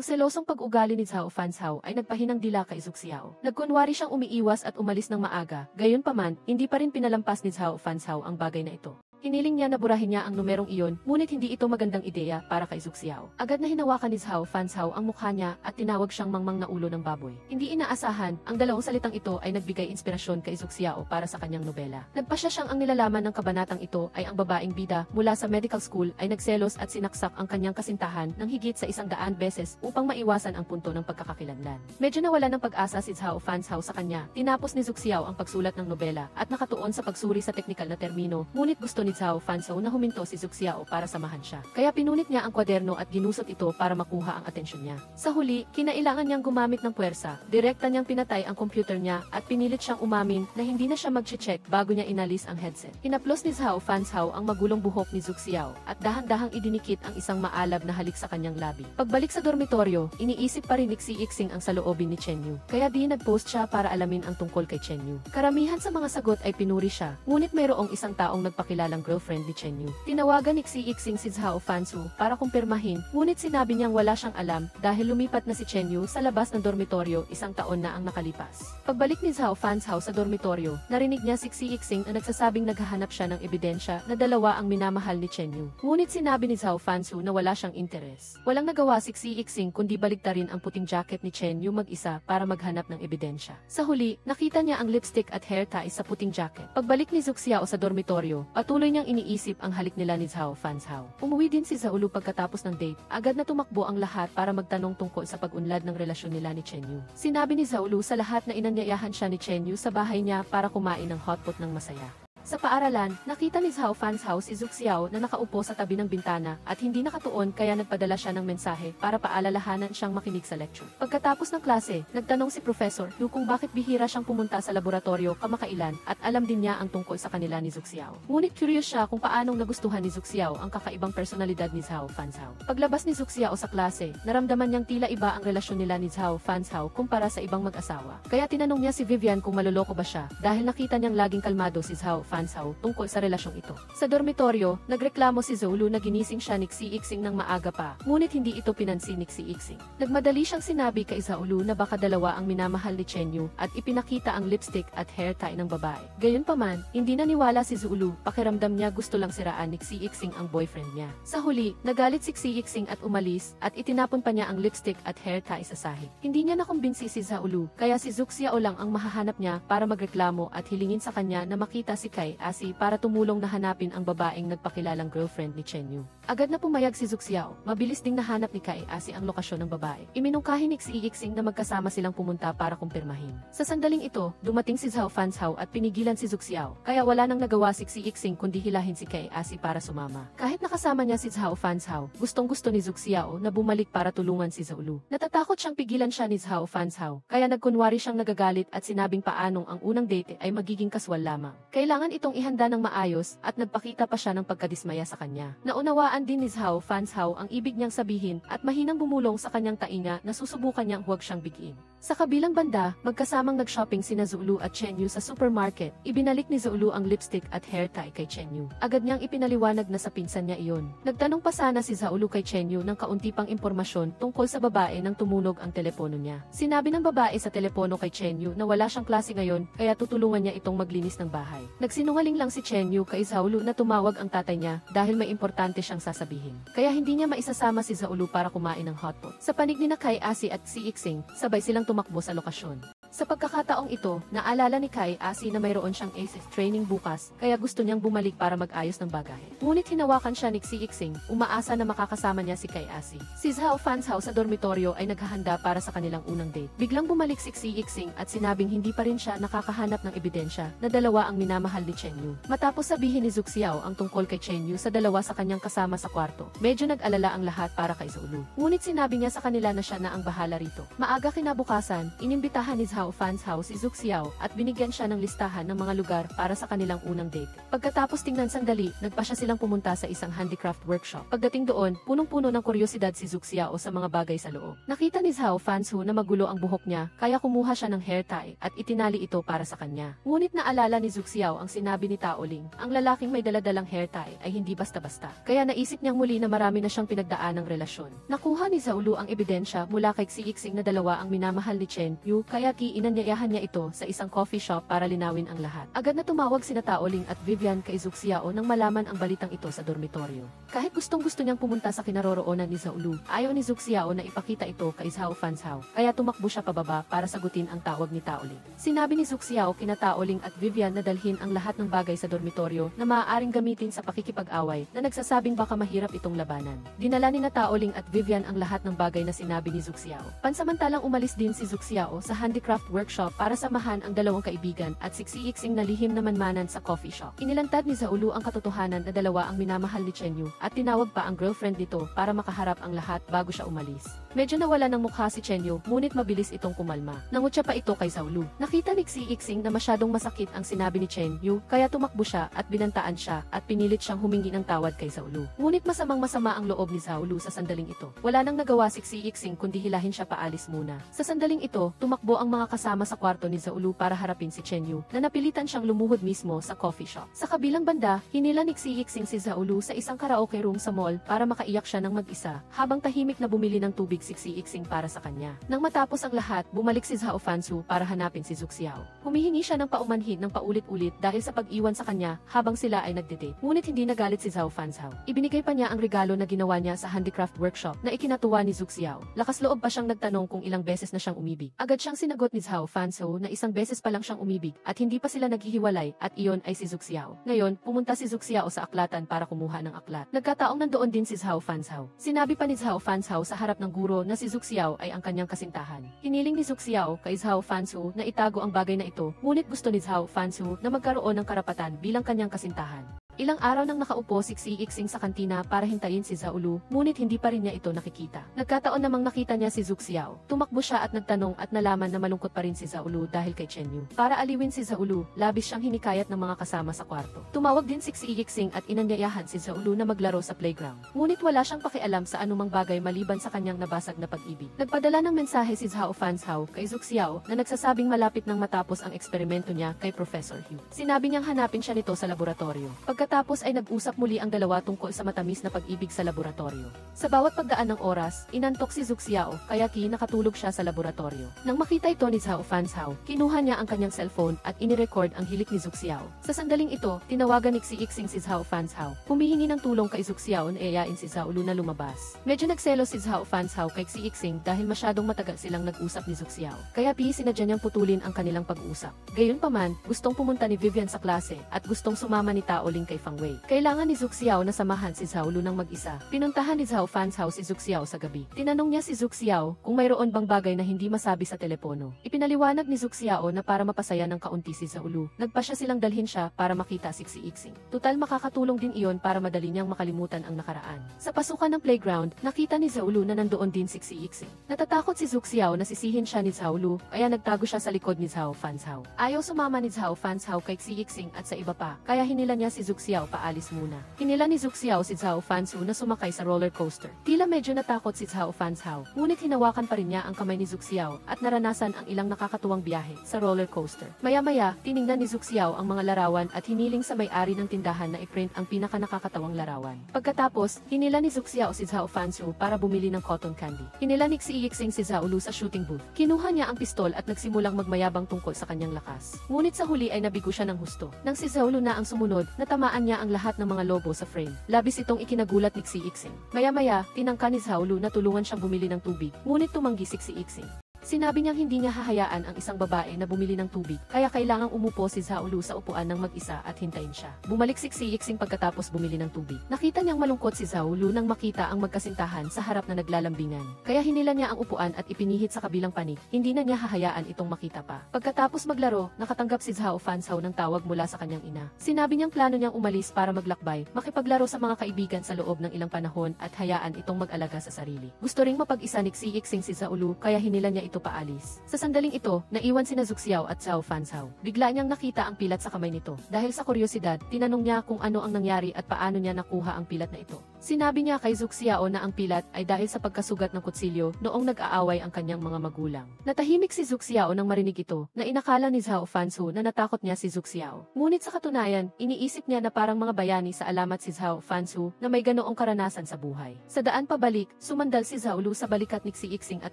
selosong pag-ugali ni Zhao Fanzhou ay nagpahinang dila kay Zhu Xiao. Nagkunwari siyang umiiwas at umalis ng maaga, gayunpaman, hindi pa rin pinalampas ni Zhao Fanzhou ang bagay na ito. Hiniling niya na burahin niya ang numerong iyon, ngunit hindi ito magandang ideya para kay Zuxiao. Agad na hinawakan ni Zhao Fanzhao ang mukha niya at tinawag siyang mangmang na ulo ng baboy. Hindi inaasahan, ang dalawang salitang ito ay nagbigay inspirasyon kay Zuxiao para sa kanyang nobela. Nagpasya siyang ang nilalaman ng kabanatang ito ay ang babaeng bida mula sa medical school ay nagselos at sinaksak ang kanyang kasintahan ng higit sa 100 beses upang maiwasan ang punto ng pagkakakilanlan. Medyo nawala ng pag-asa si Zhao Fanzhao sa kanya. Tinapos ni Zuxiao ang pagsulat ng nobela at nakatuon sa pagsuri sa teknikal na termino, ngunit gusto ni Zhao Fanzhao na huminto si Zuxiao para samahan siya. Kaya pinunit niya ang kwaderno at ginusot ito para makuha ang atensyon niya. Sa huli, kinailangan niyang gumamit ng puwersa. Direkta niyang pinatay ang computer niya at pinilit siyang umamin na hindi na siya mag-check bago niya inalis ang headset. Hinaplos ni Zhao Fanzhao ang magulong buhok ni Zuxiao at dahan-dahang idinikit ang isang maalab na halik sa kanyang labi. Pagbalik sa dormitoryo, iniisip pa rin ni Xixing ang saloobin ni Chen Yu. Kaya di nag-post siya para alamin ang tungkol kay Chen Yu. Karamihan sa mga sagot ay pinuri siya, ngunit mayroong isang taong nagpakilalang girlfriend ni Chen Yu. Tinawagan ni Xixing si Zhao Fanzhao para kumpirmahin, ngunit sinabi niyang wala siyang alam dahil lumipat na si Chen Yu sa labas ng dormitoryo 1 taon na ang nakalipas. Pagbalik ni Zhao Fanzhao sa dormitoryo, narinig niya si Xixing na nagsasabing naghahanap siya ng ebidensya na dalawa ang minamahal ni Chen Yu. Ngunit sinabi ni Zhao Fanzhao na wala siyang interes. Walang nagawa si Xixing kundi baliktarin ang puting jacket ni Chen Yu mag-isa para maghanap ng ebidensya. Sa huli, nakita niya ang lipstick at hair tie sa puting jacket. Pagbalik ni Zuxiao sa dormitoryo, patuloy niyang iniisip ang halik nila ni Zhao Fanzhao. Umuwi din si Zhaolu pagkatapos ng date. Agad na tumakbo ang lahat para magtanong tungkol sa pag-unlad ng relasyon nila ni Chen Yu. Sinabi ni Zhaolu sa lahat na inanyayahan siya ni Chen Yu sa bahay niya para kumain ng hotpot ng masaya. Sa paaralan, nakita ni Zhao Fanzhao si Zuxiao na nakaupo sa tabi ng bintana at hindi nakatuon kaya nagpadala siya ng mensahe para paalalahanan siyang makinig sa lecture. Pagkatapos ng klase, nagtanong si Professor Yu kung bakit bihira siyang pumunta sa laboratorio kamakailan at alam din niya ang tungkol sa kanila ni Zuxiao. Ngunit curious siya kung paanong nagustuhan ni Zuxiao ang kakaibang personalidad ni Zhao Fanzhao. Paglabas ni Zuxiao sa klase, naramdaman niyang tila iba ang relasyon nila ni Zhao Fanzhao kumpara sa ibang mag-asawa. Kaya tinanong niya si Vivian kung maloloko ba siya dahil nakita niyang laging kalmado si Zhao Fanzhao tungkol sa relasyong ito. Sa dormitoryo, nagreklamo si Zhaolu na ginising siya ni Xixing ng maaga pa, ngunit hindi ito pinansin ni Xixing. Nagmadali siyang sinabi kay Zhaolu na baka dalawa ang minamahal ni Chen Yu at ipinakita ang lipstick at hair tie ng babae. Gayunpaman, hindi naniwala si Zhaolu, pakiramdam niya gusto lang siraan ni Xixing ang boyfriend niya. Sa huli, nagalit si Xixing at umalis at itinapon pa niya ang lipstick at hair tie sa sahig. Hindi niya nakumbinsi si Zhaolu, kaya si Zuxiao lang ang mahahanap niya para magreklamo at hilingin sa kanya na makita si Kai Asi para tumulong na hanapin ang babaeng nagpakilalang girlfriend ni Chen Yu. Agad na pumayag si Zuxiao, mabilis ding nahanap ni Kai Asi ang lokasyon ng babae. Iminungkahi ni Xixing na magkasama silang pumunta para kumpirmahin. Sa sandaling ito, dumating si Zhao Fanzhao at pinigilan si Zuxiao, kaya wala nang nagawa si Xixing kundi hilahin si Kai Asi para sumama. Kahit nakasama niya si Zhao Fanzhao, gustong-gusto ni Zuxiao na bumalik para tulungan si Zhaolu. Natatakot siyang pigilan siya ni Zhao Fanzhao, kaya nagkunwari siyang nagagalit at sinabing paanong ang unang date ay magiging kaswal lamang. Kailangan itong ihanda ng maayos at nagpakita pa siya ng pagkadismaya sa kanya. Naunawaan din ni Zhao Fanzhao ang ibig niyang sabihin at mahinang bumulong sa kanyang tainga na susubukan niyang huwag siyang bigin. Sa kabilang banda, magkasamang nag-shopping sina Zhaolu at Chen Yu sa supermarket. Ibinalik ni Zhaolu ang lipstick at hair tie kay Chen Yu. Agad niyang ipinaliwanag na sa pinsan niya iyon. Nagtanong pa sana si Zhaolu kay Chen Yu ng kaunti pang impormasyon tungkol sa babae nang tumunog ang telepono niya. Sinabi ng babae sa telepono kay Chen Yu na wala siyang klase ngayon kaya tutulungan niya itong maglinis ng bahay. Nagsinungaling lang si Chen Yu kay Zhaolu na tumawag ang tatay niya dahil may importante siyang sasabihin. Kaya hindi niya maisasama si Zhaolu para kumain ng hotpot. Sa panig ni Kai Asi at Xixing, sabay silang tumakbo sa lokasyon. Sa pagkakataong ito, naalala ni Kai Asi na mayroon siyang ASIS training bukas, kaya gusto niyang bumalik para mag-ayos ng bagahe. Ngunit hinawakan siya ni Xixing, umaasa na makakasama niya si Kai Asi. Si Zhao Fanzhao sa dormitoryo ay naghahanda para sa kanilang unang date. Biglang bumalik si Xixing at sinabing hindi pa rin siya nakakahanap ng ebidensya na dalawa ang minamahal ni Chen Yu. Matapos sabihin ni Zuxiao ang tungkol kay Chen Yu sa dalawa sa kanyang kasama sa kwarto, medyo nag-alala ang lahat para kay Zhaolu. Ngunit sinabi niya sa kanila na siya na ang bahala rito. Maaga kinabukasan, inimbitahan ni Zhao Fanzhao si Zuxiao at binigyan siya ng listahan ng mga lugar para sa kanilang unang date. Pagkatapos tingnan sandali, nagpasya silang pumunta sa isang handicraft workshop. Pagdating doon, punong-puno ng kuryosidad si Zuxiao sa mga bagay sa loob. Nakita ni Zhao Fanzhao na magulo ang buhok niya, kaya kumuha siya ng hair tie at itinali ito para sa kanya. Ngunit naalala ni Zuxiao ang sinabi ni Taoling, ang lalaking may daladalang hair tie ay hindi basta-basta. Kaya naisip niyang muli na marami na siyang pinagdaan ng relasyon. Nakuha ni Zhaolu ang ebidensya mula kay Xixing na dalawa ang minamahal ni Chen Yu, kaya huli inanyayahan niya ito sa isang coffee shop para linawin ang lahat. Agad na tumawag sina Taoling at Vivian kay Zhu Xiao nang malaman ang balitang ito sa dormitoryo. Kahit gustong-gusto niyang pumunta sa kinaroroonan ni Zhao Lu, ayaw ni Zhu Xiao na ipakita ito kay Zhao Fanzhao, kaya tumakbo siya pababa para sagutin ang tawag ni Taoling. Sinabi ni Zhu Xiao kina Taoling at Vivian na dalhin ang lahat ng bagay sa dormitoryo na maaaring gamitin sa pakikipag-away na nagsasabing baka mahirap itong labanan. Dinala ni Taoling at Vivian ang lahat ng bagay na sinabi ni Zhu Xiao. Pansamantalang umalis din si Zhu Xiao sa handicraft workshop para samahan ang dalawang kaibigan at siksiiksing na lihim na manmanan sa coffee shop. Inilantad ni Zhao Lu ang katotohanan na dalawa ang minamahal ni Chen Yu at tinawag pa ang girlfriend nito para makaharap ang lahat bago siya umalis. Medyo nawala ng mukha si Chen Yu, ngunit mabilis itong kumalma. Nangutya pa ito kay Zhao Lu. Nakita ni Xiiqing na masyadong masakit ang sinabi ni Chen Yu, kaya tumakbo siya at binantaan siya at pinilit siyang humingi ng tawad kay Zhao Lu. Ngunit masama ang loob ni Zhao Lu sa sandaling ito. Wala nang nagawa si Xiiqing kundi hilahin siya paalis muna. Sa sandaling ito, tumakbo ang mga kasama sa kwarto ni Zhao Lu para harapin si Chen Yu, na napilitan siyang lumuhod mismo sa coffee shop. Sa kabilang banda, hinila ni Xiiqing si Zhao Lu sa isang karaoke room sa mall para makaiyak siya ng mag-isa, habang tahimik na bumili ng tubig si Xiiqing para sa kanya. Nang matapos ang lahat, bumalik si Zhao Fanzhou para hanapin si Zhu Xiao. Humihingi siya ng paumanhin ng paulit-ulit dahil sa pag-iwan sa kanya habang sila ay nagde-date. Ngunit hindi nagalit si Zhao Fanzhou. Ibinigay pa niya ang regalo na ginawa niya sa handicraft workshop na ikinatuwa ni Zhu Xiao. Lakas loob pa siyang nagtanong kung ilang beses na siyang umibig. Agad siyang sinagot ni Zhao Fanzhou na isang beses pa lang siyang umibig at hindi pa sila naghihiwalay at iyon ay si Zhu Xiao. Ngayon, pumunta si Zhu Xiao sa aklatan para kumuha ng aklat. Nagkataong nandoon din si Zhao Fanzhou. Sinabi pa ni Zhao Fanzhou sa harap ng guro na si Zhu Xiao ay ang kanyang kasintahan. Hiniling ni Zhu Xiao kay Zhao Fanzhou na itago ang bagay na ito, ngunit gusto ni Zhao Fanzhou na magkaroon ng karapatan bilang kanyang kasintahan. Ilang araw nang nakaupo si Xiiqing sa kantina para hintayin si Zhao Lu, ngunit hindi pa rin niya ito nakikita. Nagkataon namang nakita niya si Zhu Xiao. Tumakbo siya at nagtanong at nalaman na malungkot pa rin si Zhao Lu dahil kay Chen Yu. Para aliwin si Zhao Lu, labis siyang hinikayat ng mga kasama sa kwarto. Tumawag din si Xiiqing at inanyayahan si Zhao Lu na maglaro sa playground. Ngunit wala siyang pakialam sa anumang bagay maliban sa kanyang nabasag na pag-ibig. Nagpadala ng mensahe si Zhao Fanzhou kay Zhu Xiao na nagsasabing malapit nang matapos ang eksperimento niya kay Professor Hu. Sinabi niyang hanapin siya nito sa laboratorio. Pagkatapos ay nag-usap muli ang dalawa tungkol sa matamis na pag-ibig sa laboratorio. Sa bawat pagdaan ng oras, inantok si Zhu Xiao kaya nakatulog siya sa laboratorio. Nang makita ito ni Zhao Fanzhou, kinuha niya ang kanyang cellphone at inirecord ang hilik ni Zhu Xiao. Sa sandaling ito, tinawagan ni Xiiqing si Zhao Fanzhou. Humihingi ng tulong kay Zhu Xiao na iayain si Zhao Lu na lumabas. Medyo nagselo si Zhao Fanzhou kay Xiiqing dahil masyadong matagal silang nag-usap ni Zhu Xiao. Kaya sinadya niyang putulin ang kanilang pag-usap. Gayunpaman, gustong pumunta ni Vivian sa klase at gustong sumama ni Taoling kay Fang Wei. Kailangan ni Zhu Xiao na samahan si Zhao Lu ng mag-isa. Pinuntahan ni Zhao Fanzhou si Zhu Xiao sa gabi. Tinanong niya si Zhu Xiao kung mayroon bang bagay na hindi masabi sa telepono. Ipinaliwanag ni Zhu Xiao na para mapasaya ng kaunti si Zhao Lu, nagpa siya silang dalhin siya para makita si Xiiqing. Tutal makakatulong din iyon para madali niyang makalimutan ang nakaraan. Sa pasukan ng playground, nakita ni Zhao Lu na nandoon din si Xiiqing. Natatakot si Zhu Xiao na sisihin siya ni Zhao Lu, kaya nagtago siya sa likod ni Zhao Fanzhou. Ayaw sumama ni Zhao Fanzhou kay Xiiqing at sa iba pa, kaya hinila niya si Zhu Xiao paalis muna. Hinila ni Zhu Xiao si Zhao Fanzhou na sumakay sa roller coaster. Tila medyo natakot si Zhao Fanzhou, ngunit hinawakan pa rin niya ang kamay ni Zhu Xiao at naranasan ang ilang nakakatuwang biyahe sa roller coaster. Maya-maya, tiningnan ni Zhu Xiao ang mga larawan at hiniling sa may-ari ng tindahan na i-print ang pinaka-nakakatawang larawan. Pagkatapos, hinila ni Zhu Xiao si Zhao Fanzhou para bumili ng cotton candy. Hinila ni Xiiqing si Zhao Lu sa shooting booth. Kinuha niya ang pistol at nagsimulang magmayabang tungkol sa kanyang lakas. Ngunit sa huli ay nabigo siya ng husto. Nang si Zhao Lu na ang sumunod, natamaan niya ang lahat ng mga lobo sa frame. Labis itong ikinagulat ni Xiiqing. Maya-maya, tinangka ni Zhao Lu na tulungan siyang bumili ng tubig, ngunit tumanggi si Xiiqing. Sinabi niyang hindi niya hahayaan ang isang babae na bumili ng tubig, kaya kailangang umupo si Zhao Lu sa upuan ng mag-isa at hintayin siya. Bumalik si Xiiqing pagkatapos bumili ng tubig. Nakita niyang malungkot si Zhao Lu nang makita ang magkasintahan sa harap na naglalambingan. Kaya hinila niya ang upuan at ipinihit sa kabilang panig. Hindi na niya hahayaan itong makita pa. Pagkatapos maglaro, nakatanggap si Zhao Fanzhou ng tawag mula sa kanyang ina. Sinabi niyang plano niyang umalis para maglakbay, makipaglaro sa mga kaibigan sa loob ng ilang panahon at hayaan itong mag-alaga sa sarili. Gusto ring mapag-isa ni Xiiqing si Zhao Lu kaya hinila niya ito paalis. Sa sandaling ito, naiwan sina Zhu Xiao at Zhao Fanzhou. Bigla niyang nakita ang pilat sa kamay nito. Dahil sa kuryosidad, tinanong niya kung ano ang nangyari at paano niya nakuha ang pilat na ito. Sinabi niya kay Zhu Xiao na ang pilat ay dahil sa pagkasugat ng kutsilyo noong nag-aaway ang kanyang mga magulang. Natahimik si Zhu Xiao nang marinig ito na inakala ni Zhao Fansu na natakot niya si Zhu Xiao. Ngunit sa katunayan, iniisip niya na parang mga bayani sa alamat si Zhao Fansu na may ganoong karanasan sa buhay. Sa daan pabalik, sumandal si Zhao Lu sa balikat ni Xixing at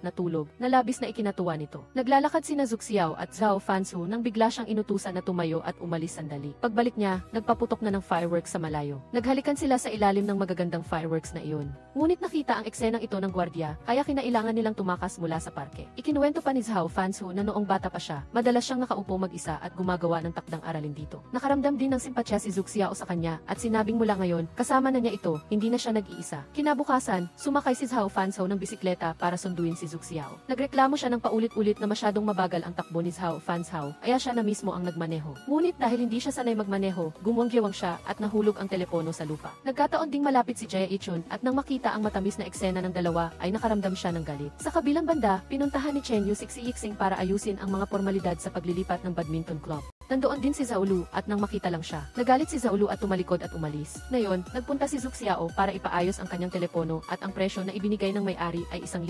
natulog na labis na ikinatuwa nito. Naglalakad sina Zhu Xiao at Zhao Fansu nang bigla siyang inutusan na tumayo at umalis sandali. Pagbalik niya, nagpaputok na ng fireworks sa malayo. Naghalikan sila sa ilalim ng magagandang fireworks na iyon. Ngunit nakita ang eksenang ito ng gwardiya, kaya kinailangan nilang tumakas mula sa parke. Ikinuwento pa ni Zhao Fansu na noong bata pa siya, madalas siyang nakaupo mag-isa at gumagawa ng takdang aralin dito. Nakaramdam din ng simpatya si Zhu Xiao sa kanya at sinabing mula ngayon, kasama na niya ito, hindi na siya nag-iisa. Kinabukasan, sumakay si Zhao Fansu ng bisikleta para sunduin si Zhu Xiao. Nagreklamo siya ng paulit-ulit na masyadong mabagal ang takbo ni Zhao Fansu, kaya siya na mismo ang nagmaneho. Ngunit dahil hindi siya sanay magmaneho, gumwang-gewang siya at nahulog ang telepono sa lupa. Nagkataon ding malapit si Jia Ichun at nang makita ang matamis na eksena ng dalawa ay nakaramdam siya ng galit. Sa kabilang banda, pinuntahan ni Chen Yu si Xixing para ayusin ang mga formalidad sa paglilipat ng badminton club. Nandoon din si Zhao Lu at nang makita lang siya, nagalit si Zhao Lu at tumalikod at umalis. Ngayon, nagpunta si Zhu Xiao para ipaayos ang kanyang telepono at ang presyo na ibinigay ng may-ari ay 1,500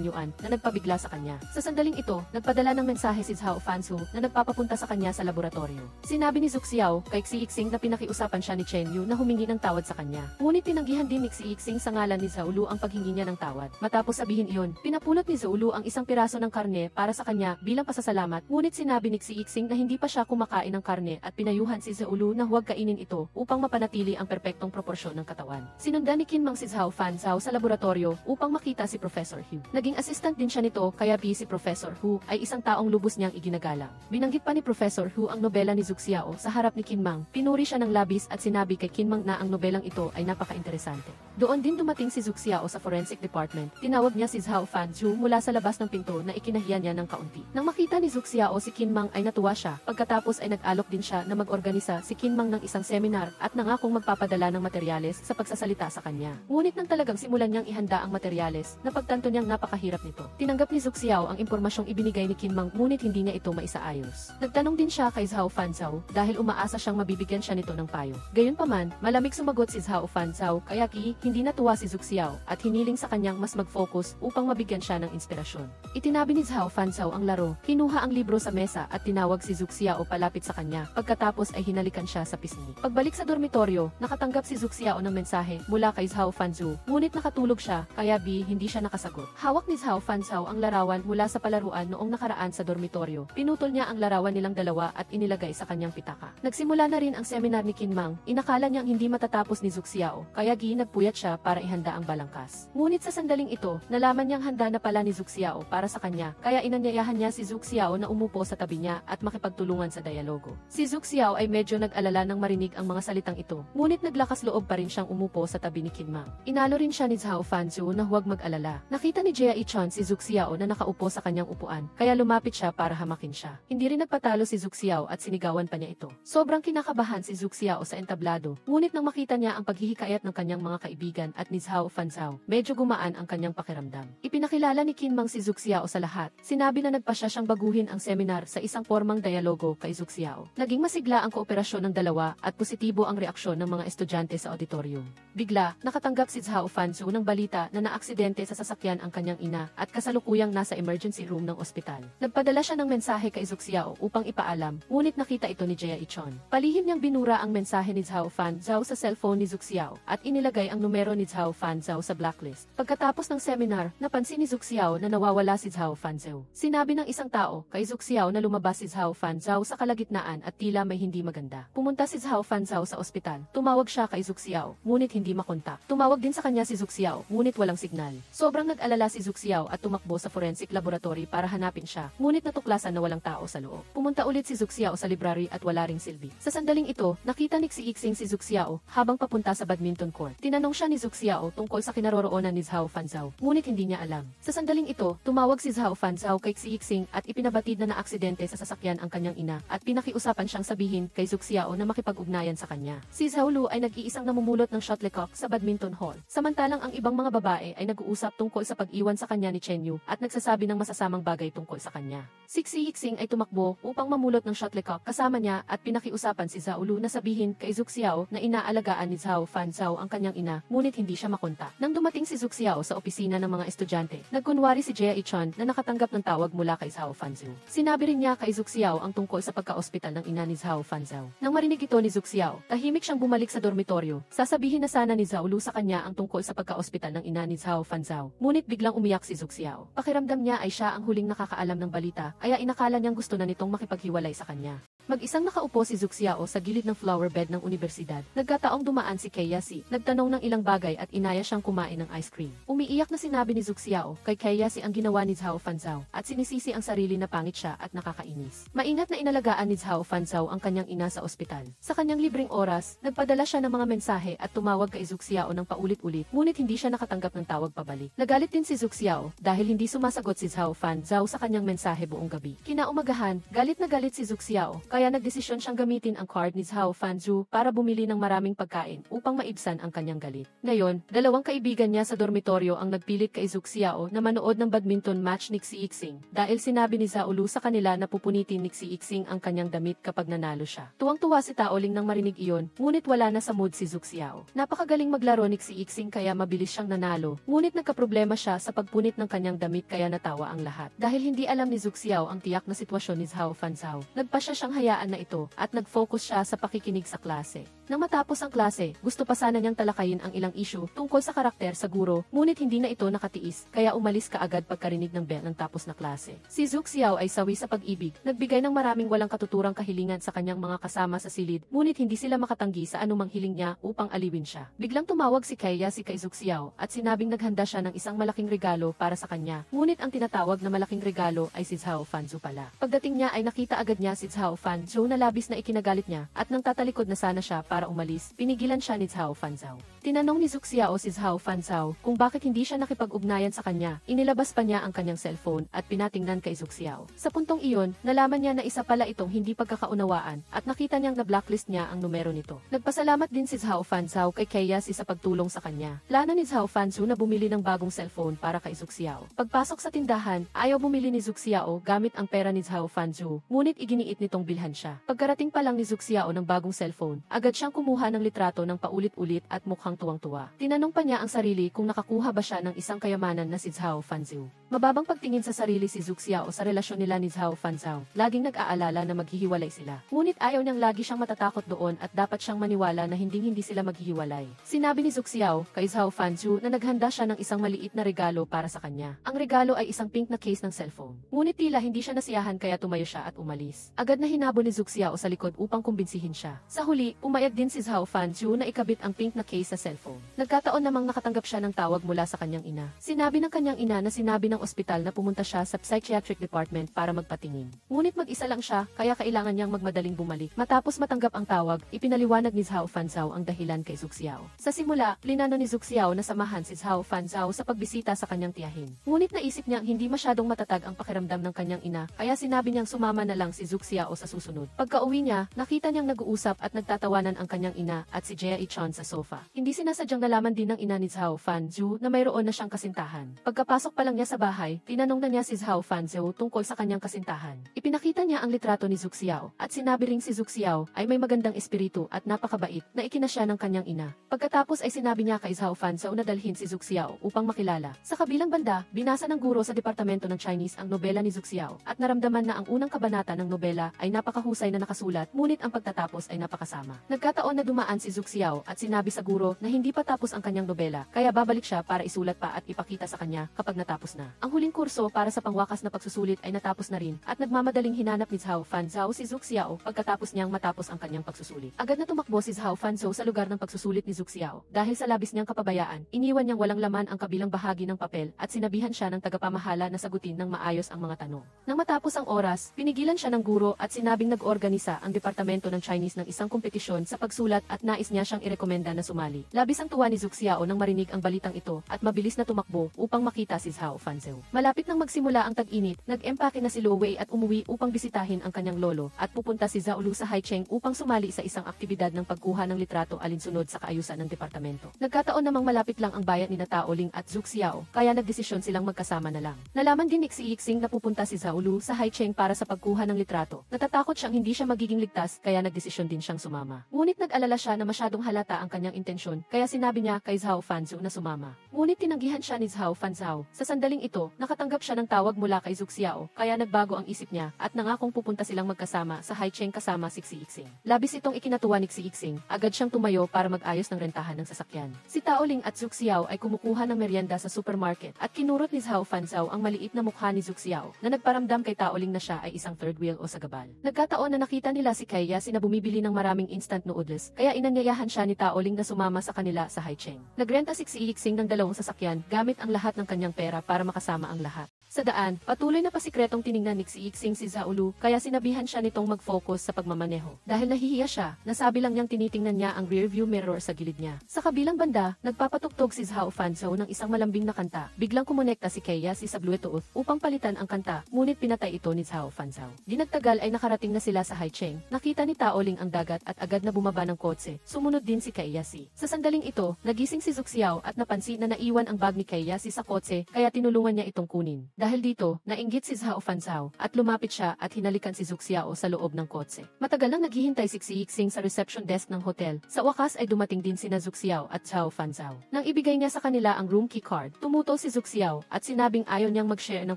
yuan na nagpabigla sa kanya. Sa sandaling ito, nagpadala ng mensahe si Zhao Fansu na nagpapapunta sa kanya sa laboratorio. Sinabi ni Zhu Xiao kay Xixing na pinakiusapan siya ni Chen Yu na humingi ng tawad sa kanya. Ngunit tinanggihan din ni Xixing sa ngalan ni Zhao Lu ang paghingi niya ng tawad. Matapos sabihin iyon, pinapulot ni Zhao Lu ang isang piraso ng karne para sa kanya bilang pasasalamat. Ngunit sinabi ni Xixing na hindi pa siya kumakain ng karne at pinayuhan si Zhao Lu na huwag kainin ito upang mapanatili ang perpektong proporsyon ng katawan. Sinundan ni Kinmang si Zhao Fansu sa laboratorio upang makita si Professor Hu. Naging assistant din siya nito kaya si Professor Hu ay isang taong lubos niyang iginagalang. Binanggit pa ni Professor Hu ang nobela ni Zhu Xiao sa harap ni Kinmang. Pinuri siya ng labis at sinabi kay Kinmang na ang nobelang ito ay napaka-interesante. Doon din dumating si Zhu Xiao sa forensic department. Tinawag niya si Zhao Fansu mula sa labas ng pinto na ikinahiya niya ng kaunti. Nang makita ni Zhu Xiao si Kinmang ay natuwa siya. Pagkatapos ay nag-alok din siya na mag-organisa si Kinmang ng isang seminar at nangakong magpapadala ng materyales sa pagsasalita sa kanya. Ngunit nang talagang simulan niyang ihanda ang materyales, napagtanto niyang napakahirap nito. Tinanggap ni Zhu Xiao ang impormasyong ibinigay ni Kinmang ngunit hindi niya ito maisaayos. Nagtanong din siya kay Zhao Fansu dahil umaasa siyang mabibigyan siya nito ng payo. Gayunpaman, malamig sumagot si Zhao Fansu kaya hindi natuwa si Zhu Xiao at hiniling sa kanyang mas mag-focus upang mabigyan siya ng inspirasyon. Itinabi ni Zhao Fansu ang laro, kinuha ang libro sa mesa at tinawag si Zhu Xiao palapit sa kanya. Pagkatapos ay hinalikan siya sa pisngi. Pagbalik sa dormitoryo, nakatanggap si Zhu Xiao ng mensahe mula kay Zhao Fansu, ngunit nakatulog siya, kaya hindi siya nakasagot. Hawak ni Zhao Fansu ang larawan mula sa palaruan noong nakaraan sa dormitoryo. Pinutol niya ang larawan nilang dalawa at inilagay sa kanyang pitaka. Nagsimula na rin ang seminar ni Kinmang. Inakala niyang hindi matatapos ni Zhu Xiao, kaya nagpuyat siya para ihanda ang balangkas. Ngunit sa sandaling ito, nalaman niyang handa na pala ni Zhu Xiao para sa kanya, kaya inanyayahan niya si Zhu Xiao na umupo sa tabi niya at makipagtulungan sa dialogo. Si Zhu Xiao ay medyo nag-alala nang marinig ang mga salitang ito, ngunit naglakas loob pa rin siyang umupo sa tabi ni Kinmang. Inalo rin siya ni Zhao Fansu na huwag mag-alala. Nakita ni Jia Ichun si Zhu Xiao na nakaupo sa kanyang upuan, kaya lumapit siya para hamakin siya. Hindi rin nagpatalo si Zhu Xiao at sinigawan pa niya ito. Sobrang kinakabahan si Zhu Xiao sa entablado, ngunit nang makita niya ang paghihikayat ng kanyang mga kaibigan at ni Zhao Fansu, medyo gumaan ang kanyang pakiramdam. Ipinakilala ni Kinmang si Zhu Xiao sa lahat. Sinabi na nagpasya siyang baguhin ang seminar sa isang formang dialogo kay Zhu Xiao. Naging masigla ang kooperasyon ng dalawa at positibo ang reaksyon ng mga estudyante sa auditorium. Bigla, nakatanggap si Zhao Fansu ng balita na naaksidente sa sasakyan ang kanyang ina at kasalukuyang nasa emergency room ng ospital. Nagpadala siya ng mensahe kay Zhu Xiao upang ipaalam, ngunit nakita ito ni Jia Ichun. Palihim niyang binura ang mensahe ni Zhao Fansu sa cellphone ni Zhu Xiao at inilagay ang numero ni Zhao Fansu sa blacklist. Pagkatapos ng seminar, napansin ni Zhu Xiao na nawawala si Zhao Fansu. Sinabi ng isang tao kay Zhu Xiao na lumabas si Zhao Fansu sa kalagitnaan at tila may hindi maganda. Pumunta si Zhao Fansu sa ospital. Tumawag siya kay Zhu Xiao, ngunit hindi makontak. Tumawag din sa kanya si Zhu Xiao, ngunit walang signal. Sobrang nag-alala si Zhu Xiao at tumakbo sa forensic laboratory para hanapin siya, ngunit natuklasan na walang tao sa loob. Pumunta ulit si Zhu Xiao sa library at wala ring silbi. Sa sandaling ito, nakita ni Xixing si Zhu Xiao habang papunta sa badminton court. Tinanong siya ni Zhu Xiao tungkol sa kinaroroonan ni Zhao Fansu, ngunit hindi niya alam. Sa sandaling ito, tumawag si Zhao Fansu kay Xixing at ipinabatid na naaksidente sa sasakyan ang kanyang ina niya at pinakiusapan siyang sabihin kay Zhu Xiao na makipag-ugnayan sa kanya. Si Zhao Lu ay nag-iisang namumulot ng shuttlecock sa badminton hall. Samantalang ang ibang mga babae ay nag-uusap tungkol sa pag-iwan sa kanya ni Chen Yu at nagsasabi ng masasamang bagay tungkol sa kanya. Si Xi Yixing ay tumakbo upang mamulot ng shuttlecock kasama niya at pinakiusapan si Zhao Lu na sabihin kay Zhu Xiao na inaalagaan ni Zhao Fanzhao ang kanyang ina, ngunit hindi siya makontak. Nang dumating si Zhu Xiao sa opisina ng mga estudyante, nagkunwari si Jia Ichan na nakatanggap ng tawag mula kay Zhao Fanzhao. Sinabi rin niya kay Zhu Xiao ang tungkol sa pagka-ospital ng ina ni Zhao Fanzhao. Nang marinig ito ni Zhu Xiao, tahimik siyang bumalik sa dormitoryo. Sasabihin na sana ni Zhao Lu sa kanya ang tungkol sa pagka-ospital ng ina ni Zhao Fanzhao. Ngunit biglang umiyak si Zhu Xiao. Pakiramdam niya ay siya ang huling nakakaalam ng balita, kaya inakala niyang gusto na nitong makipaghiwalay sa kanya. Mag-isang nakaupo si Zhu Xiao sa gilid ng flower bed ng universidad. Nagkataong dumaan si Keyasi, nagtanong ng ilang bagay at inaya siyang kumain ng ice cream. Umiiyak na sinabi ni Zhu Xiao kay Keyasi ang ginawa ni Zhao Fanzhao at sinisisi ang sarili na pangit siya at nakakainis. Maingat na inalagaan ni Zhao Fanzhao ang kanyang ina sa ospital. Sa kanyang libreng oras, nagpadala siya ng mga mensahe at tumawag kay Zhu Xiao ng paulit-ulit, ngunit hindi siya nakatanggap ng tawag pabalik. Nagalit din si Zhu Xiao dahil hindi sumasagot si Zhao Fanzhao sa kanyang mensahe buong gabi. Kinaumagahan, galit na galit si Zhu Xiao, kaya nagdesisyon siyang gamitin ang card ni Zhao Fanzhao para bumili ng maraming pagkain upang maibsan ang kanyang galit. Ngayon, dalawang kaibigan niya sa dormitoryo ang nagpilit kay Zhu Xiao na manood ng badminton match ni Xi Yixing dahil sinabi ni Zhao Lu sa kanila na pupunitin ni Xi Yixing ang kanyang damit kapag nanalo siya. Tuwang-tuwa si Tao Ling nang marinig iyon, ngunit wala na sa mood si Zhu Xiao. Napakagaling maglaro ni Xi Yixing kaya mabilis siyang nanalo, ngunit nagkaproblema siya sa pagpunit ng kanyang damit kaya natawa ang lahat. Dahil hindi alam ni Zhu Xiao ang tiyak na sitwasyon ni Zhao Fanzhao, nagpa siya siyang hayaan na ito at nag-focus siya sa pakikinig sa klase. Nang matapos ang klase, gusto pa sana niyang talakayin ang ilang issue tungkol sa karakter sa guro, ngunit hindi na ito nakatiis, kaya umalis kaagad pagkarinig ng bell ng tapos na klase. Si Zhu Xiao ay sawi sa pag-ibig, nagbigay ng maraming walang katuturang kahilingan sa kanyang mga kasama sa silid, ngunit hindi sila makatanggi sa anumang hiling niya upang aliwin siya. Biglang tumawag si Keyasi kay Zhu Xiao at sinabing naghanda siya ng isang malaking regalo para sa kanya, ngunit ang tinatawag na malaking regalo ay si Zhao Fanzhao pala. Pagdating niya ay nakita agad niya si Zhao Fanzhao na labis na ikinagalit niya at nang tatalikod na sana siya para umalis, pinigilan siya ni Zhao Fanzhao. Tinanong ni Zhu Xiao si Zhao Fanzhao kung bakit hindi siya nakipag-ugnayan sa kanya. Inilabas pa niya ang kanyang cellphone at pinatingnan kay Zhu Xiao. Sa puntong iyon, nalaman niya na isa pala itong hindi pagkakaunawaan at nakita niyang na-blacklist niya ang numero nito. Nagpasalamat din si Zhao Fanzhao kay Keyasi sa pagtulong sa kanya. Plano ni Zhao Fanzhao na bumili ng bagong cellphone para kay Zhu Xiao. Pagpasok sa tindahan, ayaw bumili ni Zhu Xiao gamit ang pera ni Zhao Fanzhao, ngunit iginiit nitong bilhan siya. Pagkarating pa lang ni Zhu Xiao ng bagong cellphone, agad siyang kumuha ng litrato ng paulit-ulit at mukhang tuwang-tuwa. Tinanong pa niya ang sarili kung nakakuha ba siya ng isang kayamanan na si Zhao Fanzhao. Mababang pagtingin sa sarili si Zhu Xiao sa relasyon nila ni Zhao Fanzhao. Laging nag-aalala na maghihiwalay sila. Ngunit ayaw niyang lagi siyang matatakot doon at dapat siyang maniwala na hindi sila maghihiwalay. Sinabi ni Zhu Xiao kay Zhao Fanzhao na naghanda siya ng isang maliit na regalo para sa kanya. Ang regalo ay isang pink na case ng cellphone. Ngunit tila hindi siya nasiyahan kaya tumayo siya at umalis. Agad na hinabo ni Zhu Xiao sa likod upang kumbinsihin siya. Sa huli, umayag din si Zhao Fanzhao na ikabit ang pink na case sa cellphone. Nagkataon namang nakatanggap siya ng tawag mula sa kanyang ina. Sinabi ng kanyang ina na sinabi ng ospital na pumunta siya sa psychiatric department para magpatingin. Ngunit mag-isa lang siya, kaya kailangan niyang magmadaling bumalik. Matapos matanggap ang tawag, ipinaliwanag ni Zhao Fanzhao ang dahilan kay Zhu Xiao. Sa simula, plinano ni Zhu Xiao na samahan si Zhao Fanzhao sa pagbisita sa kanyang tiyahin. Ngunit naisip niyang hindi masyadong matatag ang pakiramdam ng kanyang ina, kaya sinabi niyang sumama na lang si Zhu Xiao sa susunod. Pagka-uwi niya, nakita niyang nag-uusap at nagtatawanan ang kanyang ina at si Jia Ichan sa sofa. Hindi sinasadyang nalaman din ng ina ni Zhao Fanzhao na mayroon na siyang kasintahan. Pagkapasok pa lang niya sa bahay, tinanong na niya si Zhao Fanzhao tungkol sa kanyang kasintahan. Ipinakita niya ang litrato ni Zhu Xiao at sinabi ring si Zhu Xiao ay may magandang espiritu at napakabait na ikinasya ng kanyang ina. Pagkatapos ay sinabi niya kay Zhao Fanzhao na dalhin si Zhu Xiao upang makilala. Sa kabilang banda, binasa ng guro sa departamento ng Chinese ang nobela ni Zhu Xiao at naramdaman na ang unang kabanata ng nobela ay napakahusay na nakasulat, ngunit ang pagtatapos ay napakasama. Nagkataon na dumaan si Zhu Xiao at sinabi sa guro na hindi pa tapos ang kanyang nobela, kaya babalik siya para isulat pa at ipakita sa kanya kapag natapos na. Ang huling kurso para sa pangwakas na pagsusulit ay natapos na rin at nagmamadaling hinanap ni Zhao Fanzhao si Zhu Xiao pagkatapos niyang matapos ang kanyang pagsusulit. Agad na tumakbo si Zhao Fanzhao sa lugar ng pagsusulit ni Zhu Xiao. Dahil sa labis niyang kapabayaan, iniwan niyang walang laman ang kabilang bahagi ng papel at sinabihan siya ng tagapamahala na sagutin ng maayos ang mga tanong. Nang matapos ang oras, pinigilan siya ng guro at sinabing nag-organisa ang departamento ng Chinese ng isang kompetisyon sa pagsulat at nais niya siyang irekomenda na sumali. Labis ang tuwa ni Zhu Xiao nang marinig ang balitang ito at mabilis na tumakbo upang makita si Zhao Fanzhou. Malapit nang magsimula ang tag-init, nag-empake na si Luo Wei at umuwi upang bisitahin ang kanyang lolo at pupunta si Zhao Lu sa Haicheng upang sumali sa isang aktibidad ng pagkuha ng litrato alinsunod sa kaayusan ng departamento. Nagkataon namang malapit lang ang bayan ni Tao Ling at Zhu Xiao, kaya nagdesisyon silang magkasama na lang. Nalaman din ni Xi Yixing na pupunta si Zhao Lu sa Haicheng para sa pagkuha ng litrato. Natatakot siyang hindi siya magiging ligtas kaya nagdesisyon din siyang sumama. Ngunit nag-alala siya na masyadong halata ang kanyang intensyon kaya sinabi niya kay Zhao Fanzhou na sumama. Ngunit tinanggihan siya ni Zhao Fanzhou. Sa sandaling ito, nakatanggap siya ng tawag mula kay Zhu Xiao kaya nagbago ang isip niya at nangakong pupunta silang magkasama sa Haicheng kasama si Xi Yixing. Labis itong ikinatuwa ni Xi Yixing, agad siyang tumayo para mag-ayos ng rentahan ng sasakyan. Si Tao Ling at Zhu Xiao ay kumukuha ng merienda sa supermarket at kinurot ni Zhao Fanzhou ang maliit na mukha ni Zhu Xiao na nagparamdam kay Tao Ling na siya ay isang third wheel o sagabal. Nagkataon na nakita nila si Kaiyasi na bumibili ng maraming instant noodles kaya inanyayahan siya ni Tao Ling na sumama sa kanila sa Haicheng. Nagrenta si Xi Yixing ng dalawang sasakyan gamit ang lahat ng kanyang pera para makasama ang lahat. Sa daan, patuloy na pasikretong tiningnan ni Xi Yixing si Zhao Lu kaya sinabihan siya nitong mag-focus sa pagmamaneho. Dahil nahihiya siya, nasabi lang niyang tinitingnan niya ang rearview mirror sa gilid niya. Sa kabilang banda, nagpapatugtog si Zhao Fanzhou ng isang malambing na kanta. Biglang kumonekta si Kaiyasi sa Bluetooth upang palitan ang kanta, ngunit pinatay ito ni Zhao Fanzhou. Di nagtagal ay nakarating na sila sa Haicheng. Nakita ni Tao Ling ang dagat at agad na bumaba ng kotse. Sumunod din si Kaiyasi. Sa sandaling ito, nagising si Zhu Xiao at napansin na naiwan ang bag ni Kaiyasi sa kotse kaya tinulungan niya itong kunin. Dahil dito, nainggit si Zhao Fanzhou at lumapit siya at hinalikan si Zhu Xiao sa loob ng kotse. Matagal nang naghihintay si Xi Yixing sa reception desk ng hotel. Sa wakas ay dumating din sina Zhu Xiao at Zhao Fanzhou. Nang ibigay niya sa kanila ang room key card, tumuto si Zhu Xiao at sinabing ayaw niyang mag-share ng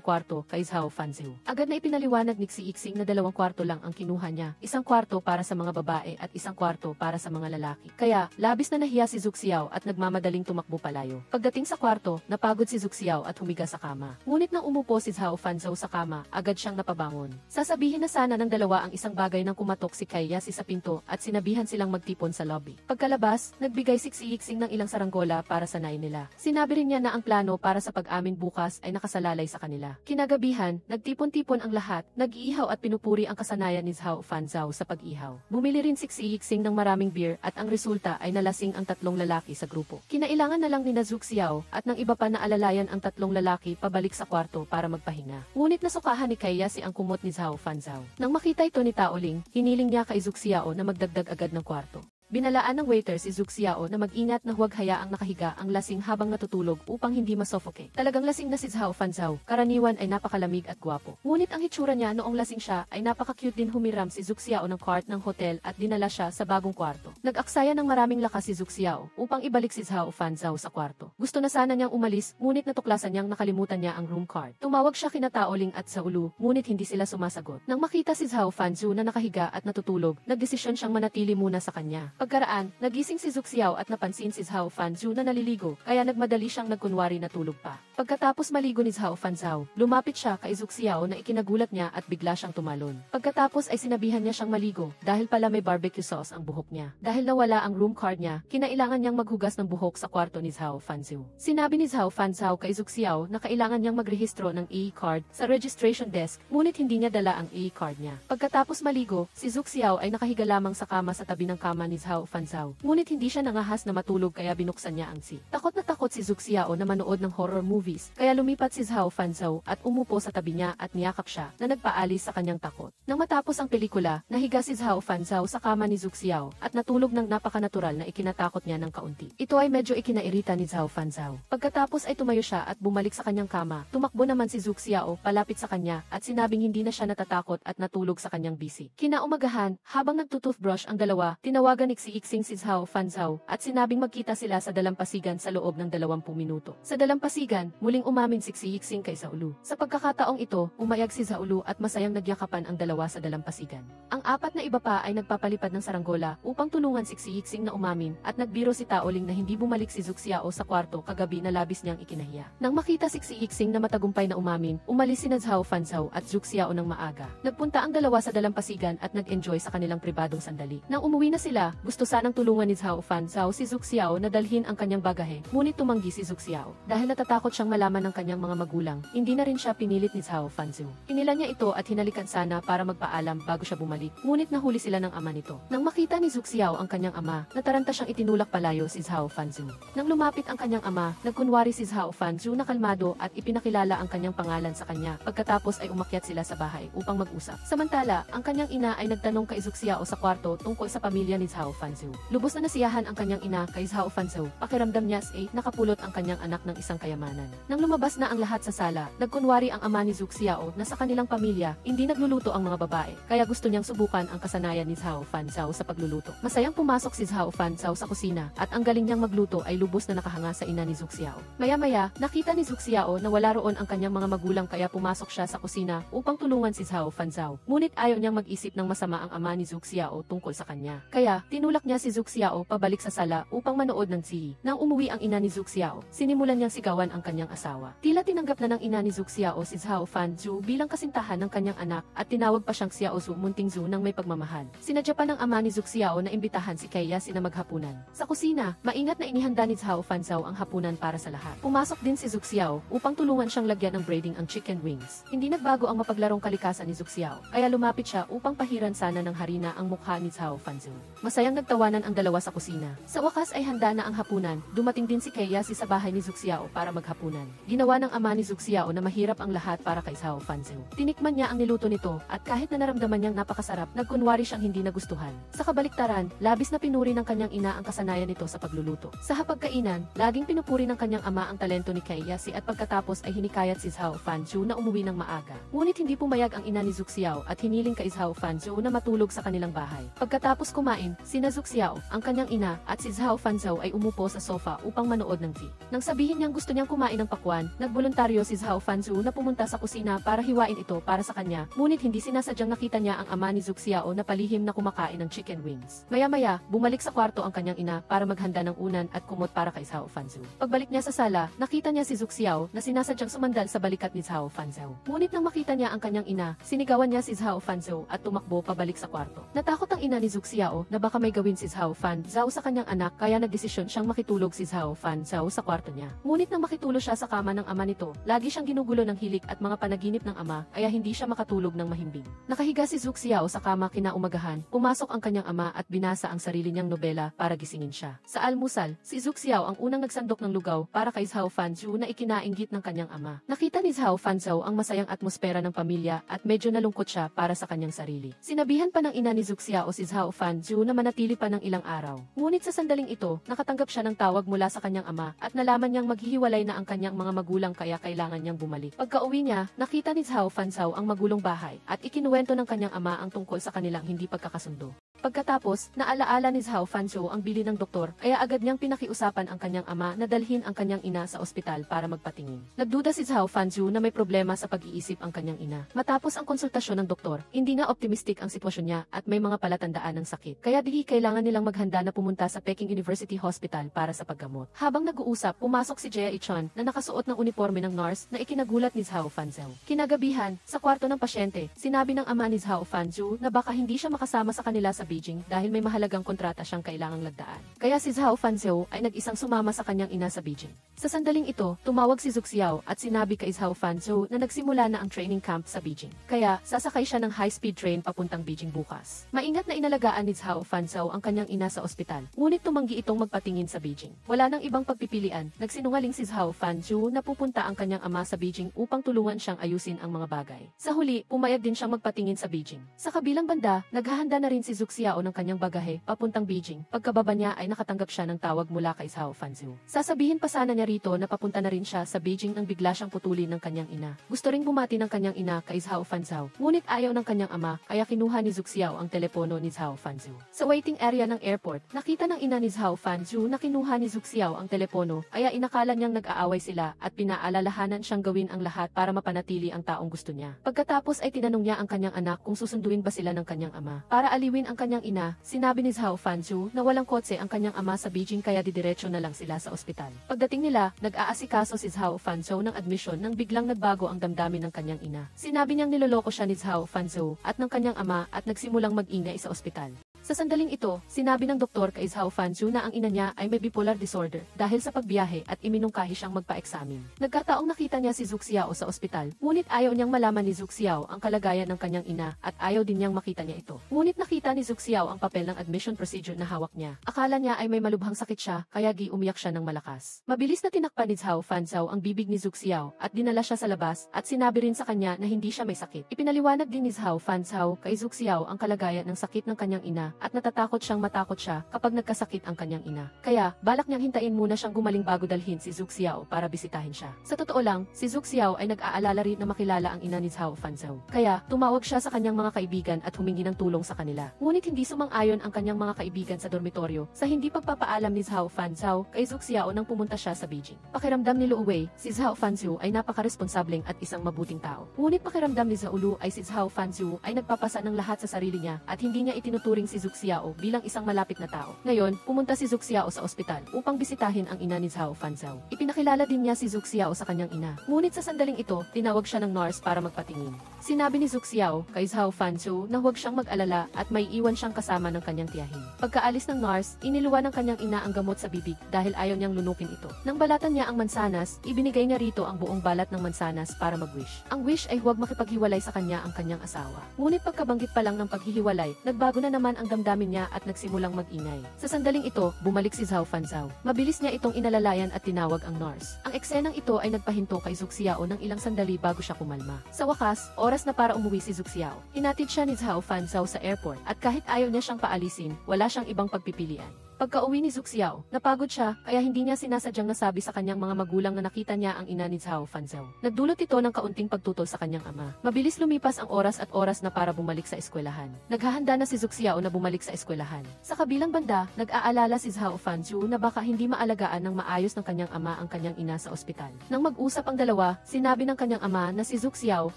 kwarto kay Zhao Fanzhou. Agad na ipinaliwanag ni Xi Yixing na 2 kwarto lang ang kinuha niya, isang kwarto para sa mga babae at isang kwarto para sa mga lalaki. Kaya, labis na nahiya si Zhu Xiao at nagmamadaling tumakbo palayo. Pagdating sa kwarto, napagod si Zhu Xiao at humiga sa kama. Ngunit nang umupo si Zhao Fanzhou sa kama, agad siyang napabangon. Sasabihin na sana ng dalawa ang isang bagay nang kumatok si Kaiyasi sa pinto at sinabihan silang magtipon sa lobby. Pagkalabas, nagbigay si Xi Yixing ng ilang saranggola para sanayin nila. Sinabi rin niya na ang plano para sa pag-amin bukas ay nakasalalay sa kanila. Kinagabihan, nagtipon-tipon ang lahat, nag-iihaw at pinupuri ang kasanayan ni Zhao Fanzhou sa pag-ihaw. Bumili rin si Xi Yixing ng maraming beer at ang resulta ay nalasing ang 3 lalaki sa grupo. Kinailangan na lang ni Zhu Xiao at ng iba pa na alalayan ang 3 lalaki pabalik sa kwarto para magpahinga. Ngunit nasukahan ni Kaiyasi ang kumot ni Zhao Fanzhou. Nang makita ito ni Tao Ling, hiniling niya kay Zhu Xiao na magdagdag agad ng kwarto. Binalaan ng waiter si Zhu Xiao na mag-ingat na huwag hayaang nakahiga ang lasing habang natutulog upang hindi masuffocate. Talagang lasing na si Zhao Fanzhou, karaniwan ay napakalamig at gwapo. Ngunit ang hitsura niya noong lasing siya ay napaka-cute din. Humiram si Zhu Xiao ng cart ng hotel at dinala siya sa bagong kwarto. Nag-aksaya ng maraming lakas si Zhu Xiao upang ibalik si Zhao Fanzhou sa kwarto. Gusto na sana niyang umalis, ngunit natuklasan niyang nakalimutan niya ang room card. Tumawag siya kina Tao Ling at Zhao Lu, ngunit hindi sila sumasagot. Nang makita si Zhao Fanzhou na nakahiga at natutulog, nagdesisyon siyang manatili muna sa kanya. Pagkaraan, nagising si Zhu Xiao at napansin si Zhao Fanzhou na naliligo, kaya nagmadali siyang nagkunwari na tulog pa. Pagkatapos maligo ni Zhao Fanzhou, lumapit siya kay Zhu Xiao na ikinagulat niya at bigla siyang tumalon. Pagkatapos ay sinabihan niya siyang maligo, dahil pala may barbecue sauce ang buhok niya. Dahil nawala ang room card niya, kinailangan niyang maghugas ng buhok sa kwarto ni Zhao Fanzhou. Sinabi ni Zhao Fanzhou kay Zhu Xiao na kailangan niyang magrehistro ng e-card sa registration desk, ngunit hindi niya dala ang e-card niya. Pagkatapos maligo, si Zhu Xiao ay nakahiga lamang sa kama sa tabi ng kama ni Zhao Fanzhou. Ngunit hindi siya nangahas na matulog kaya binuksan niya ang si. Takot na takot si Zhu Xiao na manood ng horror movies, kaya lumipat si Zhao Fanzhou at umupo sa tabi niya at niyakap siya na nagpaalis sa kanyang takot. Nang matapos ang pelikula, nahiga si Zhao Fanzhou sa kama ni Zhu Xiao at natulog ng napakanatural na ikinatakot niya ng kaunti. Ito ay medyo ikinairita ni Zhao Fanzhou. Pagkatapos ay tumayo siya at bumalik sa kanyang kama. Tumakbo naman si Zhu Xiao palapit sa kanya at sinabing hindi na siya natatakot at natulog sa kanyang bisi. Kinaumagahan, habang nagtutoothbrush ang dalawa, tinawagan ni Xi Yixing si Zhao Fanzhou at sinabing magkita sila sa dalampasigan sa loob ng 20 minuto. Sa dalampasigan, muling umamin si Xi Yixing kay Zhao Lu. Sa pagkakataong ito, umayag si Zhao Lu at masayang nagyakapan ang dalawa sa dalampasigan. Ang 4 na iba pa ay nagpapalipad ng saranggola upang tulungan si Xi Yixing na umamin at nagbiro si Tao Ling na hindi bumalik si Zhu Xiao sa kwarto kagabi na labis niyang ikinahiya. Nang makita si Xi Yixing na matagumpay na umamin, umalis sina Zhao Fanzhou at Zhu Xiao ng maaga. Nagpunta ang dalawa sa dalampasigan at nag-enjoy sa kanilang pribadong sandali. Nang umuwi na sila, Gusto sanang tulungan ni Zhao Fanzhao si Zhu Xiao na dalhin ang kanyang bagahe, ngunit tumanggi si Zhu Xiao. Dahil natatakot siyang malaman ng kanyang mga magulang, hindi na rin siya pinilit ni Zhao Fanzhao. Hinila niya ito at hinalikan sana para magpaalam bago siya bumalik, ngunit nahuli sila ng ama nito. Nang makita ni Zhu Xiao ang kanyang ama, nataranta siyang itinulak palayo si Zhao Fanzhao. Nang lumapit ang kanyang ama, nagkunwari si Zhao Fanzhao na kalmado at ipinakilala ang kanyang pangalan sa kanya. Pagkatapos ay umakyat sila sa bahay upang mag-usap. Samantala, ang kanyang ina ay nagtanong kay Zhu Xiao sa kwarto tungkol sa pamilya ni Zhao Fanzhao. Lubos na nasiyahan ang kanyang ina kay Zhao Fanzhao. Pakiramdam niya ay nakapulot ang kanyang anak ng isang kayamanan. Nang lumabas na ang lahat sa sala, nagkunwari ang ama ni Zhu Xiao na sa kanilang pamilya, hindi nagluluto ang mga babae, kaya gusto niyang subukan ang kasanayan ni Zhao Fanzhao sa pagluluto. Masayang pumasok si Zhao Fanzhao sa kusina at ang galing niyang magluto ay lubos na nakahanga sa ina ni Zhu Xiao. Maya-maya, nakita ni Zhu Xiao na wala roon ang kanyang mga magulang kaya pumasok siya sa kusina upang tulungan si Zhao Fanzhao. Ngunit ayaw niyang mag-isip ng masama ang ama ni Zhu Xiao tungkol sa kanya. Kaya, tinulak niya si Zhu Xiao pabalik sa sala upang manood ng TV. Nang umuwi ang ina ni Zhu Xiao, sinimulan niyang sigawan ang kanyang asawa. Tila tinanggap na ng ina ni Zhu Xiao si Zhao Fanzhao bilang kasintahan ng kanyang anak at tinawag pa siyang Xiao Zhu Munting Zhu nang may pagmamahal. Sinadya pa ng ama ni Zhu Xiao na imbitahan si Kaya na maghapunan. Sa kusina, maingat na inihanda ni Zhao Fanzhao ang hapunan para sa lahat. Pumasok din si Zhu Xiao upang tulungan siyang lagyan ng braiding ang chicken wings. Hindi nagbago ang mapaglarong kalikasan ni Zhu Xiao, kaya lumapit siya upang pahiran sana ng harina ang mukha ni Zhao Fanzhao. Masayang nagtawanan ang dalawa sa kusina. Sa wakas ay handa na ang hapunan, dumating din si Kaya sa bahay ni Zhu Xiao para maghapunan. Ginawa ng ama ni Zhu Xiao na mahirap ang lahat para kay Zhao Fanzhao. Tinikman niya ang niluto nito at kahit na naramdaman niyang napakasarap, nagkunwari siyang hindi nagustuhan. Sa kabaliktaran, labis na pinuri ng kanyang ina ang kasanayan nito sa pagluluto. Sa hapagkainan, laging pinupuri ng kanyang ama ang talento ni Kaya at pagkatapos ay hinikayat si Zhao Fanzhao na umuwi ng maaga. Ngunit hindi pumayag ang ina ni Zhu Xiao at hiniling kay Zhao Fanzhao na matulog sa kanilang bahay. Pagkatapos kumain, sina Zhu Xiao, ang kanyang ina, at si Zhao Fanzhao ay umupo sa sofa upang manood ng TV. Nang sabihin niyang gusto niyang kumain ng pakwan, nagboluntaryo si Zhao Fanzhao na pumunta sa kusina para hiwain ito para sa kanya, ngunit hindi sinasadyang nakita niya ang ama ni Zhu Xiao na palihim na kumakain ng chicken wings. Maya-maya, bumalik sa kwarto ang kanyang ina para maghanda ng unan at kumot para kay Zhao Fanzhao. Pagbalik niya sa sala, nakita niya si Zhu Xiao na sinasadyang sumandal sa balikat ni Zhao Fanzhao. Ngunit nang makita niya ang kanyang ina, sinigawan niya si Zhao Fanzhao at tumakbo pabalik sa kwarto. Natakot ang ina ni Zhu Xiao na baka may gawin si Zhao Fanzhao sa kanyang anak kaya nagdesisyon siyang makitulog si Zhao Fanzhao sa kwarto niya. Ngunit nang makitulog siya sa kama ng ama nito, lagi siyang ginugulo ng hilik at mga panaginip ng ama kaya hindi siya makatulog ng mahimbing. Nakahiga si Zhu Xiao sa kama kinaumagahan, pumasok ang kanyang ama at binasa ang sarili niyang nobela para gisingin siya. Sa almusal, si Zhu Xiao ang unang nagsandok ng lugaw para kay Zhao Fanzhao na ikinainggit ng kanyang ama. Nakita ni Zhao Fanzhao ang masayang atmosfera ng pamilya at medyo nalungkot siya para sa kanyang sarili. Sinabihan pa ng ina ni Zhu Xiao si Zhao Fanzhao na manatili pa ng ilang araw. Ngunit sa sandaling ito, nakatanggap siya ng tawag mula sa kanyang ama at nalaman niyang maghihiwalay na ang kanyang mga magulang kaya kailangan niyang bumalik. Pagka-uwi niya, nakita ni Zhao Fanzhao ang magulong bahay at ikinuwento ng kanyang ama ang tungkol sa kanilang hindi pagkakasundo. Pagkatapos, naalaala ni Zhao Fanzhao ang bili ng doktor, kaya agad niyang pinakiusapan ang kanyang ama na dalhin ang kanyang ina sa ospital para magpatingin. Nagduda si Zhao Fanzhao na may problema sa pag-iisip ang kanyang ina. Matapos ang konsultasyon ng doktor, hindi na optimistic ang sitwasyon niya at may mga palatandaan ng sakit. Kaya di kailangan nilang maghanda na pumunta sa Peking University Hospital para sa paggamot. Habang nag-uusap, pumasok si Jia Ichon na nakasuot ng uniforme ng nurse na ikinagulat ni Zhao Fanzhao. Kinagabihan, sa kwarto ng pasyente, sinabi ng ama ni Zhao Fanzhao na baka hindi siya makasama sa kanila sa Beijing dahil may mahalagang kontrata siyang kailangang lagdaan. Kaya si Zhao Fanzhao ay nag-isang sumama sa kanyang ina sa Beijing. Sa sandaling ito, tumawag si Zhu Xiao at sinabi kay Zhao Fanzhao na nagsimula na ang training camp sa Beijing. Kaya, sasakay siya ng high-speed train papuntang Beijing bukas. Maingat na inalagaan ni Zhao Fanzhao ang kanyang ina sa ospital, ngunit tumanggi itong magpatingin sa Beijing. Wala nang ibang pagpipilian, nagsinungaling si Zhao Fanzhao na pupunta ang kanyang ama sa Beijing upang tulungan siyang ayusin ang mga bagay. Sa huli, pumayag din siyang magpatingin sa Beijing. Sa kabilang banda, naghahanda na rin si Zhu Xiao ng kanyang bagahe papuntang Beijing. Pagkababa niya ay nakatanggap siya ng tawag mula kay Zhao Fanzhao. Sasabihin pa sana niya rito na papunta na rin siya sa Beijing nang bigla siyang putulin ng kanyang ina. Gusto ring bumati ng kanyang ina kay Zhao Fanzhao, ngunit ayaw ng kanyang ama kaya kinuha ni Zhu Xiao ang telepono ni Zhao Fanzhao. Sa waiting area ng airport, nakita ng ina ni Zhao Fanzhao na kinuha ni Zhu Xiao ang telepono kaya inakala niyang nag-aaway sila at pinaalalahanan siyang gawin ang lahat para mapanatili ang taong gusto niya. Pagkatapos ay tinanong niya ang kanyang anak kung susunduin ba sila ng kanyang ama. Para aliwin ang kanyang ina, sinabi ni Zhao Fanzhao na walang kotse ang kanyang ama sa Beijing kaya didiretso na lang sila sa ospital. Pagdating nila, nag-aasikaso si Zhao Fanzhao ng admission nang biglang nagbago ang damdamin ng kanyang ina. Sinabi niyang niloloko siya ni Zhao Fanzhao at ng kanyang ama at nagsimulang mag-ingay sa ospital. Sa sandaling ito, sinabi ng doktor kay Zhao Fanzu na ang ina niya ay may bipolar disorder dahil sa pagbiyahe at iminungkahi siyang magpa-eksamin. Nagkataong nakita niya si Zhu Xiao sa ospital, ngunit ayaw niyang malaman ni Zhu Xiao ang kalagayan ng kanyang ina at ayaw din niyang makita niya ito. Ngunit nakita ni Zhu Xiao ang papel ng admission procedure na hawak niya. Akala niya ay may malubhang sakit siya, kaya umiyak siya ng malakas. Mabilis na tinakpan ni Zhao Fanzu ang bibig ni Zhu Xiao at dinala siya sa labas at sinabi rin sa kanya na hindi siya may sakit. Ipinaliwanag din ni Zhao Fanzu kay Zhu Xiao ang kalagayan ng sakit ng kanyang ina at natatakot siyang matakot siya kapag nagkasakit ang kanyang ina. Kaya, balak niyang hintayin muna siyang gumaling bago dalhin si Zhu Xiao para bisitahin siya. Sa totoo lang, si Zhu Xiao ay nag-aalala rin na makilala ang ina ni Zhao Fanzu. Kaya, tumawag siya sa kanyang mga kaibigan at humingi ng tulong sa kanila. Ngunit hindi sumang-ayon ang kanyang mga kaibigan sa dormitoryo sa hindi pagpapaalam ni Zhao Fanzu kay Zhu Xiao nang pumunta siya sa Beijing. Pakiramdam ni Lu Wei, si Zhao Fanzu ay napaka-responsableng at isang mabuting tao. Ngunit pakiramdam ni Zhao Lu ay si Zhao Fanzu ay nagpapasa ng lahat sa sarili niya at hindi niya itinuturing si Zhu Xiao bilang isang malapit na tao. Ngayon, pumunta si Zhu Xiao sa ospital upang bisitahin ang ina ni Zhao Fanzu. Ipinakilala din niya si Zhu Xiao sa kanyang ina. Ngunit sa sandaling ito, tinawag siya ng nurse para magpatingin. Sinabi ni Zhu Xiao kay Zhao Fanzu na huwag siyang mag-alala at may iwan siyang kasama ng kanyang tiyahin. Pagkaalis ng nurse, iniluwa ng kanyang ina ang gamot sa bibig dahil ayaw niyang lunukin ito. Nang balatan niya ang mansanas, ibinigay niya rito ang buong balat ng mansanas para mag-wish. Ang wish ay huwag makipaghiwalay sa kanya ang kanyang asawa. Ngunit pagkabanggit pa lang ng paghihiwalay, nagbago na naman ang damdamin niya at nagsimulang mag-ingay. Sa sandaling ito, bumalik si Zhao Fanzu. Mabilis niya itong inalalayan at tinawag ang nurse. Ang eksenang ito ay nagpahinto kay Zhu Xiao ng ilang sandali bago siya kumalma. Sa wakas, oras na para umuwi si Zhu Xiao. Hinatid siya ni Zhao Fanzu sa airport at kahit ayaw niya siyang paalisin, wala siyang ibang pagpipilian. Pagka-uwi ni Zhu Xiao, napagod siya kaya hindi niya sinasadyang nasabi sa kanyang mga magulang na nakita niya ang ina ni Zhao Fanzu. Nagdulot ito ng kaunting pagtutol sa kanyang ama. Mabilis lumipas ang oras at oras na para bumalik sa eskwelahan. Naghahanda na si Zhu Xiao na bumalik sa eskwelahan. Sa kabilang banda, nag-aalala si Zhao Fanzu na baka hindi maalagaan ng maayos ng kanyang ama ang kanyang ina sa ospital. Nang mag-usap ang dalawa, sinabi ng kanyang ama na si Zhu Xiao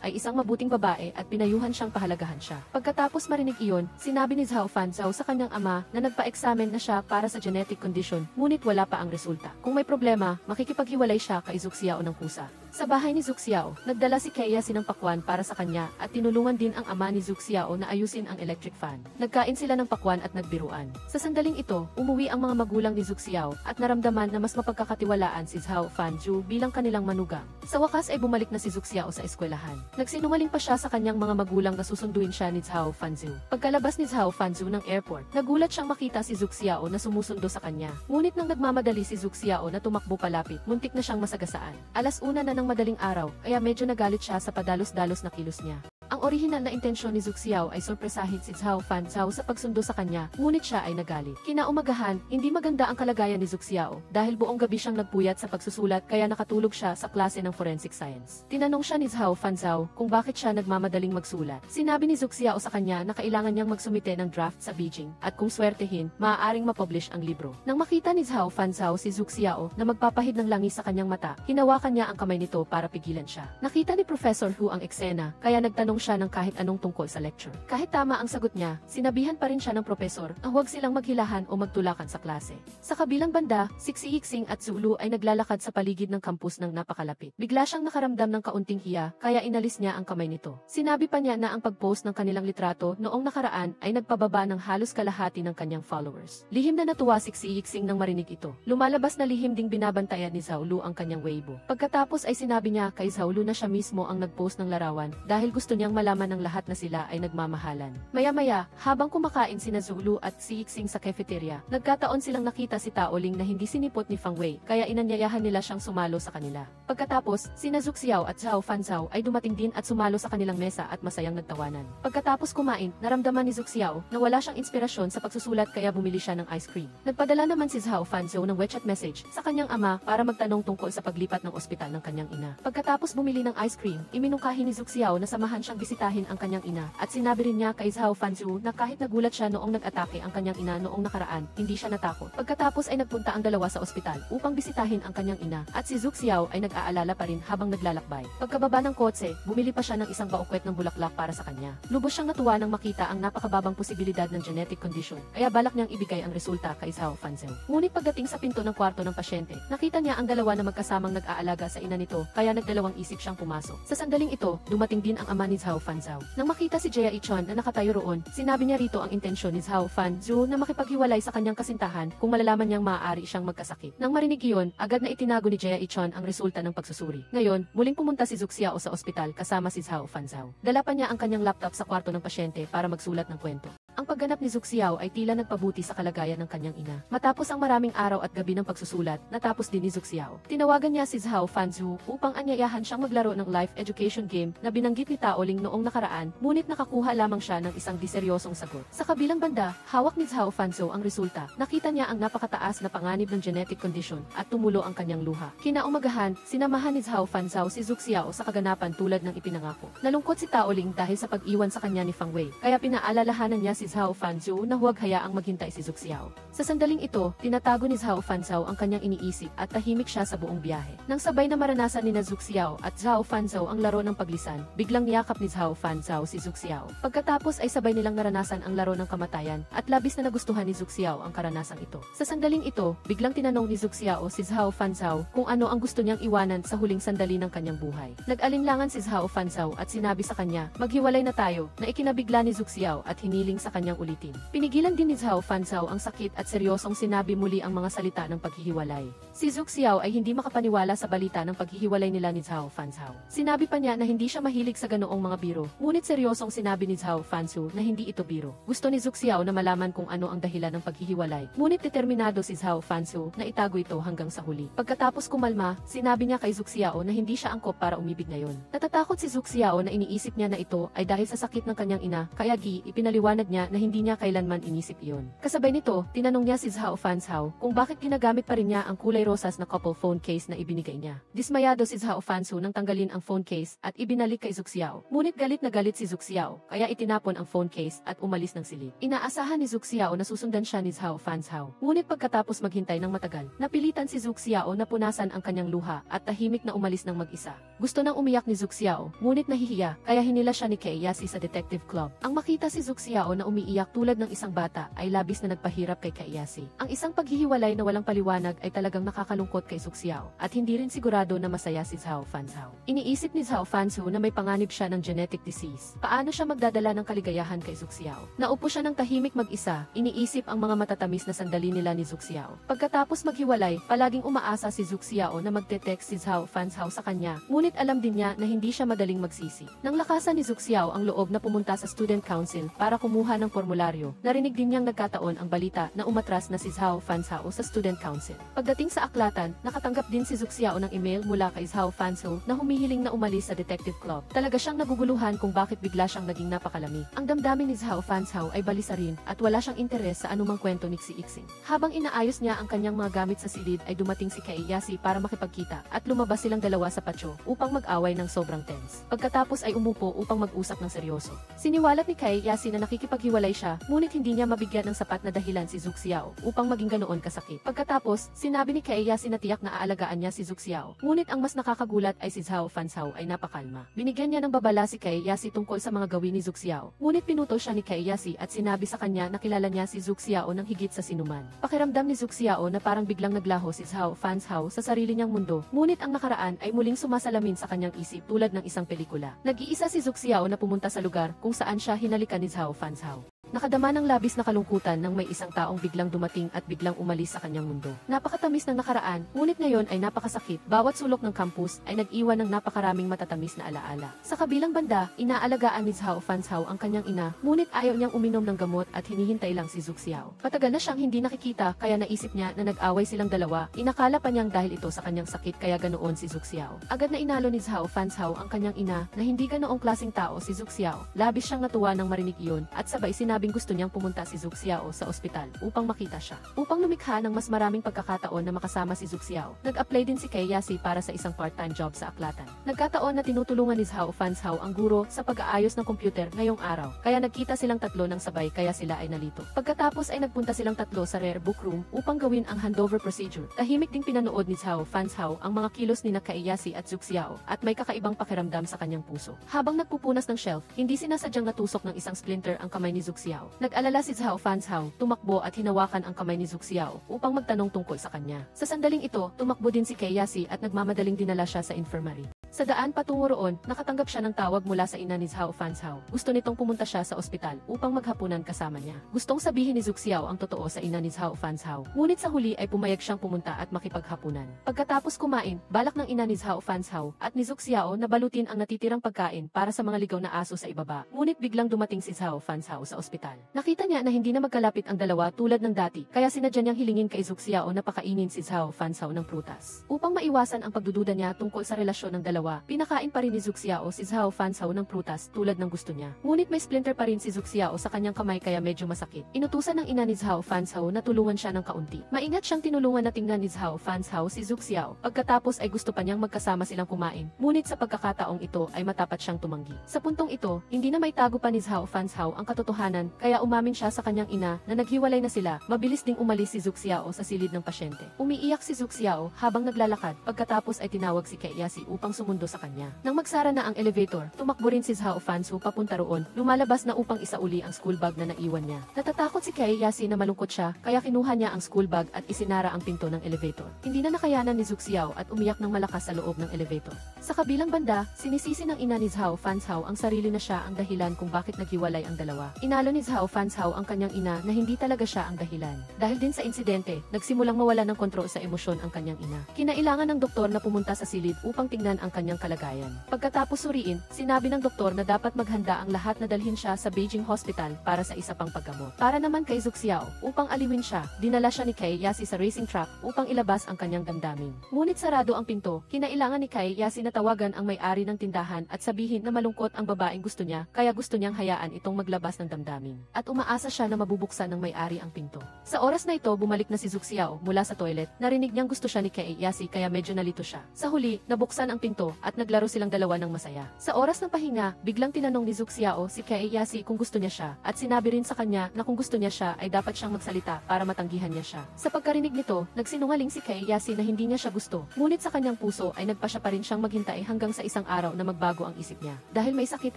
ay isang mabuting babae at pinayuhan siyang pahalagahan siya. Pagkatapos marinig iyon, sinabi ni Zhao Fanzu sa kanyang ama na nagpa-examine na siya para sa genetic condition, ngunit wala pa ang resulta. Kung may problema, makikipaghiwalay siya kay Zhu Xiao ng kusa. Sa bahay ni Zhu Xiao, nagdala si Keia sinangpakwan para sa kanya at tinulungan din ang ama ni Zhu Xiao na ayusin ang electric fan. Nagkain sila ng pakwan at nagbiruan. Sa sandaling ito, umuwi ang mga magulang ni Zhu Xiao at naramdaman na mas mapagkakatiwalaan si Zhao Fanzu bilang kanilang manugang. Sa wakas ay bumalik na si Zhu Xiao sa eskwelahan. Nagsinungaling pa siya sa kanyang mga magulang na susunduin siya ni Zhao Fanzu. Pagkalabas ni Zhao Fanzu ng airport, nagulat siyang makita si Zhu Xiao na sumusundo sa kanya. Ngunit nang nagmamadali si Zhu Xiao na tumakbo palapit, muntik na siyang masagasaan. Alas una na ng madaling araw, kaya medyo nagalit siya sa padalos-dalos na kilos niya. Ang orihinal na intensyon ni Zhu Xiao ay sorpresahin si Zhao Fanzu sa pagsundo sa kanya, ngunit siya ay nagalit. Kinaumagahan, hindi maganda ang kalagayan ni Zhu Xiao dahil buong gabi siyang nagpuyat sa pagsusulat kaya nakatulog siya sa klase ng forensic science. Tinanong siya ni Zhao Fanzu kung bakit siya nagmamadaling magsulat. Sinabi ni Zhu Xiao sa kanya na kailangan niyang magsumite ng draft sa Beijing at kung swertehin, maaaring mapublish ang libro. Nang makita ni Zhao Fanzu si Zhu Xiao na magpapahid ng langis sa kanyang mata, hinawakan niya ang kamay nito para pigilan siya. Nakita ni Professor Hu ang eksena, kaya nagtanong siya ng kahit anong tungkol sa lecture. Kahit tama ang sagot niya, sinabihan pa rin siya ng profesor na huwag silang maghilahan o magtulakan sa klase. Sa kabilang banda, si Xixing at Zulu ay naglalakad sa paligid ng campus ng napakalapit. Bigla siyang nakaramdam ng kaunting hiya, kaya inalis niya ang kamay nito. Sinabi pa niya na ang pag-post ng kanilang litrato noong nakaraan ay nagpababa ng halos kalahati ng kanyang followers. Lihim na natuwa si Xixing nang marinig ito. Lumalabas na lihim ding binabantayan ni Zhao Lu ang kanyang Weibo. Pagkatapos ay sinabi niya kay Zhao Lu na siya mismo ang nag-post ng larawan dahil gusto niyang malaman ng lahat na sila ay nagmamahalan. Maya-maya, habang kumakain sina Zulu at si Xixing sa cafeteria, nagkataon silang nakita si Tao Ling na hindi sinipot ni Fang Wei, kaya inanyayahan nila siyang sumalo sa kanila. Pagkatapos, sina Zhu Xiao at Zhao Fanzu ay dumating din at sumalo sa kanilang mesa at masayang nagtawanan. Pagkatapos kumain, naramdaman ni Zhu Xiao na wala siyang inspirasyon sa pagsusulat kaya bumili siya ng ice cream. Nagpadala naman si Zhao Fanzu ng WeChat message sa kanyang ama para magtanong tungkol sa paglipat ng ospital ng kanyang ina. Pagkatapos bumili ng ice cream, iminungkahi ni Zhu Xiao na samahan siyang bisitahin ang kanyang ina at sinabi rin niya kay Zhao Fanzu na kahit nagulat siya noong nag-atake ang kanyang ina noong nakaraan, hindi siya natakot. Pagkatapos ay nagpunta ang dalawa sa ospital upang bisitahin ang kanyang ina at si Zhu Xiao ay nag-aalala pa rin habang naglalakbay. Pagkababa ng kotse, bumili pa siya ng isang baukwet ng bulaklak para sa kanya. Lubos siyang natuwa nang makita ang napakababang posibilidad ng genetic condition, kaya balak niyang ibigay ang resulta kay Zhao Fanzu. Ngunit pagdating sa pinto ng kwarto ng pasyente, nakita niya ang dalawa na magkasamang nag-aalaga sa ina nito, kaya nagdalawang isip siyang pumasok. Sa sandaling ito, dumating din ang ama ni Zhao Fanzhao. Nang makita si Jia Ichon na nakatayo roon, sinabi niya rito ang intensyon ni Zhao Fanzhao na makipaghiwalay sa kanyang kasintahan kung malalaman niyang maaari siyang magkasakit. Nang marinig iyon, agad na itinago ni Jia Ichon ang resulta ng pagsusuri. Ngayon, muling pumunta si Zuxiao sa ospital kasama si Zhao Fanzhao. Dala pa niya ang kanyang laptop sa kwarto ng pasyente para magsulat ng kwento. Ang pagganap ni Zuxiao ay tila nagpabuti sa kalagayan ng kanyang ina. Matapos ang maraming araw at gabi ng pagsusulat, natapos din ni Zuxiao. Tinawagan niya si Zhao Fanzhao upang anyayahan siyang maglaro ng life education game na binanggit ni Taoling noong nakaraan, ngunit nakakuha lamang siya ng isang diseryosong sagot. Sa kabilang banda, hawak ni Zhao Fanzhao ang resulta. Nakita niya ang napakataas na panganib ng genetic condition at tumulo ang kanyang luha. Kinaumagahan, sinamahan ni Zhao Fanzhao si Zuxiao sa kaganapan tulad ng ipinangako. Nalungkot si Taoling dahil sa pag-iwan sa kanya ni Fang Wei, kaya pinaalalahanan niya si Zhao Fanzhao na huwag hayaang maghintay si Zuxiao. Sa sandaling ito, tinatago ni Zhao Fanzhao ang kanyang iniisip at tahimik siya sa buong biyahe. Nang sabay na maranasan ni Zuxiao at Zhao Fanzhao ang laro ng paglisan, biglang niyakap ni Zhao Fanzhao si Zuxiao. Pagkatapos ay sabay nilang naranasan ang laro ng kamatayan at labis na nagustuhan ni Zuxiao ang karanasang ito. Sa sandaling ito, biglang tinanong ni Zuxiao si Zhao Fanzhao kung ano ang gusto niyang iwanan sa huling sandali ng kanyang buhay. Nag-alinlangan si Zhao Fanzhao at sinabi sa kanya, maghiwalay na tayo, na ikinabigla ni Zuxiao at hiniling sa kanyang ulitin. Pinigilan din ni Zhao Fanzhao ang sakit at seryosong sinabi muli ang mga salita ng paghihiwalay. Si Zuxiao ay hindi makapaniwala sa balita ng paghihiwalay nila ni Zhao Fanzhao. Sinabi pa niya na hindi siya mahilig sa ganoong mga biro, ngunit seryosong sinabi ni Zhao Fanzhao na hindi ito biro. Gusto ni Zuxiao na malaman kung ano ang dahilan ng paghihiwalay, ngunit determinado si Zhao Fanzhao na itago ito hanggang sa huli. Pagkatapos kumalma, sinabi niya kay Zuxiao na hindi siya angkop para umibig ngayon. Natatakot si Zuxiao na iniisip niya na ito ay dahil sa sakit ng kanyang ina, kaya ipinaliwanag niya na hindi niya kailanman inisip iyon. Kasabay nito, tinanong niya si Zhao Fanzhao kung bakit ginagamit pa rin niya ang kulay rosas na couple phone case na ibinigay niya. Dismayado si Zhao Fanzhao nang tanggalin ang phone case at ibinalik kay Zuxiao. Ngunit galit na galit si Zuxiao, kaya itinapon ang phone case at umalis ng silid. Inaasahan ni Zuxiao na susundan siya ni Zhao Fanzhao. Ngunit pagkatapos maghintay ng matagal, napilitan si Zuxiao na punasan ang kanyang luha at tahimik na umalis ng mag-isa. Gusto nang umiyak ni Zuxiao, ngunit nahihiya, kaya hinila siya ni Kaiyasi sa detective club. Ang makita si Zuxiao na umiiyak tulad ng isang bata ay labis na nagpahirap kay Kaiyasi. Ang isang paghihiwalay na walang paliwanag ay talagang nakakalungkot kay Zuxiao at hindi rin sigurado na masaya si Zhao Fanzhao. Iniisip ni Zhao Fanzhao na may panganib siya ng genetic disease. Paano siya magdadala ng kaligayahan kay Zuxiao? Naupo siya ng tahimik mag-isa, iniisip ang mga matatamis na sandali nila ni Zuxiao. Pagkatapos maghiwalay, palaging umaasa si Zuxiao na magte-text si Zhao Fanzhao sa kanya, ngunit alam din niya na hindi siya madaling magsisi. Nang lakasan ni Zuxiao ang loob na pumunta sa student council para kumuha ng formularyo, narinig din niyang nagkataon ang balita na umatras na si Zhao Fanzhao sa student council. Pagdating sa aklatan, nakatanggap din si Zuxiao ng email mula kay Zhao Fanzhao na humihiling na umalis sa detective club. Talaga siyang naguguluhan kung bakit bigla siyang naging napakalami. Ang damdamin ni Zhao Fanzhao ay balisa rin at wala siyang interes sa anumang kwento ni Xi Ixing. Habang inaayos niya ang kanyang mga gamit sa silid ay dumating si Kaiyasi para makipagkita at lumabas silang dalawa sa patio upang mag-away ng sobrang tense. Pagkatapos ay umupo upang mag-usap ng seryoso. Siniwalat ni Kaiyasi na nakikipaghiwalay siya, ngunit hindi niya mabigyan ng sapat na dahilan si Zuxiao upang maging ganoon kasakit. Pagkatapos, sinabi ni Kaiyasi na tiyak na aalagaan niya si Zuxiao. Ngunit ang mas nakakagulat ay si Zhao Fanzhao ay napakalma. Binigyan niya ng babala si Kaiyasi tungkol sa mga gawin ni Zuxiao. Ngunit pinutol siya ni Kaiyasi at sinabi sa kanya na kilala niya si Zuxiao ng higit sa sinuman. Pakiramdam ni Zuxiao na parang biglang naglaho si Zhao Fanzhao sa sarili niyang mundo. Ngunit ang nakaraan ay muling sumasalamin sa kanyang isip tulad ng isang pelikula. Nag-iisa si Zuxiao na pumunta sa lugar kung saan siya hinalikan ni Zhao Fanzhao. Nakadama ng labis na kalungkutan nang may isang taong biglang dumating at biglang umalis sa kanyang mundo. Napakatamis ng nakaraan, ngunit ngayon ay napakasakit. Bawat sulok ng campus ay nag-iwan ng napakaraming matatamis na alaala. Sa kabilang banda, inaalagaan ni Zhao Fanzhao ang kanyang ina, ngunit ayaw niyang uminom ng gamot at hinihintay lang si Zuxiao. Patagal na siyang hindi nakikita kaya naisip niya na nag-away silang dalawa. Inakala pa niyang dahil ito sa kanyang sakit kaya ganoon si Zuxiao. Agad na inalo ni Zhao Fanzhao ang kanyang ina na hindi ganoong klaseng tao si Zuxiao. Labis siyang natuwa nang marinig iyon at sabay sinabing gusto niyang pumunta si Zuxiao sa ospital upang makita siya. Upang lumikha ng mas maraming pagkakataon na makasama si Zuxiao, nag-apply din si Kaiyasi para sa isang part-time job sa aklatan. Nagkataon na tinutulungan ni Zhao Fanzhao ang guro sa pag-aayos ng computer ngayong araw, kaya nagkita silang tatlo ng sabay kaya sila ay nalito. Pagkatapos ay nagpunta silang tatlo sa rare book room upang gawin ang handover procedure. Tahimik ding pinanood ni Zhao Fanzhao ang mga kilos ni Kaiyasi at Zuxiao at may kakaibang pakiramdam sa kanyang puso. Habang nagpupunas ng shelf, hindi sinasadyang natusok ng isang splinter ang kamay ni Zuxiao. Nag-alala si Zhao Fanzhao, tumakbo at hinawakan ang kamay ni Zuxiao upang magtanong tungkol sa kanya. Sa sandaling ito, tumakbo din si Kaiyasi at nagmamadaling dinala siya sa infirmary. Sa daan patungo roon, nakatanggap siya ng tawag mula sa ina ni Zhao Fanzhao. Gusto nitong pumunta siya sa ospital upang maghapunan kasama niya. Gustong sabihin ni Zhu Xiao ang totoo sa ina ni Zhao Fanzhao. Ngunit sa huli ay pumayag siyang pumunta at makipaghapunan. Pagkatapos kumain, balak ng ina ni Zhao Fanzhao at ni Zhu Xiao na balutin ang natitirang pagkain para sa mga ligaw na aso sa ibaba. Ngunit biglang dumating si Zhao Fanzhao sa ospital. Nakita niya na hindi na magkalapit ang dalawa tulad ng dati, kaya sinadya niyang hilingin kay Zhu Xiao na pakainin si Zhao Fanzhao ng prutas. Upang maiwasan ang pagdududa niya tungkol sa relasyon ng dalawa, pinakain pa rin ni Zhu Xiao si Zhao Fanzhao ng prutas tulad ng gusto niya. Ngunit may splinter pa rin si Zhu Xiao sa kanyang kamay kaya medyo masakit. Inutusan ng ina ni Zhao Fanzhao na tulungan siya ng kaunti. Maingat siyang tinulungan na tingnan ni Zhao Fanzhao si Zhu Xiao. Pagkatapos ay gusto pa niyang magkasama silang kumain. Ngunit sa pagkakataong ito ay matapat siyang tumanggi. Sa puntong ito, hindi na may tago pa ni Zhao Fanzhao ang katotohanan kaya umamin siya sa kanyang ina na naghiwalay na sila. Mabilis ding umalis si Zhu Xiao sa silid ng pasyente. Umiiyak si Zhu Xiao habang naglalakad. Pagkatapos ay tinawag si Yasi upang sumundo sa kanya. Nang magsara na ang elevator, tumakbo rin si Zhao Fanzhao papunta roon, lumalabas na upang isauli ang school bag na naiwan niya. Natatakot si Yasi na malungkot siya, kaya kinuha niya ang school bag at isinara ang pinto ng elevator. Hindi na nakayanan ni Zhu Xiao at umiyak ng malakas sa loob ng elevator. Sa kabilang banda, sinisisi ng ina ni Zhao Fanzhao ang sarili na siya ang dahilan kung bakit naghiwalay ang dalawa. Inalo ni Zhao Fanzhao ang kanyang ina na hindi talaga siya ang dahilan. Dahil din sa insidente, nagsimulang mawala ng kontrol sa emosyon ang kanyang ina. Kinailangan ng doktor na pumunta sa silid upang tingnan ang kanyang kalagayan. Pagkatapos suriin, sinabi ng doktor na dapat maghanda ang lahat na dalhin siya sa Beijing Hospital para sa isa pang paggamot. Para naman kay Zhu Xiao, upang aliwin siya, dinala siya ni Yasi sa racing track upang ilabas ang kanyang damdamin. Ngunit sarado ang pinto, kinailangan ni Yasi na tawagan ang may-ari ng tindahan at sabihin na malungkot ang babaeng gusto niya, kaya gusto niyang hayaan itong maglabas ng damdamin. At umaasa siya na mabubuksan ng may-ari ang pinto. Sa oras na ito, bumalik na si Zhu Xiao mula sa toilet. Narinig niyang gusto siya ni Yasi kaya medyo nalito siya. Sa huli, nabuksan ang pinto at naglaro silang dalawa ng masaya. Sa oras ng pahinga, biglang tinanong ni Zhu Xiao si Yasi kung gusto niya siya at sinabi rin sa kanya na kung gusto niya siya ay dapat siyang magsalita para matanggihan niya siya. Sa pagkarinig nito, nagsinungaling si Yasi na hindi niya siya gusto. Ngunit sa kanyang puso ay nagpasya pa rin siyang maghintay hanggang sa isang araw na magbago ang isip niya. Dahil may sakit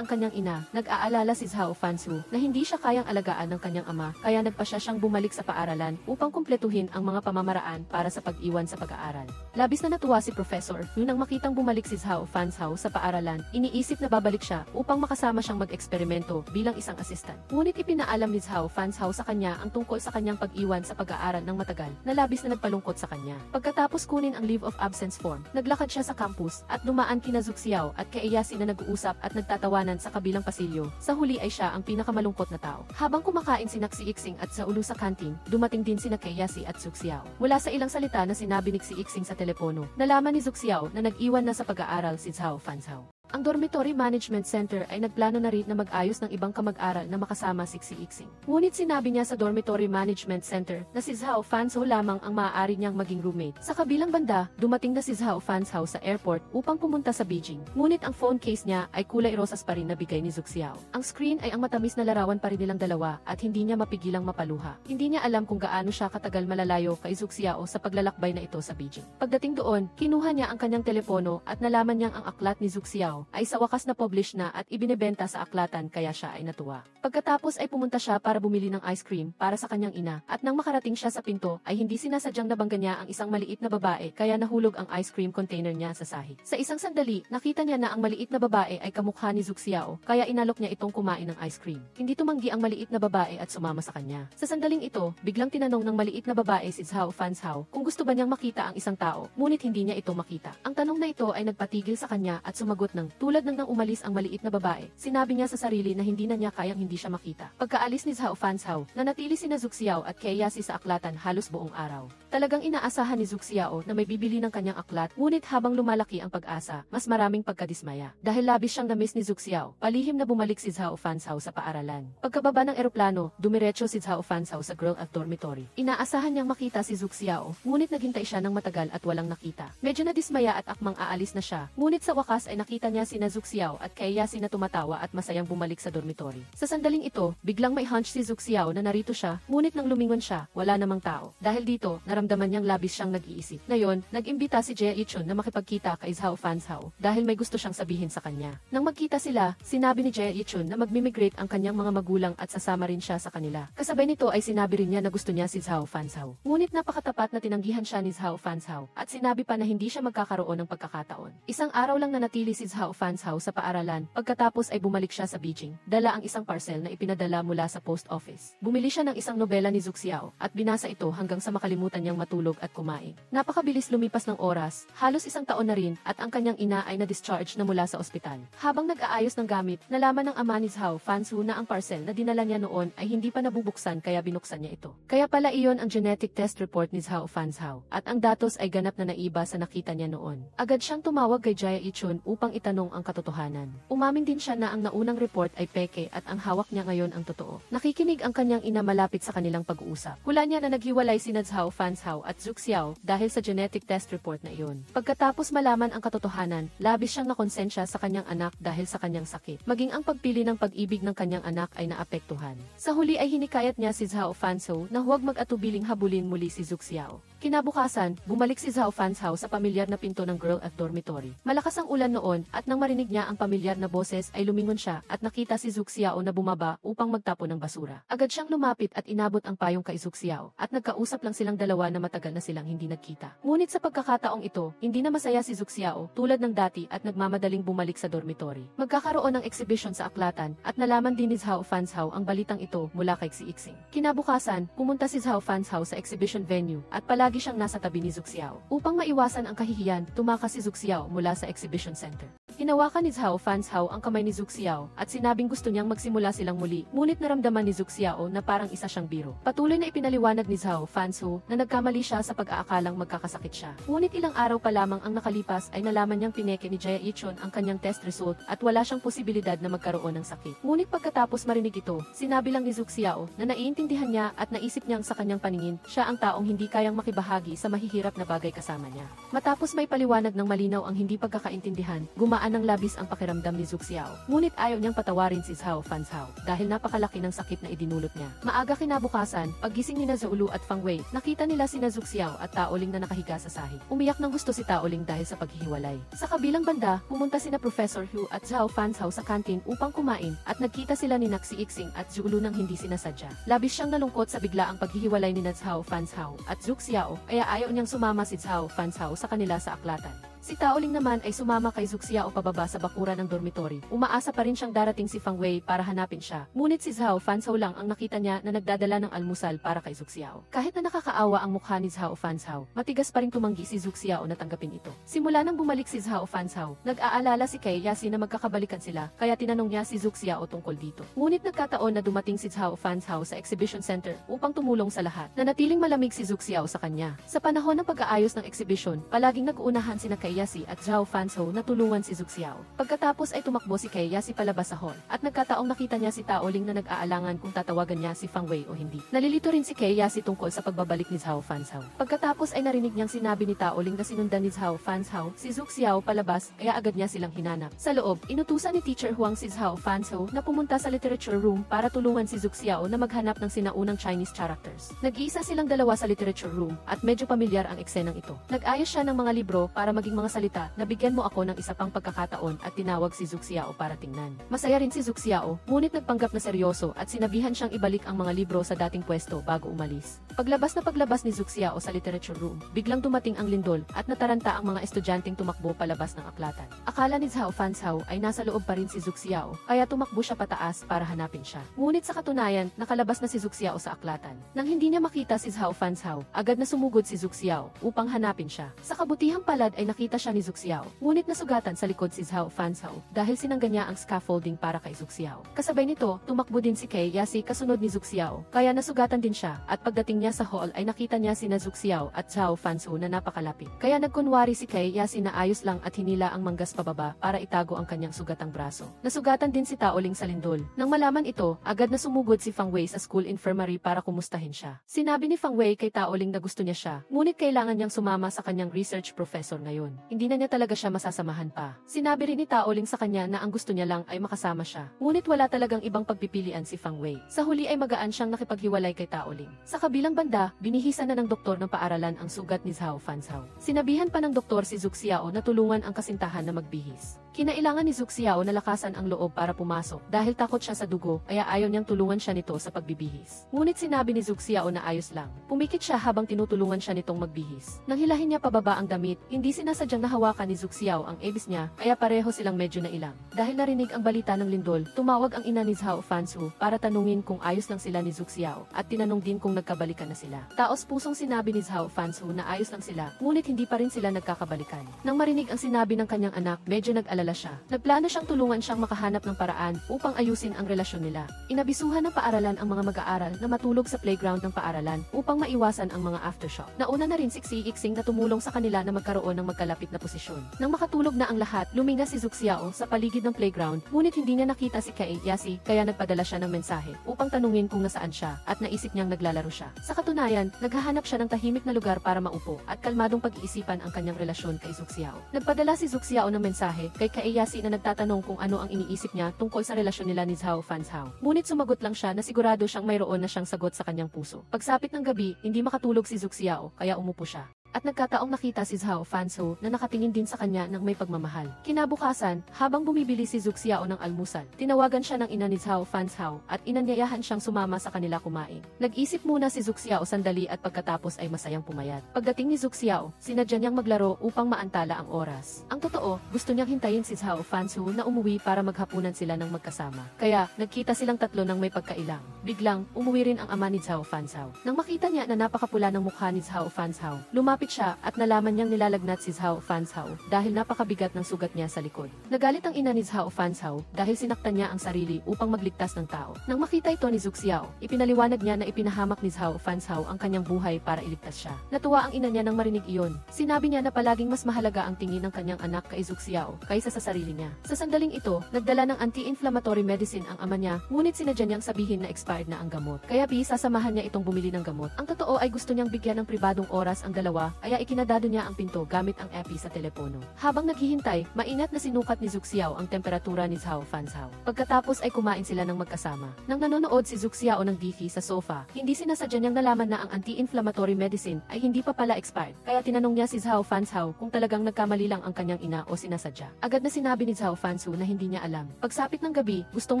ang kanyang ina, nag-aalala si Zhao Fanzhao na hindi siya kayang alagaan ng kanyang ama kaya nagpasya siyang bumalik sa paaralan upang kumpletuhin ang mga pamamaraan para sa pag-iwan sa pag-aaral. Labis na natuwa si Professor nang makitang bumalik si Zhao Fanzhao sa paaralan. Iniisip na babalik siya upang makasama siyang mag-eksperimento bilang isang assistant. Ngunit ipinaalam ni Zhao Fanzhao sa kanya ang tungkol sa kanyang pag-iwan sa pag-aaral ng matagal na labis na nagpalungkot sa kanya. Pagkatapos kunin ang leave of absence form, naglakad siya sa campus at dumaan kina Zhu Xiao at Yasi na nag-uusap at nagtatawanan sa kabilang pasilyo. Sa huli ay siya ang pinakamalungkot na tao. Habang kumakain si Xi at sa ulo sa kantin, dumating din sina Yasi at Zhu Xiao. Mula sa ilang salita na sinabi ni Xi sa telepono, nalaman ni Zhu Xiao na nag-iwan na sa pag-aaral si Zhao Fanzhao. Ang Dormitory Management Center ay nagplano na rin na mag-ayos ng ibang kamag-aral na makasama si Xi. Ngunit sinabi niya sa Dormitory Management Center na si Zhao Fanzhao lamang ang maaari niyang maging roommate. Sa kabilang banda, dumating na si Zhao Fanzhao sa airport upang pumunta sa Beijing. Ngunit ang phone case niya ay kulay rosas pa rin na bigay ni Zhu Xiao. Ang screen ay ang matamis na larawan pa rin nilang dalawa at hindi niya mapigilang mapaluha. Hindi niya alam kung gaano siya katagal malalayo kay Zhu Xiao sa paglalakbay na ito sa Beijing. Pagdating doon, kinuha niya ang kanyang telepono at nalaman niyang ang aklat ni Zhu Xiao ay sa wakas na publish na at ibinebenta sa aklatan kaya siya ay natuwa. Pagkatapos ay pumunta siya para bumili ng ice cream para sa kanyang ina at nang makarating siya sa pinto ay hindi sinasadyang nabangga niya ang isang maliit na babae kaya nahulog ang ice cream container niya sa sahig. Sa isang sandali, nakita niya na ang maliit na babae ay kamukha ni Zhu Xiao kaya inalok niya itong kumain ng ice cream. Hindi tumanggi ang maliit na babae at sumama sa kanya. Sa sandaling ito, biglang tinanong ng maliit na babae si Zhao Fanzhao kung gusto ba niyang makita ang isang tao, ngunit hindi niya ito makita. Ang tanong na ito ay nagpatigil sa kanya at sumagot ng tulad nang umalis ang maliit na babae. Sinabi niya sa sarili na hindi na niya kayang hindi siya makita. Pagkaalis ni Zhao Fanzhao, nanatili sina Zhu Xiao at Yasi sa aklatan halos buong araw. Talagang inaasahan ni Zhu Xiao na may bibili ng kanyang aklat, ngunit habang lumalaki ang pag-asa, mas maraming pagkadismaya. Dahil labis siyang na-miss ni Zhu Xiao, palihim na bumalik si Zhao Fanzhao sa paaralan. Pagkababa ng eroplano, dumiretso si Zhao Fanzhao sa girl at dormitory. Inaasahan niyang makita si Zhu Xiao, ngunit naghintay siya ng matagal at walang nakita. Medyo nadismaya at akmang aalis na siya, ngunit sa wakas ay nakita niya niya sina Zhu Xiao at kay Yasi na tumatawa at masayang bumalik sa dormitory. Sa sandaling ito, biglang may hunch si Zhu Xiao na narito siya, ngunit nang lumingon siya, wala namang tao. Dahil dito, naramdaman niyang labis siyang nag-iisip. Ngayon, nag-imbita si Jia Yichun na makipagkita kay Zhao Fanzhao dahil may gusto siyang sabihin sa kanya. Nang magkita sila, sinabi ni Jia Yichun na magmimigrate ang kanyang mga magulang at sasama rin siya sa kanila. Kasabay nito ay sinabi rin niya na gusto niya si Zhao Fanzhao. Ngunit napakatapat na tinanggihan siya ni Zhao Fanzhao at sinabi pa na hindi siya magkakaroon ng pagkakataon. Isang araw lang nanatili si Zhao Fanzhao sa paaralan, pagkatapos ay bumalik siya sa Beijing. Dala ang isang parcel na ipinadala mula sa post office. Bumili siya ng isang nobela ni Zhu Xiao at binasa ito hanggang sa makalimutan niyang matulog at kumain. Napakabilis lumipas ng oras, halos isang taon na rin at ang kanyang ina ay na-discharge na mula sa ospital. Habang nag-aayos ng gamit, nalaman ng ama ni Zhao Fanzhao na ang parcel na dinala niya noon ay hindi pa nabubuksan kaya binuksan niya ito. Kaya pala iyon ang genetic test report ni Zhao Fanzhao at ang datos ay ganap na naiba sa nakita niya noon. Agad siyang tumawag kay Jia Yichun upang itanong ang katotohanan. Umamin din siya na ang naunang report ay peke at ang hawak niya ngayon ang totoo. Nakikinig ang kanyang ina malapit sa kanilang pag-uusap. Hula niya na naghiwalay sina Zhao Fanzhao at Zhu Xiao dahil sa genetic test report na iyon. Pagkatapos malaman ang katotohanan, labis siyang nakonsensya sa kanyang anak dahil sa kanyang sakit. Maging ang pagpili ng pag-ibig ng kanyang anak ay naapektuhan. Sa huli ay hinikayat niya si Zhao Fanzhao na huwag mag-atubiling habulin muli si Zhu Xiao. Kinabukasan, bumalik si Zhao Fanzhao sa pamilyar na pinto ng girl at dormitory. Malakas ang ulan noon at nang marinig niya ang pamilyar na boses ay lumingon siya at nakita si Zhu Xiao na bumaba upang magtapon ng basura. Agad siyang lumapit at inabot ang payong kay Zhu Xiao at nagkausap lang silang dalawa na matagal na silang hindi nagkita. Ngunit sa pagkakataong ito, hindi na masaya si Zhu Xiao tulad ng dati at nagmamadaling bumalik sa dormitory. Magkakaroon ng exhibition sa aklatan at nalaman din ni Zhao Fanzhao ang balitang ito mula kay Xi Yixing. Kinabukasan, pumunta si Zhao Fanzhao sa exhibition venue at palagi siyang nasa tabi ni Zhu Xiao. Upang maiwasan ang kahihiyan, tumakas si Zhu Xiao mula sa exhibition center. Hinawakan ni Zhao Fanzhao ang kamay ni Zhu Xiao at sinabing gusto niyang magsimula silang muli, ngunit naramdaman ni Zhu Xiao na parang isa siyang biro. Patuloy na ipinaliwanag ni Zhao Fanzhao na nagkamali siya sa pag-aakalang magkakasakit siya. Ngunit ilang araw pa lamang ang nakalipas ay nalaman niyang pineke ni Jia Yichun ang kanyang test result at wala siyang posibilidad na magkaroon ng sakit. Ngunit pagkatapos marinig ito, sinabi lang ni Zhu Xiao na naiintindihan niya at naisip niyang sa kanyang paningin, siya ang taong hindi kayang makibahagi sa mahihirap na bagay kasama niya. Matapos may paliwanag ng malinaw ang hindi pagkakaintindihan, gumaan ng labis ang pakiramdam ni Zhu Xiao. Ngunit ayaw niyang patawarin si Zhao Fanzhao dahil napakalaki ng sakit na idinulot niya. Maaga kinabukasan, paggising ni Zhou at Fang Wei, nakita nila sina Zhu Xiao at Tao Ling na nakahiga sa sahig. Umiyak ng gusto si Tao Ling dahil sa paghihiwalay. Sa kabilang banda, pumunta sina Professor Hu at Zhao Fanzhao sa kantin upang kumain at nagkita sila ni Xi Yixing at Zhu Lu nang hindi sinasadya. Labis siyang nalungkot sa biglaang paghihiwalay ni Zhao Fanzhao at Zhu Xiao, kaya ayaw niyang sumama si Zhao Fanzhao sa kanila sa aklatan. Si Tao Ling naman ay sumama kay Zhu Xiao pababa sa bakuran ng dormitory. Umaasa pa rin siyang darating si Fang Wei para hanapin siya. Ngunit si Zhao Fanzhao lang ang nakita niya na nagdadala ng almusal para kay Zhu Xiao. Kahit na nakakaawa ang mukha ni Zhao Fanzhao, matigas pa rin tumanggi si Zhu Xiao na tanggapin ito. Simula nang bumalik si Zhao Fanzhao, nag-aalala si Kay Yasi na magkakabalikan sila, kaya tinanong niya si Zhu Xiao tungkol dito. Ngunit nagkataon na dumating si Zhao Fanzhao sa exhibition center upang tumulong sa lahat. Nanatiling malamig si Zhu Xiao sa kanya. Sa panahon ng pag-aayos ng exhibition, palaging nag-uunahan sina Kay Yasi at Zhao Fanzhao na tulungan si Zhu Xiao. Pagkatapos ay tumakbo si Kay Yasi palabas sa hall at nagkataong nakita niya si Tao Ling na nag-aalangan kung tatawagan niya si Fang Wei o hindi. Nalilito rin si Kay Yasi tungkol sa pagbabalik ni Zhao Fanzhao. Pagkatapos ay narinig niyang sinabi ni Tao Ling na sinundan ni Zhao Fanzhao si Zhu Xiao palabas kaya agad niya silang hinanap. Sa loob, inutusan ni Teacher Huang si Zhao Fanzhao na pumunta sa literature room para tulungan si Zhu Xiao na maghanap ng sinaunang Chinese characters. Nag-iisa silang dalawa sa literature room at medyo pamilyar ang eksenang ito. Nag-ayos siya ng mga libro para maging mga salita na bigyan mo ako ng isa pang pagkakataon at tinawag si Zhu Xiao para tingnan. Masaya rin si Zhu Xiao, ngunit nagpanggap na seryoso at sinabihan siyang ibalik ang mga libro sa dating pwesto bago umalis. Paglabas ni Zhu Xiao sa literature room, biglang dumating ang lindol at nataranta ang mga estudyanteng tumakbo palabas ng aklatan. Akala ni Zhao Fanzhao ay nasa loob pa rin si Zhu Xiao, kaya tumakbo siya pataas para hanapin siya. Ngunit sa katunayan, nakalabas na si Zhu Xiao sa aklatan. Nang hindi niya makita si Zhao Fanzhao, agad na sumugod si Zhu Xiao upang hanapin siya. Sa kabutihang palad ay nakita siya ni Zhu Xiao, ngunit nasugatan sa likod si Zhao Fanzhao dahil sinangga niya ang scaffolding para kay Zhu Xiao. Kasabay nito, tumakbo din si Kay Yasi kasunod ni Zhu Xiao, kaya nasugatan din siya at pagdating niya sa hall ay nakita niya sina Zhu Xiao at Zhao Fanzhao na napakalapit. Kaya nagkunwari si Kay Yasi na ayos lang at hinila ang manggas pababa para itago ang kanyang sugatang braso. Nasugatan din si Tao Ling sa lindol. Nang malaman ito, agad na sumugod si Fang Wei sa school infirmary para kumustahin siya. Sinabi ni Fang Wei kay Tao Ling na gusto niya siya, ngunit kailangan niyang sumama sa kanyang research professor ngayon. hindi na niya talaga siya masasamahan pa. Sinabi rin ni Tao Ling sa kanya na ang gusto niya lang ay makasama siya. Ngunit wala talagang ibang pagpipilian si Fang Wei. Sa huli ay magaan siyang nakipaghiwalay kay Tao Ling. Sa kabilang banda, binihisan na ng doktor ng paaralan ang sugat ni Zhao Fanzhao. Sinabihan pa ng doktor si Zhu Xiao na tulungan ang kasintahan na magbihis. Kinailangan ni Zhu Xiao na lakasan ang loob para pumasok dahil takot siya sa dugo kaya ayaw niyang tulungan siya nito sa pagbibihis. Ngunit sinabi ni Zhu Xiao na ayos lang. Pumikit siya habang tinutulungan siya nitong magbihis. Nang hilahin niya pababa ang damit, hindi sinasadyang nahawakan ni Zhu Xiao ang abs niya kaya pareho silang medyo nailang. Dahil narinig ang balita ng lindol, tumawag ang ina ni Zhao Fanzhou para tanungin kung ayos lang sila ni Zhu Xiao at tinanong din kung nagkabalikan na sila. Taos pusong sinabi ni Zhao Fanzhou na ayos lang sila, ngunit hindi pa rin sila nagkakabalikan. Nang marinig ang sinabi ng kanyang anak, medyo nag-alala siya. Nagplano siyang tulungan siyang makahanap ng paraan upang ayusin ang relasyon nila. Inabisuhan ng paaralan ang mga mag-aaral na matulog sa playground ng paaralan upang maiwasan ang mga aftershock. Nauna na rin si Xi Yixing na tumulong sa kanila na magkaroon ng magkalapit na posisyon. Nang makatulog na ang lahat, luminga si Zhu Xiao sa paligid ng playground, ngunit hindi niya nakita si Kei Yasi kaya nagpadala siya ng mensahe upang tanungin kung nasaan siya at naisip niyang naglalaro siya. Sa katunayan, naghahanap siya ng tahimik na lugar para maupo at kalmadong pag-iisipan ang kanyang relasyon kay Zhu Xiao. Nagpadala si Zhu Xiao ng mensahe kay Kei Yasi na nagtatanong kung ano ang iniisip niya tungkol sa relasyon nila ni Zhao Fanzhao. Ngunit sumagot lang siya na sigurado siyang mayroon na siyang sagot sa kanyang puso. Pagsapit ng gabi, hindi makatulog si Zhu Xiao kaya umupo siya. At nagkataong nakita si Zhao Fanzhou na nakatingin din sa kanya ng may pagmamahal. Kinabukasan, habang bumibili si Zhu Xiao ng almusal, tinawagan siya ng ina ni Zhao Fanzhou at inanyayahan siyang sumama sa kanila kumain. Nag-isip muna si Zhu Xiao sandali at pagkatapos ay masayang pumayat. Pagdating ni Zhu Xiao, sinadya niyang maglaro upang maantala ang oras. Ang totoo, gusto niyang hintayin si Zhao Fanzhou na umuwi para maghapunan sila ng magkasama. Kaya, nagkita silang tatlo ng may pagkailang. Biglang, umuwi rin ang ama ni Zhao Fanzhou. Nang makita niya na napakapula ng mukha ni Zhao Fanzhou, lumapit siya at nalaman niyang nilalagnat si Zhao Fanzhou dahil napakabigat ng sugat niya sa likod. Nagalit ang ina ni Zhao Fanzhou dahil sinaktan niya ang sarili upang magligtas ng tao. Nang makita ito ni Zhu Xiao, ipinaliwanag niya na ipinahamak ni Zhao Fanzhou ang kanyang buhay para iligtas siya. Natuwa ang ina niya nang marinig iyon. Sinabi niya na palaging mas mahalaga ang tingin ng kanyang anak kay Zhu Xiao kaysa sa sarili niya. Sa sandaling ito, nagdala ng anti-inflammatory medicine ang ama niya, ngunit sinadya niyang sabihin na expired na ang gamot. Kaya sasamahan niya itong bumili ng gamot. Ang totoo ay gusto niyang bigyan ng pribadong oras ang dalawa, kaya ikinadado niya ang pinto gamit ang epi sa telepono. Habang naghihintay, maingat na sinukat ni Zhu Xiao ang temperatura ni Zhao Fanzhou. Pagkatapos ay kumain sila ng magkasama. Nang nanonood si Zhu Xiao ng TV sa sofa, hindi sinasadya niyang nalaman na ang anti-inflammatory medicine ay hindi pa pala expired. Kaya tinanong niya si Zhao Fanzhou kung talagang nagkamali lang ang kanyang ina o sinasadya. Agad na sinabi ni Zhao Fanzhou na hindi niya alam. Pagsapit ng gabi, gustong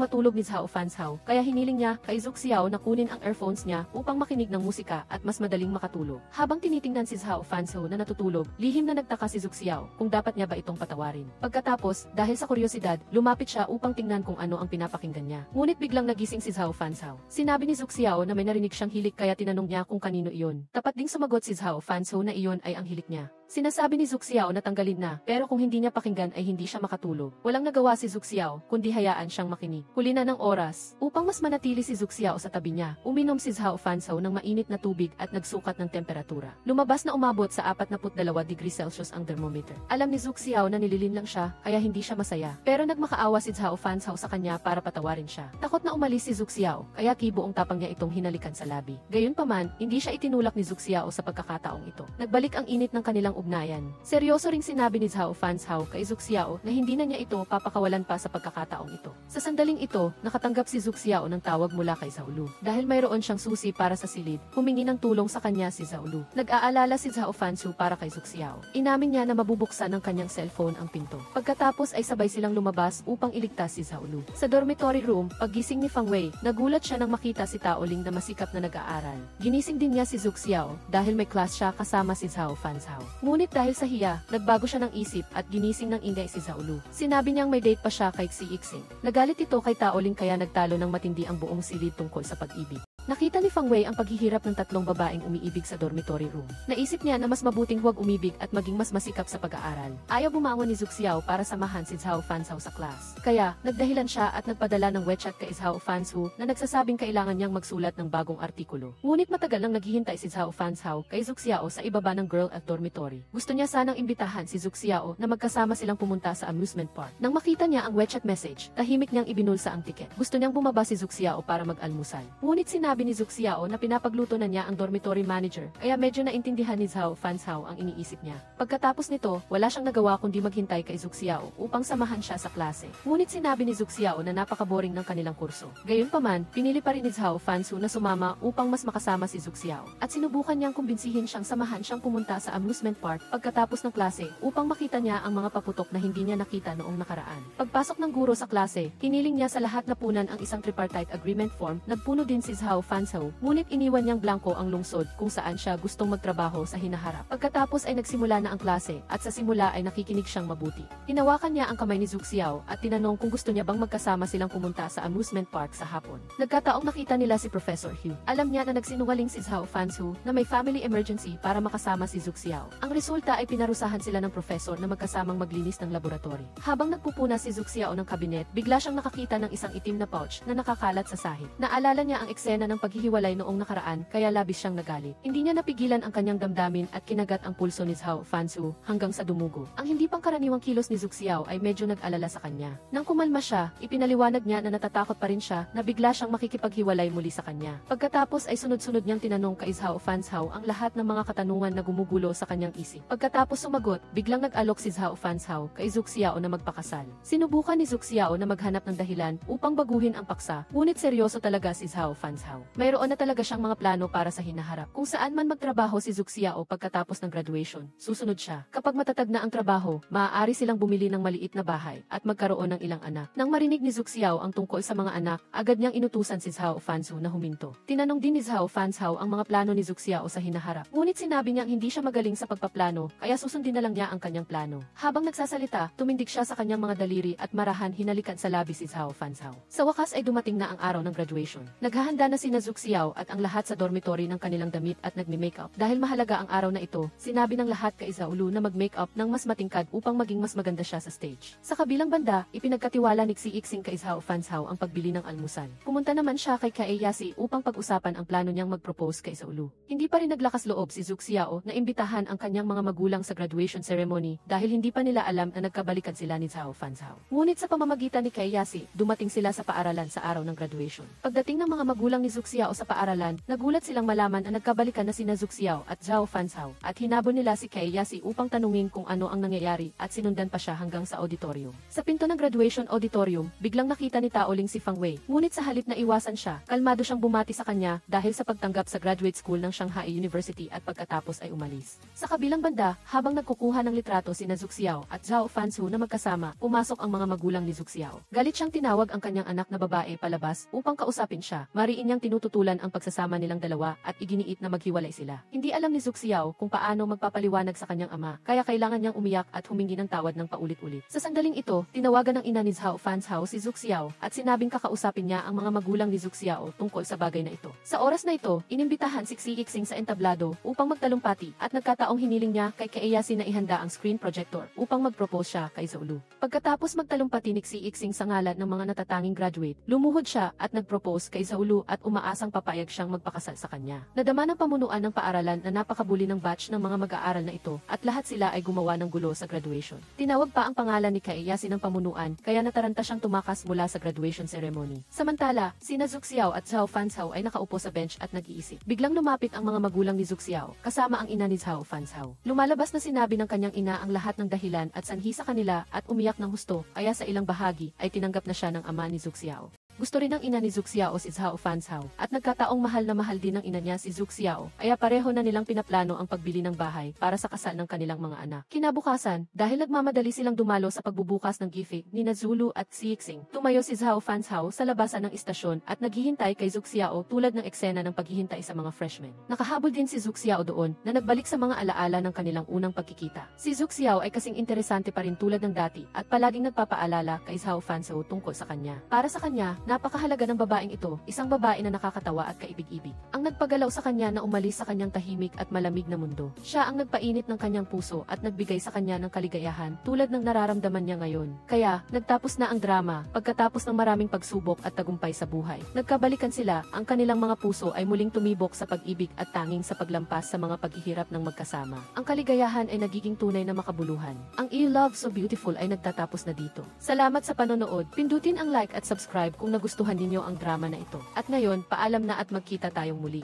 matulog ni Zhao Fanzhou, kaya hiniling niya kay Zhu Xiao na kunin ang earphones niya upang makinig ng musika at mas madaling makatulog. Habang tinitingnan si Zhao Fanzhou na natutulog, lihim na nagtaka si Zhu Xiao kung dapat niya ba itong patawarin. Pagkatapos, dahil sa kuryosidad, lumapit siya upang tingnan kung ano ang pinapakinggan niya. Ngunit biglang nagising si Zhao Fanzhou. Sinabi ni Zhu Xiao na may narinig siyang hilik kaya tinanong niya kung kanino iyon. Tapat ding sumagot si Zhao Fanzhou na iyon ay ang hilik niya. Sinasabi ni Zhu Xiao na tanggalin na, pero kung hindi niya pakinggan ay hindi siya makatulog. Walang nagawa si Zhu Xiao, kundi hayaan siyang makinig. Huli na ng oras, upang mas manatili si Zhu Xiao sa tabi niya, uminom si Zhao Fanzhou ng mainit na tubig at nagsukat ng temperatura. Lumabas na umabot sa 42 degrees Celsius ang thermometer. Alam ni Zhu Xiao na nililin lang siya, kaya hindi siya masaya. Pero nagmakaawa si Zhao Fanzhou sa kanya para patawarin siya. Takot na umalis si Zhu Xiao, kaya kibuong tapang niya itong hinalikan sa labi. Gayunpaman, hindi siya itinulak ni Zhu Xiao sa pagkakataong ito. Nagbalik ang init ng kanilang ugnayan. Seryoso ring sinabi ni Zhao Fanzhou kay Zhu Xiao na hindi na niya ito papakawalan pa sa pagkakataong ito. Sa sandaling ito, nakatanggap si Zhu Xiao ng tawag mula kay Zhao Lu. Dahil mayroon siyang susi para sa silid, humingi ng tulong sa kanya si Zhao Lu. Nag-aalala si Zhao Fanzhou para kay Zhu Xiao. Inamin niya na mabubuksan ng kanyang cellphone ang pinto. Pagkatapos ay sabay silang lumabas upang iligtas si Zhao Lu. Sa dormitory room, paggising ni Fang Wei, nagulat siya nang makita si Tao Ling na masikap na nag-aaral. Ginising din niya si Zhu Xiao dahil may class siya kasama si Zhao Fanzhou. Ngunit dahil sa hiya, nagbago siya ng isip at ginising ng ingay si Zhao Lu. Sinabi niyang may date pa siya kay Xi Yixing. Nagalit ito kay Tao Ling kaya nagtalo ng matindi ang buong silid tungkol sa pag-ibig. Nakita ni Fang Wei ang paghihirap ng tatlong babaeng umiibig sa dormitory room. Naisip niya na mas mabuting huwag umibig at maging mas masikap sa pag-aaral. Ayaw bumangon ni Zhu Xiao para samahan si Zhao Fanzhou sa class. Kaya, nagdahilan siya at nagpadala ng WeChat kay Zhao Fanzhou na nagsasabing kailangan niyang magsulat ng bagong artikulo. Ngunit matagal nang naghihintay si Zhao Fanzhou kay Zhu Xiao sa ibaba ng girl at dormitory. Gusto niya sanang imbitahan si Zhu Xiao na magkasama silang pumunta sa amusement park. Nang makita niya ang WeChat message, tahimik niyang ibinulsa ang tiket. Gusto niyang bumaba si Zhu Xiao para mag-almusal. Ngunit sinabi sinabi ni Zuxiao na pinapagluto na niya ang dormitory manager, kaya medyo naintindihan ni Zhao Fanzhao ang iniisip niya. Pagkatapos nito, wala siyang nagawa kundi maghintay kay Zuxiao upang samahan siya sa klase. Ngunit sinabi ni Zuxiao na napaka-boring ng kanilang kurso. Gayunpaman, pinili pa rin ni Zhao Fanzhao na sumama upang mas makasama si Zuxiao. At sinubukan niyang kumbinsihin siyang samahan siyang pumunta sa amusement park pagkatapos ng klase upang makita niya ang mga paputok na hindi niya nakita noong nakaraan. Pagpasok ng guro sa klase, hiniling niya sa lahat na punan ang isang tripartite agreement form. Nagpuno din si Zhao Fanzhao, ngunit iniwan niyang blanko ang lungsod kung saan siya gustong magtrabaho sa hinaharap. Pagkatapos ay nagsimula na ang klase, at sa simula ay nakikinig siyang mabuti. Hinawakan niya ang kamay ni Zuxiao at tinanong kung gusto niya bang magkasama silang pumunta sa amusement park sa hapon. Nagkataong nakita nila si Professor Hugh. Alam niya na nagsinungaling si Zhao Fanzhao na may family emergency para makasama si Zuxiao. Ang resulta ay pinarusahan sila ng professor na magkasamang maglinis ng laboratory. Habang nagpupuna si Zuxiao ng kabinet, bigla siyang nakakita ng isang itim na pouch na nakakalat sa sahig. Naalala niya ang eksena ng paghihiwalay noong nakaraan, kaya labis siyang nagalit. Hindi niya napigilan ang kanyang damdamin at kinagat ang pulso ni Zhao Fanzhao hanggang sa dumugo. Ang hindi pangkaraniwang kilos ni Zuxiao ay medyo nag-alala sa kanya. Nang kumalma siya, ipinaliwanag niya na natatakot pa rin siya na bigla siyang makikipaghiwalay muli sa kanya. Pagkatapos ay sunod-sunod niyang tinanong kay Zhao Fanzhao ang lahat ng mga katanungan na gumugulo sa kanyang isip. Pagkatapos sumagot, biglang nag-alok si Zhao Fanzhao kay Zuxiao na magpakasal. Sinubukan ni Zuxiao na maghanap ng dahilan upang baguhin ang paksa, ngunit seryoso talaga si Zhao Fanzhao. Mayroon na talaga siyang mga plano para sa hinaharap. Kung saan man magtrabaho si Zuxiao pagkatapos ng graduation, susunod siya. Kapag matatag na ang trabaho, maaari silang bumili ng maliit na bahay at magkaroon ng ilang anak. Nang marinig ni Zuxiao ang tungkol sa mga anak, agad niyang inutusan si Zhao Fanzhao na huminto. Tinanong din ni Zhao Fanzhao ang mga plano ni Zuxiao sa hinaharap. Ngunit sinabi niyang hindi siya magaling sa pagpaplano, kaya susundin na lang niya ang kanyang plano. Habang nagsasalita, tumindig siya sa kanyang mga daliri at marahan hinalikan sa labi si Zhao Fanzhao. Sa wakas ay dumating na ang araw ng graduation. Naghahanda na sina Zuxiao at ang lahat sa dormitory ng kanilang damit at nagme-makeup. Dahil mahalaga ang araw na ito, sinabi ng lahat kay Zhaolu na mag-makeup ng mas matingkad upang maging mas maganda siya sa stage. Sa kabilang banda, ipinagkatiwala ni Xiixing kay Zhao Fanzhao ang pagbili ng almusal. Pumunta naman siya kay Kaeyasi upang pag-usapan ang plano niyang mag-propose kay Zhaolu. Hindi pa rin naglakas loob si Zuxiao na imbitahan ang kanyang mga magulang sa graduation ceremony dahil hindi pa nila alam na nagkabalikan sila ni Zhao Fanzhao. Ngunit sa pamamagitan ni Kaeyasi, dumating sila sa paaralan sa araw ng graduation. Pagdating ng mga magulang ni Zuxiao sa paaralan, nagulat silang malaman na nagkabalikan na sina Zuxiao at Zhao Fanzhao at hinabol nila si Kaeyasi upang tanungin kung ano ang nangyayari at sinundan pa siya hanggang sa auditorium. Sa pinto ng graduation auditorium, biglang nakita ni Taoling si Fang Wei. Ngunit sa halip na iwasan siya, kalmado siyang bumati sa kanya dahil sa pagtanggap sa graduate school ng Shanghai University at pagkatapos ay umalis. Sa kabilang banda, habang nagkukuha ng litrato sina Zuxiao at Zhao Fanzhao na magkasama, pumasok ang mga magulang ni Zuxiao. Galit siyang tinawag ang kanyang anak na babae palabas upang kausapin siya. Mariin niyang tinututulan ang pagsasama nilang dalawa at iginiit na maghiwalay sila. Hindi alam ni Zuxiao kung paano magpapaliwanag sa kanyang ama, kaya kailangan niyang umiyak at humingi ng tawad ng paulit-ulit. Sa sandaling ito, tinawagan ng ina ni Zhao Fanzhao si Zuxiao at sinabing kakausapin niya ang mga magulang ni Zuxiao tungkol sa bagay na ito. Sa oras na ito, inimbitahan si Xiixing sa entablado upang magtalumpati at nagkataong hiniling niya kay Kaeyasi na ihanda ang screen projector upang mag-propose siya kay Zhaolu. Pagkatapos magtalumpati ni Xiixing sa ngalan ng mga natatanging graduate, lumuhod siya at nag-propose kay Zhaolu at umaasang papayag siyang magpakasal sa kanya. Nadama ng pamunuan ng paaralan na napakabuli ng batch ng mga mag-aaral na ito at lahat sila ay gumawa ng gulo sa graduation. Tinawag pa ang pangalan ni Kaeyasi ng pamunuan kaya nataranta siyang tumakas mula sa graduation ceremony. Samantala, sina Zuxiao at Zhao Fanzhao ay nakaupo sa bench at nag-iisip. Biglang lumapit ang mga magulang ni Zuxiao kasama ang ina ni Zhao Fanzhao. Lumalabas na sinabi ng kanyang ina ang lahat ng dahilan at sanhi sa kanila at umiyak ng husto, kaya sa ilang bahagi ay tinanggap na siya ng ama ni Zuxiao. Gusto rin ng ina ni Zuxiao si Zhao Fanzhao at nagkataong mahal na mahal din ng ina niya si Zuxiao, kaya pareho na nilang pinaplano ang pagbili ng bahay para sa kasal ng kanilang mga anak. Kinabukasan, dahil nagmamadali silang dumalo sa pagbubukas ng gift ni Zhaolu at Xiixing, tumayo si Zhao Fanzhao sa labasan ng istasyon at naghihintay kay Zuxiao tulad ng eksena ng paghihintay sa mga freshmen. Nakahabol din si Zuxiao doon na nagbalik sa mga alaala ng kanilang unang pagkikita. Si Zuxiao ay kasing interesante pa rin tulad ng dati at palaging nagpapaalala kay Zhao Fanzhao tungkol sa kanya. Para sa kanya, napakahalaga ng babaeng ito, isang babae na nakakatawa at kaibig-ibig. Ang nagpagalaw sa kanya na umalis sa kanyang tahimik at malamig na mundo. Siya ang nagpainit ng kanyang puso at nagbigay sa kanya ng kaligayahan tulad ng nararamdaman niya ngayon. Kaya, nagtapos na ang drama, pagkatapos ng maraming pagsubok at tagumpay sa buhay. Nagkabalikan sila, ang kanilang mga puso ay muling tumibok sa pag-ibig at tanging sa paglampas sa mga paghihirap ng magkasama. Ang kaligayahan ay nagiging tunay na makabuluhan. Ang I Love So Beautiful ay nagtatapos na dito. Salamat sa panonood, pindutin ang like at subscribe kung nagustuhan ninyo ang drama na ito. At ngayon, paalam na at magkita tayong muli.